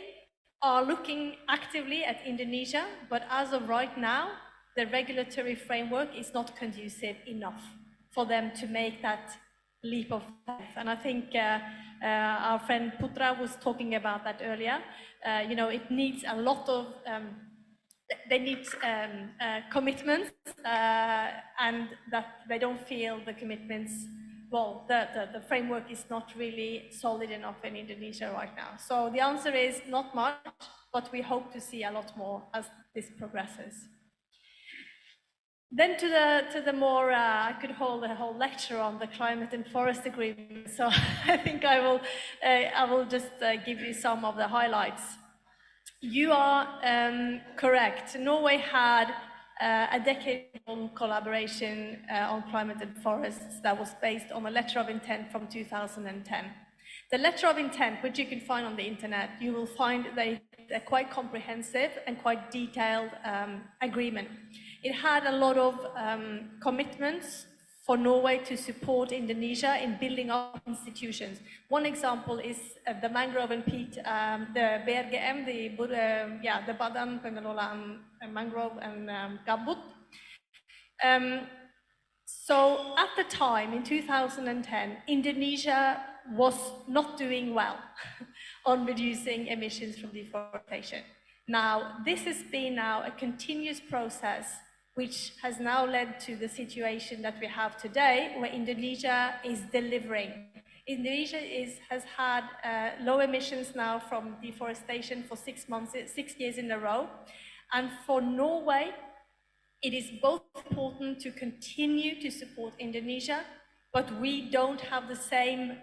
are looking actively at Indonesia, but as of right now, the regulatory framework is not conducive enough for them to make that leap of faith. And I think our friend Putra was talking about that earlier. It needs a lot of, they need commitments, and that they don't feel the commitments. Well, the framework is not really solid enough in Indonesia right now. So the answer is not much, but we hope to see a lot more as this progresses. Then to the more, I could hold a whole lecture on the climate and forest agreement. So I think I will just give you some of the highlights. You are correct. Norway had a decade-long collaboration on climate and forests that was based on a letter of intent from 2010. The letter of intent, which you can find on the internet, you will find that it's a quite comprehensive and quite detailed agreement. It had a lot of commitments for Norway to support Indonesia in building up institutions. One example is the mangrove and peat, the BRGM, the Badan Pengelolaan Mangrove and Gambut. So at the time, in 2010, Indonesia was not doing well on reducing emissions from deforestation. Now, this has been now a continuous process which has now led to the situation that we have today, where Indonesia is delivering. Indonesia has had low emissions now from deforestation for 6 years in a row. And for Norway, it is both important to continue to support Indonesia, but we don't have the same,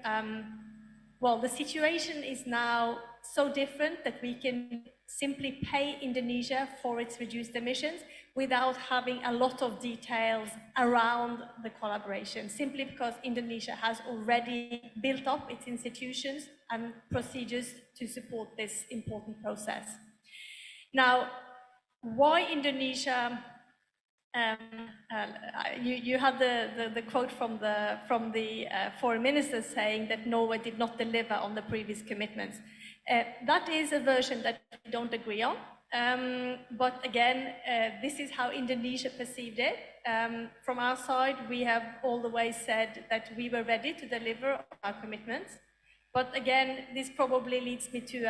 the situation is now so different that we can simply pay Indonesia for its reduced emissions without having a lot of details around the collaboration, simply because Indonesia has already built up its institutions and procedures to support this important process. Now, why Indonesia? You had the quote from the foreign minister saying that Norway did not deliver on the previous commitments. That is a version that we don't agree on. But again, this is how Indonesia perceived it. From our side, we have all the way said that we were ready to deliver on our commitments. But again, this probably leads me to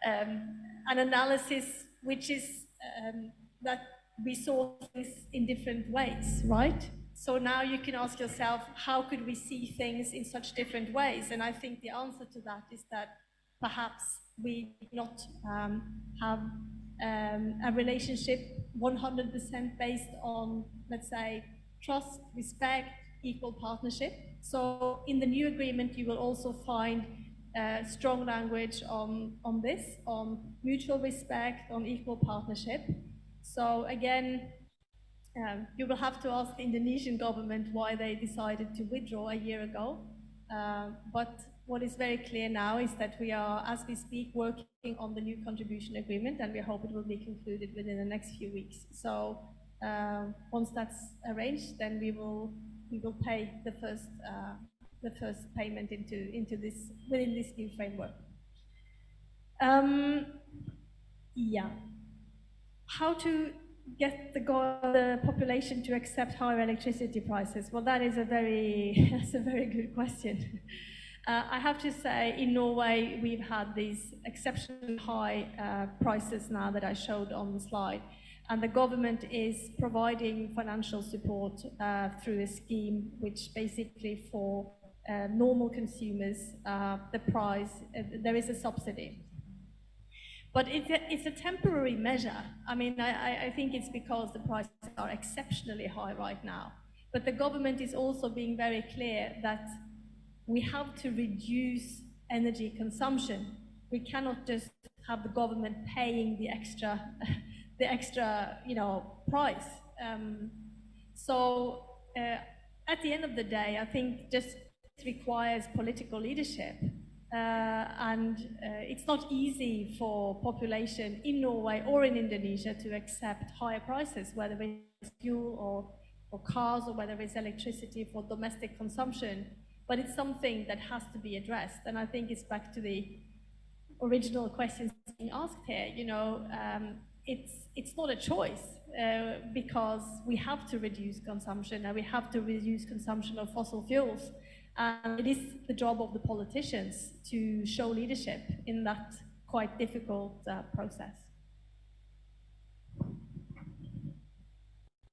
an analysis which is that we saw things in different ways, right? So now you can ask yourself, how could we see things in such different ways? And I think the answer to that is that perhaps we did not have a relationship 100% based on, let's say, trust, respect, equal partnership. So in the new agreement, you will also find strong language on this, on mutual respect, on equal partnership. So again, you will have to ask the Indonesian government why they decided to withdraw a year ago. But what is very clear now is that we are, as we speak, working on the new contribution agreement, and we hope it will be concluded within the next few weeks. So once that's arranged, then we will pay the first payment into this within this new framework. Yeah. How to get the population to accept higher electricity prices? Well, that's a very good question. I have to say, in Norway, we've had these exceptionally high prices now that I showed on the slide, and the government is providing financial support through a scheme which basically for normal consumers, the price, there is a subsidy. But it's a temporary measure. I mean, I think it's because the prices are exceptionally high right now. But the government is also being very clear that we have to reduce energy consumption. We cannot just have the government paying the extra, price. So at the end of the day, I think just it requires political leadership. And it's not easy for population in Norway or in Indonesia to accept higher prices, whether it's fuel or cars or whether it's electricity for domestic consumption. But it's something that has to be addressed. And I think it's back to the original questions being asked here. It's not a choice because we have to reduce consumption and we have to reduce consumption of fossil fuels. And it is the job of the politicians to show leadership in that quite difficult process.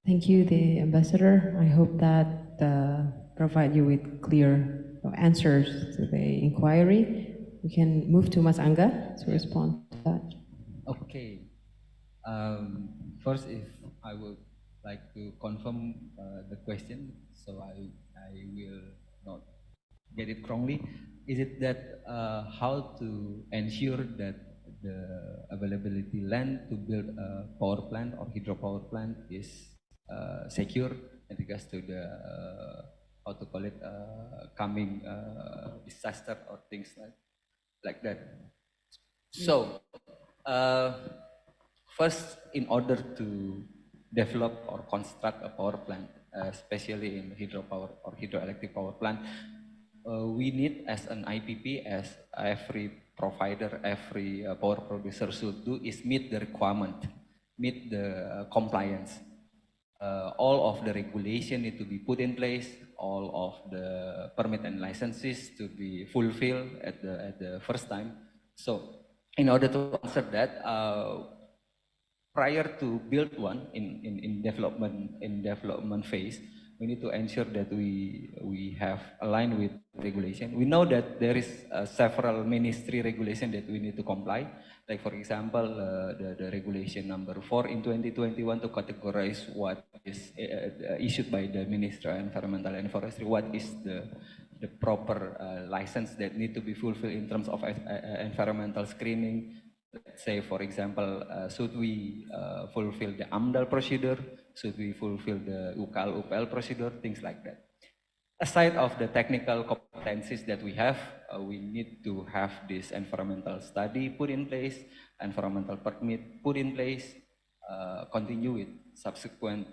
Thank you, the ambassador. I hope that provide you with clear answers to the inquiry. We can move to Mas Angga to respond to that. Okay. First, if I would like to confirm the question, so I will not get it wrongly. Is it that how to ensure that the availability land to build a power plant or hydropower plant is secure in regards to the how to call it coming disaster or things like that. So first, in order to develop or construct a power plant, especially in hydropower or hydroelectric power plant, we need as an IPP, as every provider, every power producer should do, is meet the requirement, meet the compliance. All of the regulation need to be put in place, all of the permit and licenses to be fulfilled at the first time. So in order to answer that, prior to build one in development phase, we need to ensure that we have aligned with regulation. We know that there is several ministry regulation that we need to comply. Like for example, the regulation number 4 in 2021 to categorize what is issued by the Ministry of Environmental and Forestry, what is the proper license that need to be fulfilled in terms of environmental screening. Let's say, for example, should we fulfill the AMDAL procedure? Should we fulfill the UKL procedure? Things like that. Aside of the technical competencies that we have, we need to have this environmental study put in place, environmental permit put in place, continue with subsequent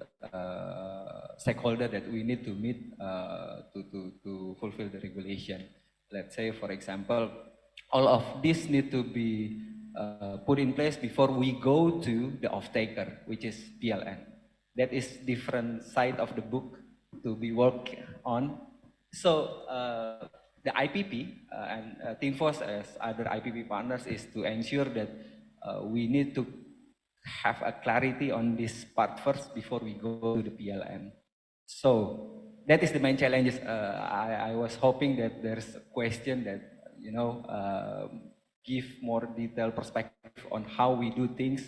stakeholder that we need to meet to fulfill the regulation. Let's say, for example, all of this need to be put in place before we go to the off-taker, which is PLN. That is different side of the book to be worked on. So the IPP and TINFOS as other IPP partners is to ensure that we need to have a clarity on this part first before we go to the PLN. So that is the main challenges. I was hoping that there's a question that, you know, give more detailed perspective on how we do things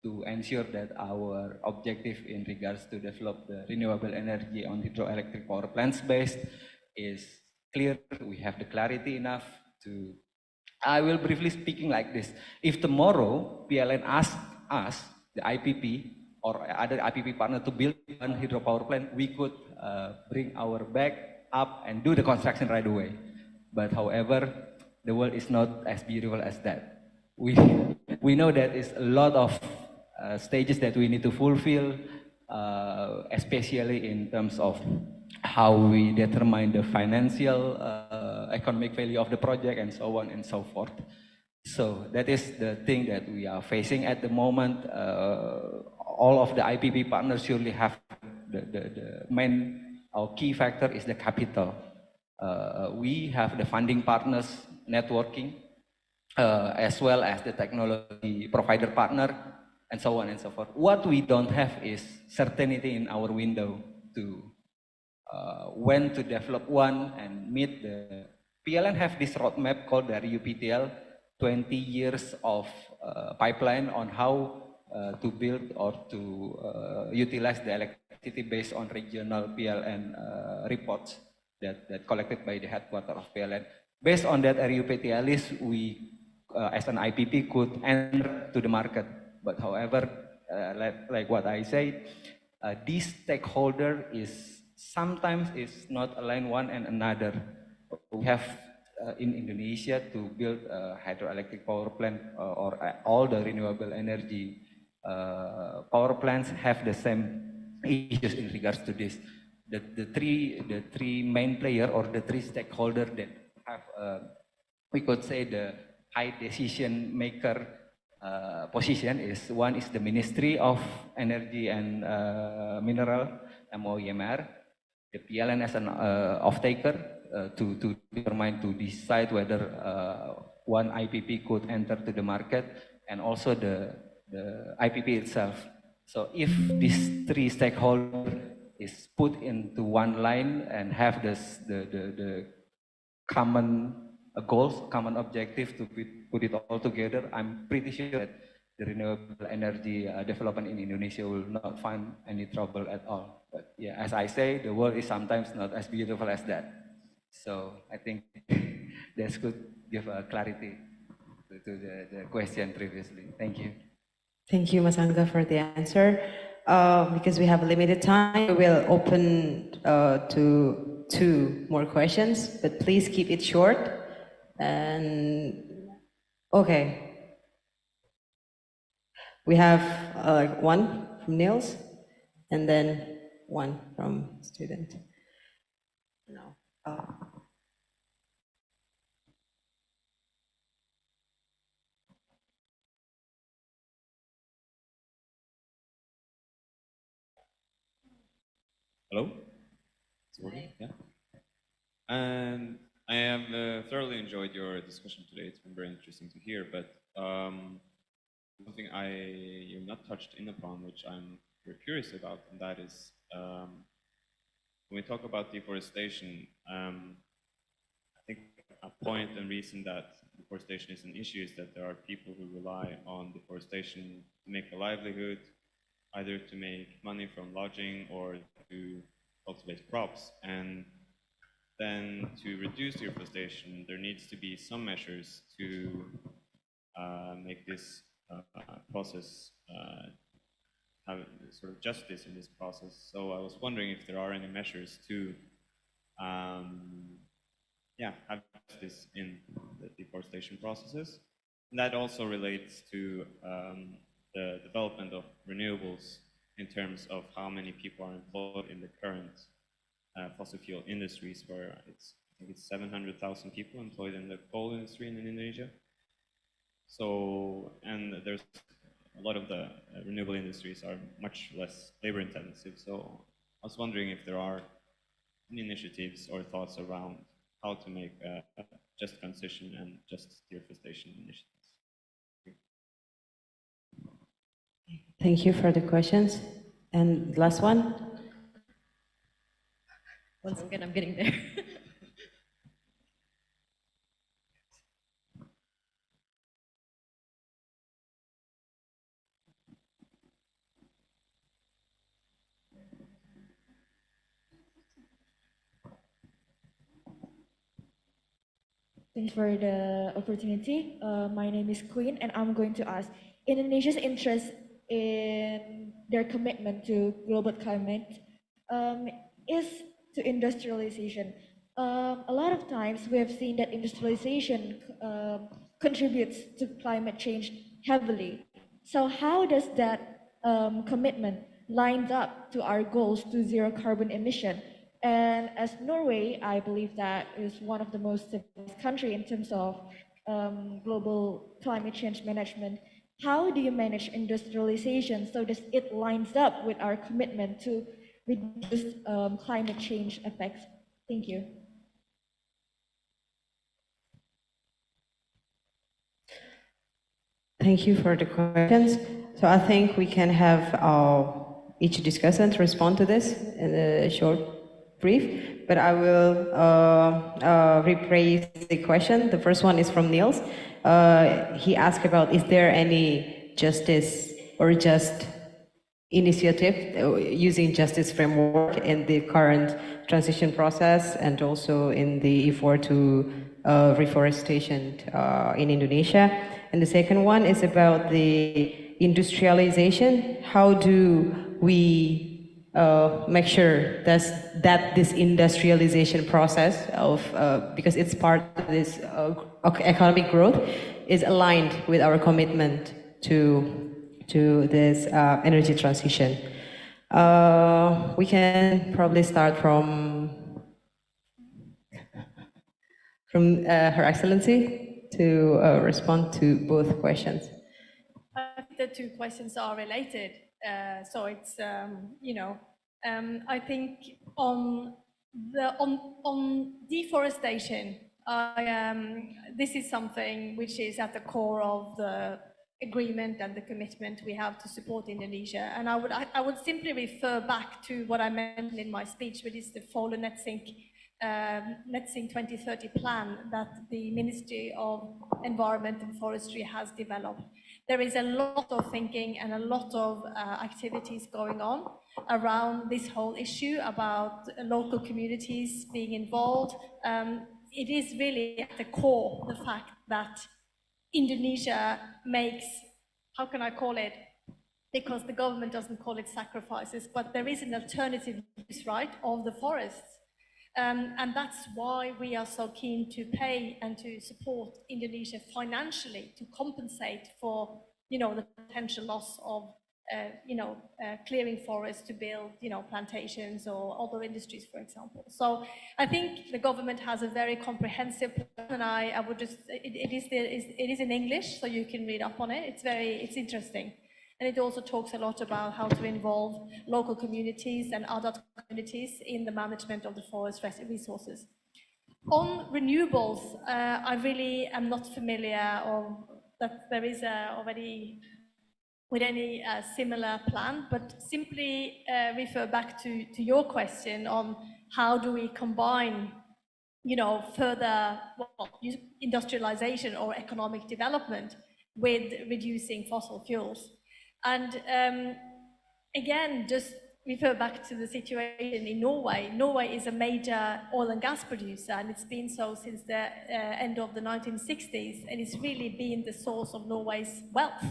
to ensure that our objective in regards to develop the renewable energy on hydroelectric power plants based is clear. We have the clarity enough to. I will briefly speaking like this. If tomorrow PLN asks us, the IPP or other IPP partner, to build one hydropower plant, we could bring our bag up and do the construction right away. But however, the world is not as beautiful as that. We know that it's a lot of stages that we need to fulfill, especially in terms of how we determine the financial, economic value of the project, and so on and so forth. So that is the thing that we are facing at the moment. All of the IPP partners surely have the main, our key factor is the capital. We have the funding partners networking, as well as the technology provider partner, and so on and so forth. What we don't have is certainty in our window to when to develop one and meet the PLN have this roadmap called the RUPTL, 20 years of pipeline on how to build or to utilize the electricity based on regional PLN reports that collected by the headquarters of PLN. Based on that RUPTL list, we as an IPP could enter to the market. But however, like what I said, this stakeholder is sometimes is not aligned one and another. We have in Indonesia to build a hydroelectric power plant or all the renewable energy power plants have the same issues in regards to this. The three main player or the three stakeholder that have we could say the high decision maker position is one is the Ministry of Energy and Mineral, MOEMR, the PLN as an off-taker to determine, to decide whether one IPP could enter to the market, and also the IPP itself. So if these three stakeholders is put into one line and have this the common goals, common objective to put it all together, I'm pretty sure that the renewable energy development in Indonesia will not find any trouble at all. But yeah, as I say, the world is sometimes not as beautiful as that. So I think this could give clarity. the question previously. Thank you. Thank you, Mas Angga, for the answer. Because we have limited time, we will open to 2 more questions, but please keep it short. And okay, we have one from Niels, and then one from student. No. Hello? It's working? Yeah. And I have thoroughly enjoyed your discussion today. It's been very interesting to hear, but something you're not touched in upon, which I'm very curious about, and that is when we talk about deforestation, I think a point and reason that deforestation is an issue is that there are people who rely on deforestation to make a livelihood, either to make money from lodging or to cultivate crops. And then to reduce deforestation, there needs to be some measures to make this process have sort of justice in this process. So I was wondering if there are any measures to have justice in the deforestation processes. And that also relates to the development of renewables in terms of how many people are employed in the current fossil fuel industries, where I think it's 700,000 people employed in the coal industry in Indonesia. So, and there's a lot of the renewable industries are much less labor intensive. So I was wondering if there are any initiatives or thoughts around how to make a just transition and just deforestation initiatives. Thank you for the questions. And last one. Once again, I'm getting there. Thanks for the opportunity. My name is Queen, and I'm going to ask Indonesia's interest in their commitment to global climate is to industrialization. A lot of times we have seen that industrialization contributes to climate change heavily. So how does that commitment line up to our goals to zero carbon emission? And as Norway, I believe that is one of the most civilized country in terms of global climate change management. How do you manage industrialization so that it lines up with our commitment to reduce climate change effects? Thank you. Thank you for the questions. So I think we can have each discussant respond to this in a short brief, but I will rephrase the question. The first one is from Niels. He asked about, is there any justice or just initiative using justice framework in the current transition process and also in the effort to reforestation in Indonesia? And the second one is about the industrialization. How do we make sure that this industrialization process of, because it's part of this economic growth, is aligned with our commitment to this energy transition? We can probably start from Her Excellency to respond to both questions. I think the 2 questions are related. So it's, I think on deforestation, this is something which is at the core of the agreement and the commitment we have to support Indonesia. And I would simply refer back to what I mentioned in my speech, which is the Follow Net Sink 2030 plan that the Ministry of Environment and Forestry has developed. There is a lot of thinking and a lot of activities going on around this whole issue about local communities being involved. It is really at the core the fact that Indonesia makes, how can I call it? Because the government doesn't call it sacrifices, but there is an alternative use, right, of the forests. And that's why we are so keen to pay and to support Indonesia financially to compensate for, the potential loss of, clearing forests to build, plantations or other industries, for example. So I think the government has a very comprehensive plan, and I would just, it is in English, so you can read up on it. It's interesting. And it also talks a lot about how to involve local communities and other communities in the management of the forest resources. On renewables, I really am not familiar or that there is already with any similar plan, but simply refer back to your question on how do we combine, further industrialization or economic development with reducing fossil fuels. And again, just refer back to the situation in Norway. Norway is a major oil and gas producer, and it's been so since the end of the 1960s, and it's really been the source of Norway's wealth.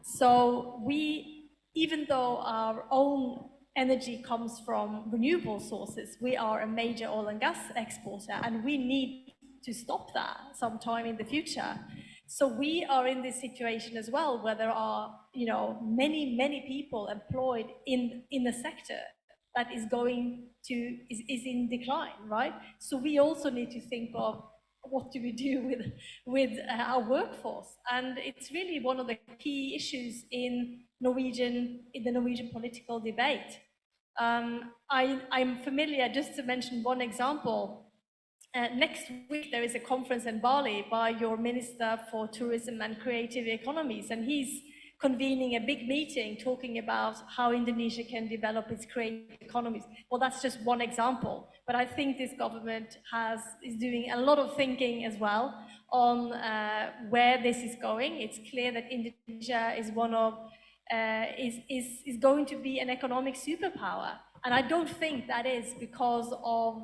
So we, even though our own energy comes from renewable sources, we are a major oil and gas exporter, and we need to stop that sometime in the future. So we are in this situation as well, where there are, many people employed in the sector that is in decline, right? So we also need to think of what do we do with our workforce, and it's really one of the key issues in the Norwegian political debate. I'm familiar, just to mention one example. Next week, there is a conference in Bali by your Minister for Tourism and Creative Economies, and he's convening a big meeting talking about how Indonesia can develop its creative economies. Well, that's just one example, but I think this government is doing a lot of thinking as well on where this is going. It's clear that Indonesia is is going to be an economic superpower. And I don't think that is because of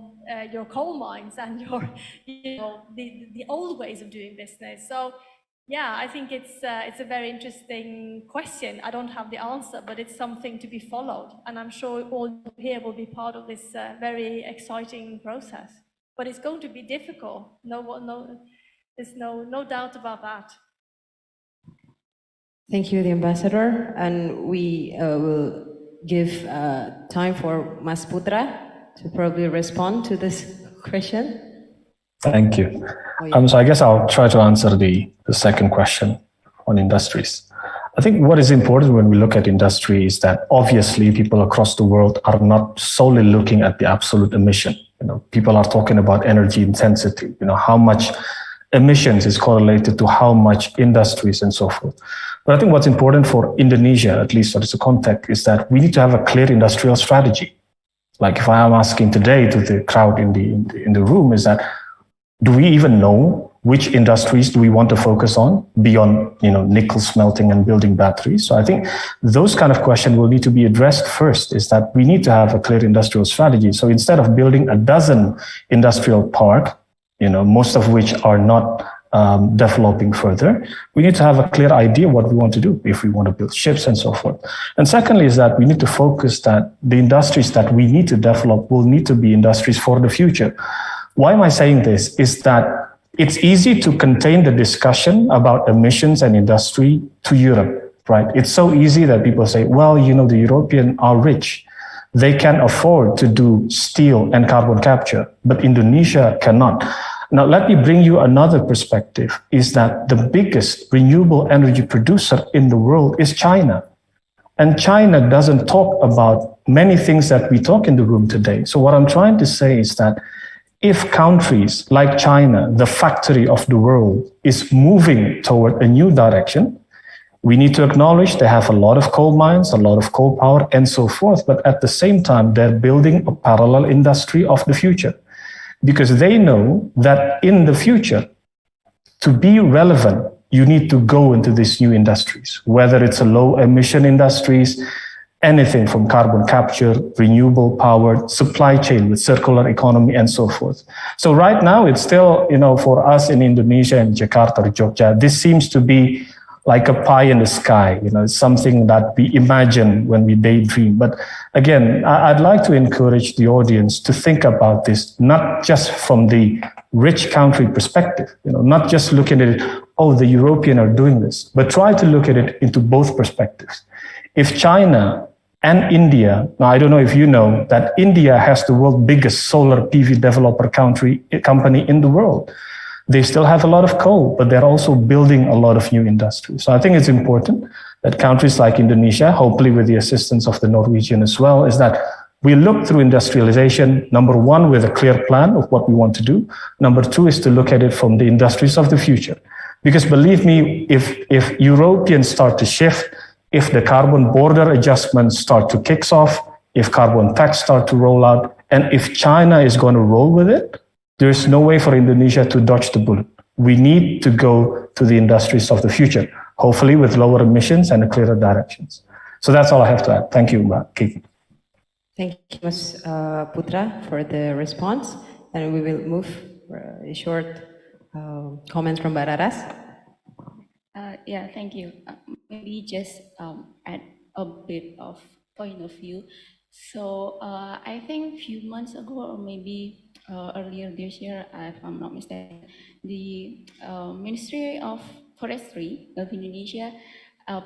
your coal mines and your, the old ways of doing business. So, yeah, I think it's a very interesting question. I don't have the answer, but it's something to be followed. And I'm sure all here will be part of this very exciting process. But it's going to be difficult. There's no doubt about that. Thank you, the ambassador. And we will give time for Mas Putra to probably respond to this question. Thank you. So I guess I'll try to answer the second question on industries. I think what is important when we look at industry is that obviously people across the world are not solely looking at the absolute emission. People are talking about energy intensity, how much emissions is correlated to how much industries and so forth. But I think what's important for Indonesia, at least as a context, is that we need to have a clear industrial strategy. Like if I am asking today to the crowd in the room, is that do we even know which industries do we want to focus on beyond nickel smelting and building batteries? So I think those kind of questions will need to be addressed first, is that we need to have a clear industrial strategy. So instead of building a dozen industrial parks, most of which are not developing further, we need to have a clear idea what we want to do if we want to build ships and so forth. And secondly is that we need to focus that the industries that we need to develop will need to be industries for the future. Why am I saying this? Is that it's easy to contain the discussion about emissions and industry to Europe, right? It's so easy that people say, well, the Europeans are rich. They can afford to do steel and carbon capture, but Indonesia cannot. Now, let me bring you another perspective, is that the biggest renewable energy producer in the world is China. And China doesn't talk about many things that we talk in the room today. So what I'm trying to say is that if countries like China, the factory of the world, is moving toward a new direction, we need to acknowledge they have a lot of coal mines, a lot of coal power, and so forth. But at the same time, they're building a parallel industry of the future, because they know that in the future, to be relevant, you need to go into these new industries, whether it's a low emission industries, anything from carbon capture, renewable power, supply chain with circular economy, and so forth. So right now, it's still, for us in Indonesia and Jakarta or Jogja, this seems to be like a pie in the sky. It's something that we imagine when we daydream. But again, I'd like to encourage the audience to think about this, not just from the rich country perspective, not just looking at it, oh, the European are doing this, but try to look at it into both perspectives. If China and India, now I don't know if you know that India has the world's biggest solar PV developer company in the world. They still have a lot of coal, but they're also building a lot of new industries. So I think it's important that countries like Indonesia, hopefully with the assistance of the Norwegian as well, is that we look through industrialization, number one, with a clear plan of what we want to do. Number two is to look at it from the industries of the future. Because believe me, if Europeans start to shift, if the carbon border adjustments start to kick off, if carbon tax start to roll out, and if China is going to roll with it, there's no way for Indonesia to dodge the bullet. We need to go to the industries of the future, hopefully with lower emissions and clearer directions. So that's all I have to add. Thank you, Mbak Kiki. Thank you, Ms. Putra, for the response. And we will move for a short comment from Raras. Yeah, thank you. Maybe just add a bit of point of view. So I think a few months ago, or maybe earlier this year, if I'm not mistaken, the Ministry of Forestry of Indonesia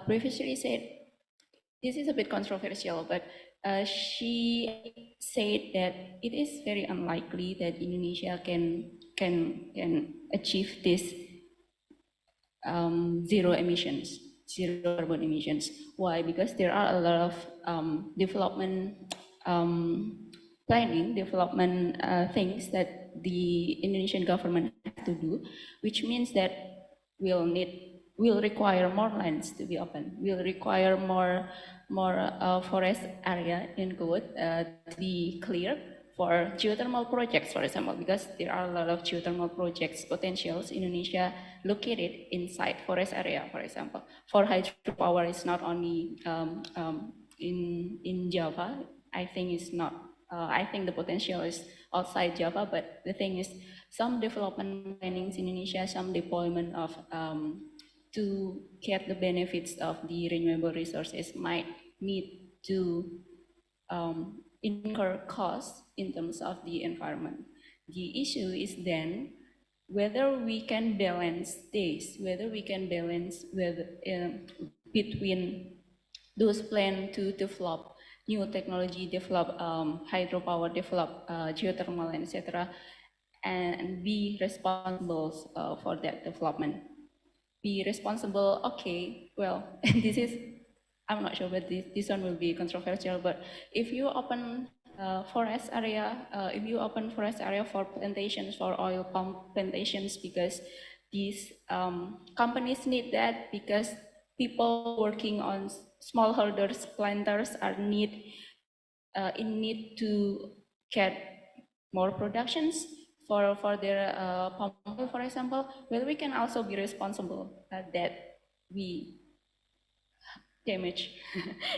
previously said, this is a bit controversial, but she said that it is very unlikely that Indonesia can achieve this zero carbon emissions. Why? Because there are a lot of development things that the Indonesian government has to do, which means that will require more lands to be open. Will require more forest area in quote to be clear for geothermal projects, for example, because there are a lot of geothermal projects potentials in Indonesia located inside forest area, for example. For hydropower, it's not only in Java. I think it's not. I think the potential is outside Java, but the thing is, some development plannings in Indonesia, some deployment of to get the benefits of the renewable resources might need to incur costs in terms of the environment. The issue is then whether we can balance this, whether we can balance between those plans to develop new technology, develop hydropower, develop geothermal, etc., and be responsible for that development. Be responsible, okay, well, this is, I'm not sure, but this one will be controversial, but if you open forest area, for plantations, for oil palm plantations, because these companies need that, because people working on smallholders, planters are in need to get more productions for their palm oil, for example. Well, we can also be responsible that we damage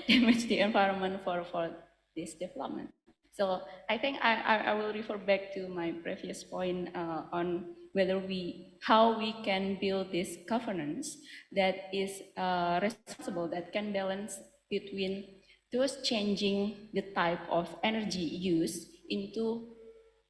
the environment for this development. So I think I will refer back to my previous point on how we can build this governance that is responsible, that can balance between those changing the type of energy use into.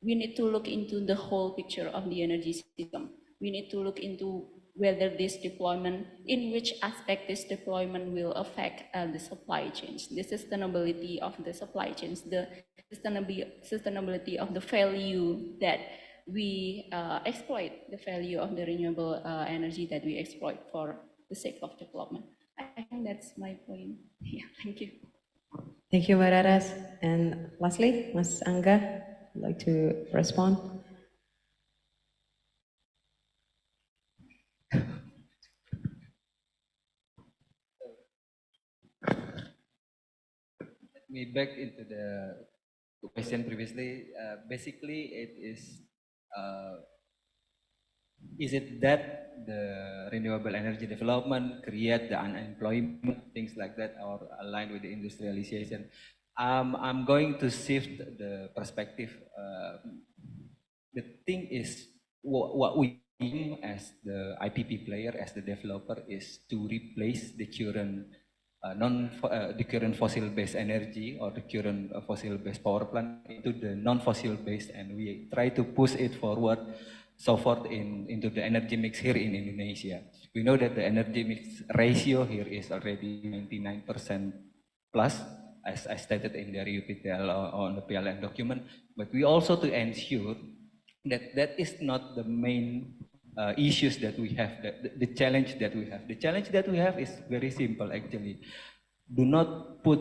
We need to look into the whole picture of the energy system. We need to look into whether this deployment, in which aspect this deployment will affect the supply chains, the sustainability of the supply chains, the sustainability of the value that we exploit, the value of the renewable energy that we exploit for the sake of development. I think that's my point. Yeah, thank you. Thank you, Raras. And lastly, Ms. Angga, would like to respond? Me back into the question previously. Basically, it is is it that the renewable energy development create the unemployment, things like that, or aligned with the industrialization? I'm going to shift the perspective. The thing is, what we aim as the IPP player, as the developer, is to replace the current the current fossil-based energy or the current fossil-based power plant into the non-fossil-based, and we try to push it forward so forth into the energy mix here in Indonesia. We know that the energy mix ratio here is already 99% plus, as I stated in the RUPTL on the PLN document, but we also to ensure that that is not the main issues that we have, the challenge that we have. The challenge that we have is very simple actually. Do not put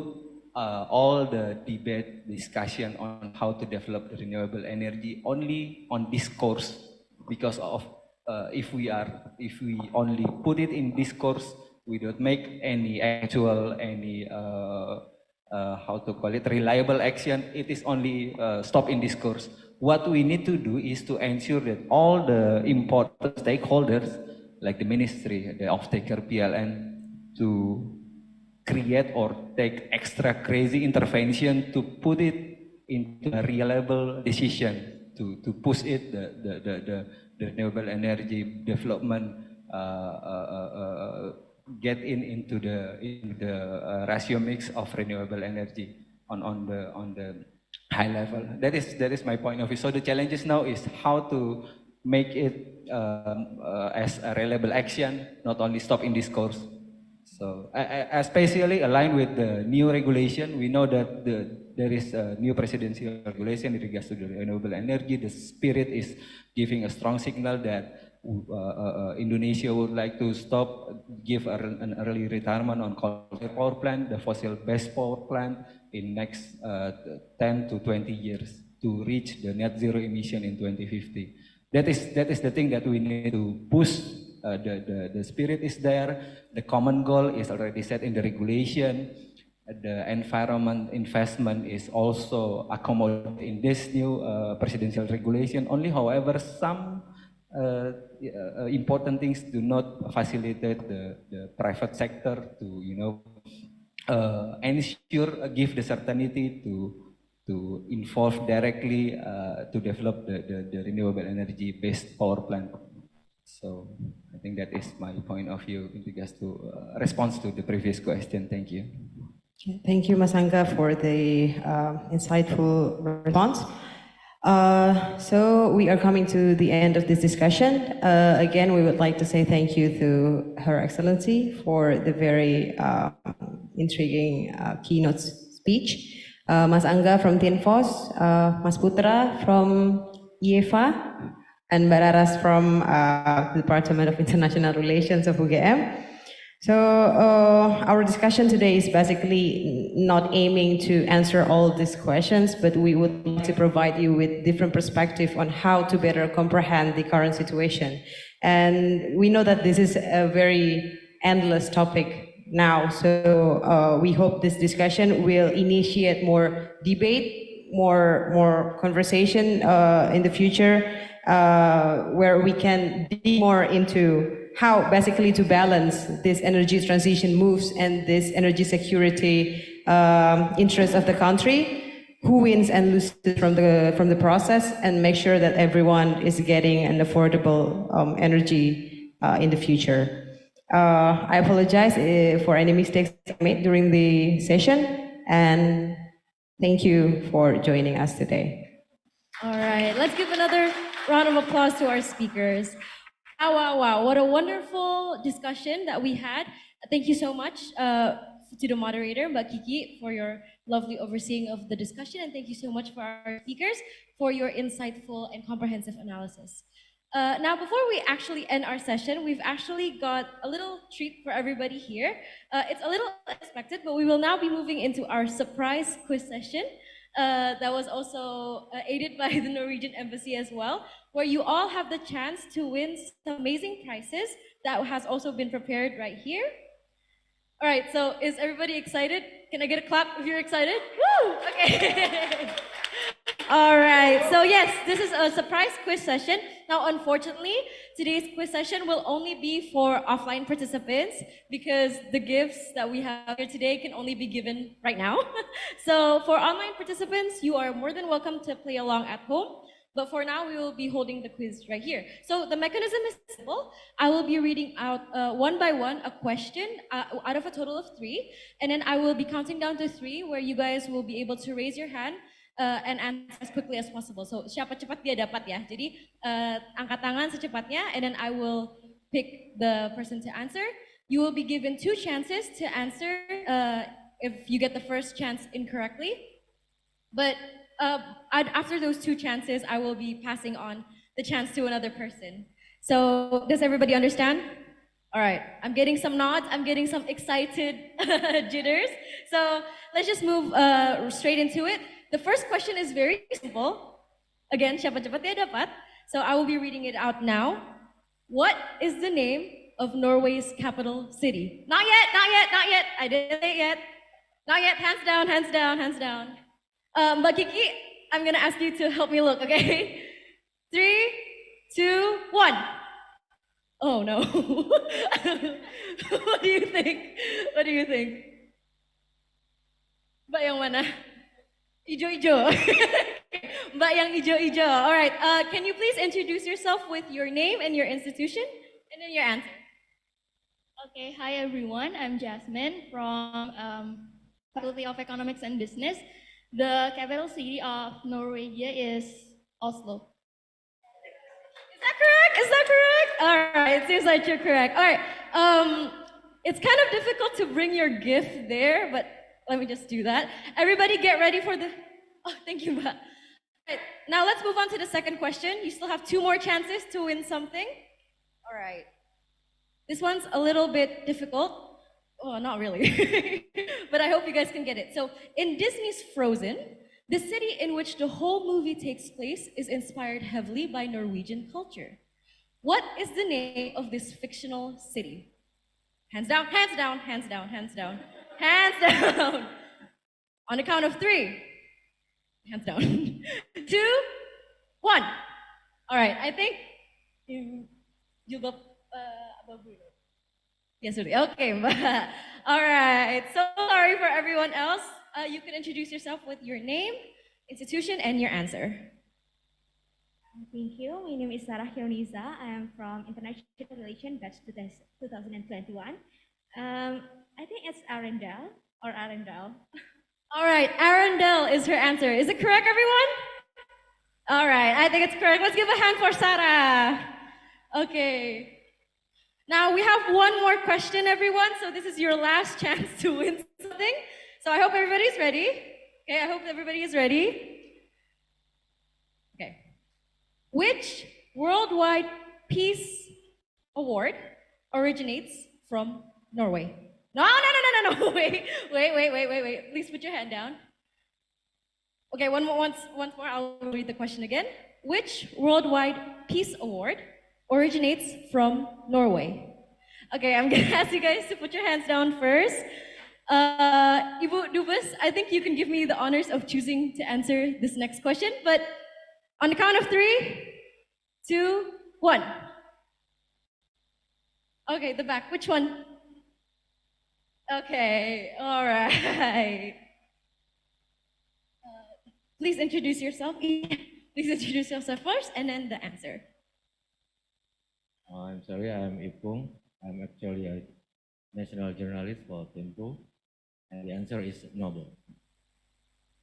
all the debate, discussion on how to develop the renewable energy only on discourse, because of if we only put it in discourse, we don't make any actual, how to call it, reliable action. It is only stop in discourse. What we need to do is to ensure that all the important stakeholders, like the ministry, the off-taker PLN, to create or take extra crazy intervention to put it into a reliable decision to push it, the renewable energy development, get into the ratio mix of renewable energy on the high level. That is my point of view. So the challenges now is how to make it as a reliable action, not only stop in discourse. So especially aligned with the new regulation, we know that there is a new presidential regulation in regards to the renewable energy. The spirit is giving a strong signal that Indonesia would like to give an early retirement on coal power plant, the fossil-based power plant, in next 10 to 20 years to reach the net zero emission in 2050. That is the thing that we need to push. The spirit is there. The common goal is already set in the regulation. The environment investment is also accommodated in this new presidential regulation. Only, however, some important things do not facilitate the private sector to ensure, give the certainty to involve directly to develop the renewable energy based power plant. So I think that is my point of view in regards to response to the previous question. Thank you. Thank you, Mas Angga, for the insightful response. So we are coming to the end of this discussion. Again, we would like to say thank you to Her Excellency for the very intriguing keynote speech. Mas Angga from Tinfos, Mas Putra from IEFA, and Mbak Raras from the Department of International Relations of UGM. So our discussion today is basically not aiming to answer all these questions, but we would like to provide you with different perspective on how to better comprehend the current situation. And we know that this is a very endless topic now, so we hope this discussion will initiate more debate, more conversation in the future, where we can dig more into how basically to balance this energy transition moves and this energy security interest of the country, who wins and loses from the process, and make sure that everyone is getting an affordable energy in the future. I apologize for any mistakes made during the session, and thank you for joining us today. All right, let's give another round of applause to our speakers. Wow, what a wonderful discussion that we had. Thank you so much to the moderator, Mbak Kiki, for your lovely overseeing of the discussion, and thank you so much for our speakers for your insightful and comprehensive analysis. Now, before we actually end our session, we've actually got a little treat for everybody here. It's a little unexpected, but we will now be moving into our surprise quiz session. That was also aided by the Norwegian Embassy as well, where you all have the chance to win some amazing prizes that has also been prepared right here. All right, so is everybody excited? Can I get a clap if you're excited? Woo! Okay. All right, so yes, this is a surprise quiz session. Now, unfortunately, today's quiz session will only be for offline participants because the gifts that we have here today can only be given right now. So for online participants, you are more than welcome to play along at home. But for now, we will be holding the quiz right here. So the mechanism is simple. I will be reading out one by one a question out of a total of 3. And then I will be counting down to 3 where you guys will be able to raise your hand and answer as quickly as possible. So siapa cepat dia dapat ya. Jadi angkat tangan secepatnya and then I will pick the person to answer. You will be given 2 chances to answer if you get the first chance incorrectly. But after those 2 chances, I will be passing on the chance to another person. So does everybody understand? All right, I'm getting some nods, I'm getting some excited jitters. So let's just move straight into it. The first question is very simple. Again, siapa cepat dia dapat. So I will be reading it out now. What is the name of Norway's capital city? Not yet, not yet, not yet. I didn't say it yet. Not yet, hands down, hands down, hands down. But Kiki, I'm gonna ask you to help me look, okay? 3, 2, 1. Oh no. What do you think? What do you think? Mbak yang mana? Ijo-ijo. Mbak yang ijo-ijo. All right. Can you please introduce yourself with your name and your institution, and then your answer? Okay. Hi everyone. I'm Jasmine from Faculty of Economics and Business. The capital city of Norway is Oslo. Is that correct? Is that correct? All right, it seems like you're correct. All right, it's kind of difficult to bring your gift there, but let me just do that. Everybody get ready for the, oh, thank you, Ma. All right, now let's move on to the second question. You still have 2 more chances to win something. All right, this one's a little bit difficult. Oh, not really, but I hope you guys can get it. So in Disney's Frozen, the city in which the whole movie takes place is inspired heavily by Norwegian culture. What is the name of this fictional city? Hands down, hands down, hands down, hands down, hands down. On the count of 3, hands down. 2, 1. All right, I think you go above. Yes, okay. All right, so sorry for everyone else. You can introduce yourself with your name, institution, and your answer. Thank you. My name is Sarah Kioniza. I am from International Relations batch 2021. I think it's Arendelle or Arendelle. All right, Arendelle is her answer. Is it correct, everyone? All right, I think it's correct. Let's give a hand for Sarah. Okay. Now we have one more question, everyone. So this is your last chance to win something. So I hope everybody's ready. Okay, I hope everybody is ready. Okay. Which worldwide peace award originates from Norway? No. Wait. Please put your hand down. Okay, once more, I'll read the question again. Which worldwide peace award originates from Norway? Okay, I'm gonna ask you guys to put your hands down first. Ibu Dubes, I think you can give me the honors of choosing to answer this next question, but on the count of 3, 2, 1. Okay, the back, which one? Okay, all right. Please introduce yourself. Please introduce yourself first and then the answer. I'm sorry, I'm Ipung. I'm actually a national journalist for Tempo, and the answer is Noble.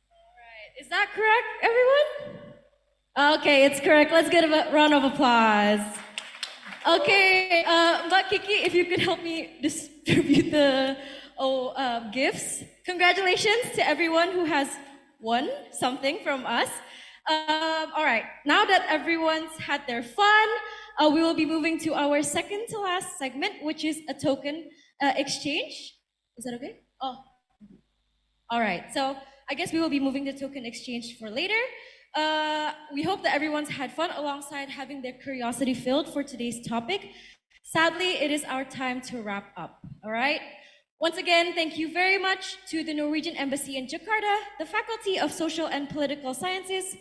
All right, is that correct, everyone? Okay, it's correct. Let's get a round of applause. Okay, Mbak Kiki, if you could help me distribute the gifts. Congratulations to everyone who has won something from us. All right, now that everyone's had their fun, we will be moving to our second to last segment, which is a token exchange. Is that okay? Oh, all right. So I guess we will be moving the token exchange for later. We hope that everyone's had fun alongside having their curiosity filled for today's topic. Sadly, it is our time to wrap up. All right. Once again, thank you very much to the Norwegian Embassy in Jakarta, the Faculty of Social and Political Sciences,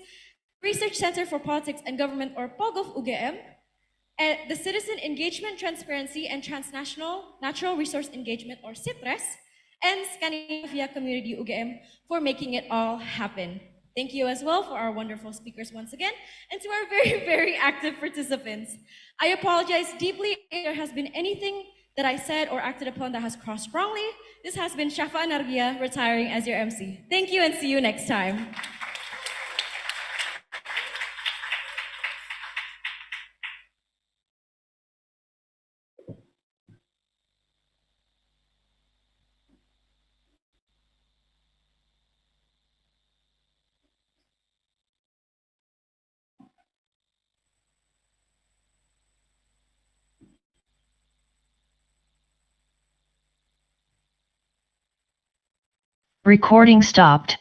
Research Center for Politics and Government, or POGOF UGM, and the Citizen Engagement, Transparency, and Transnational Natural Resource Engagement, or CITRES, and Scandinavia Community UGM for making it all happen. Thank you as well for our wonderful speakers once again, and to our very, very active participants. I apologize deeply if there has been anything that I said or acted upon that has crossed wrongly. This has been Shafa Anargia retiring as your MC. Thank you and see you next time. Recording stopped.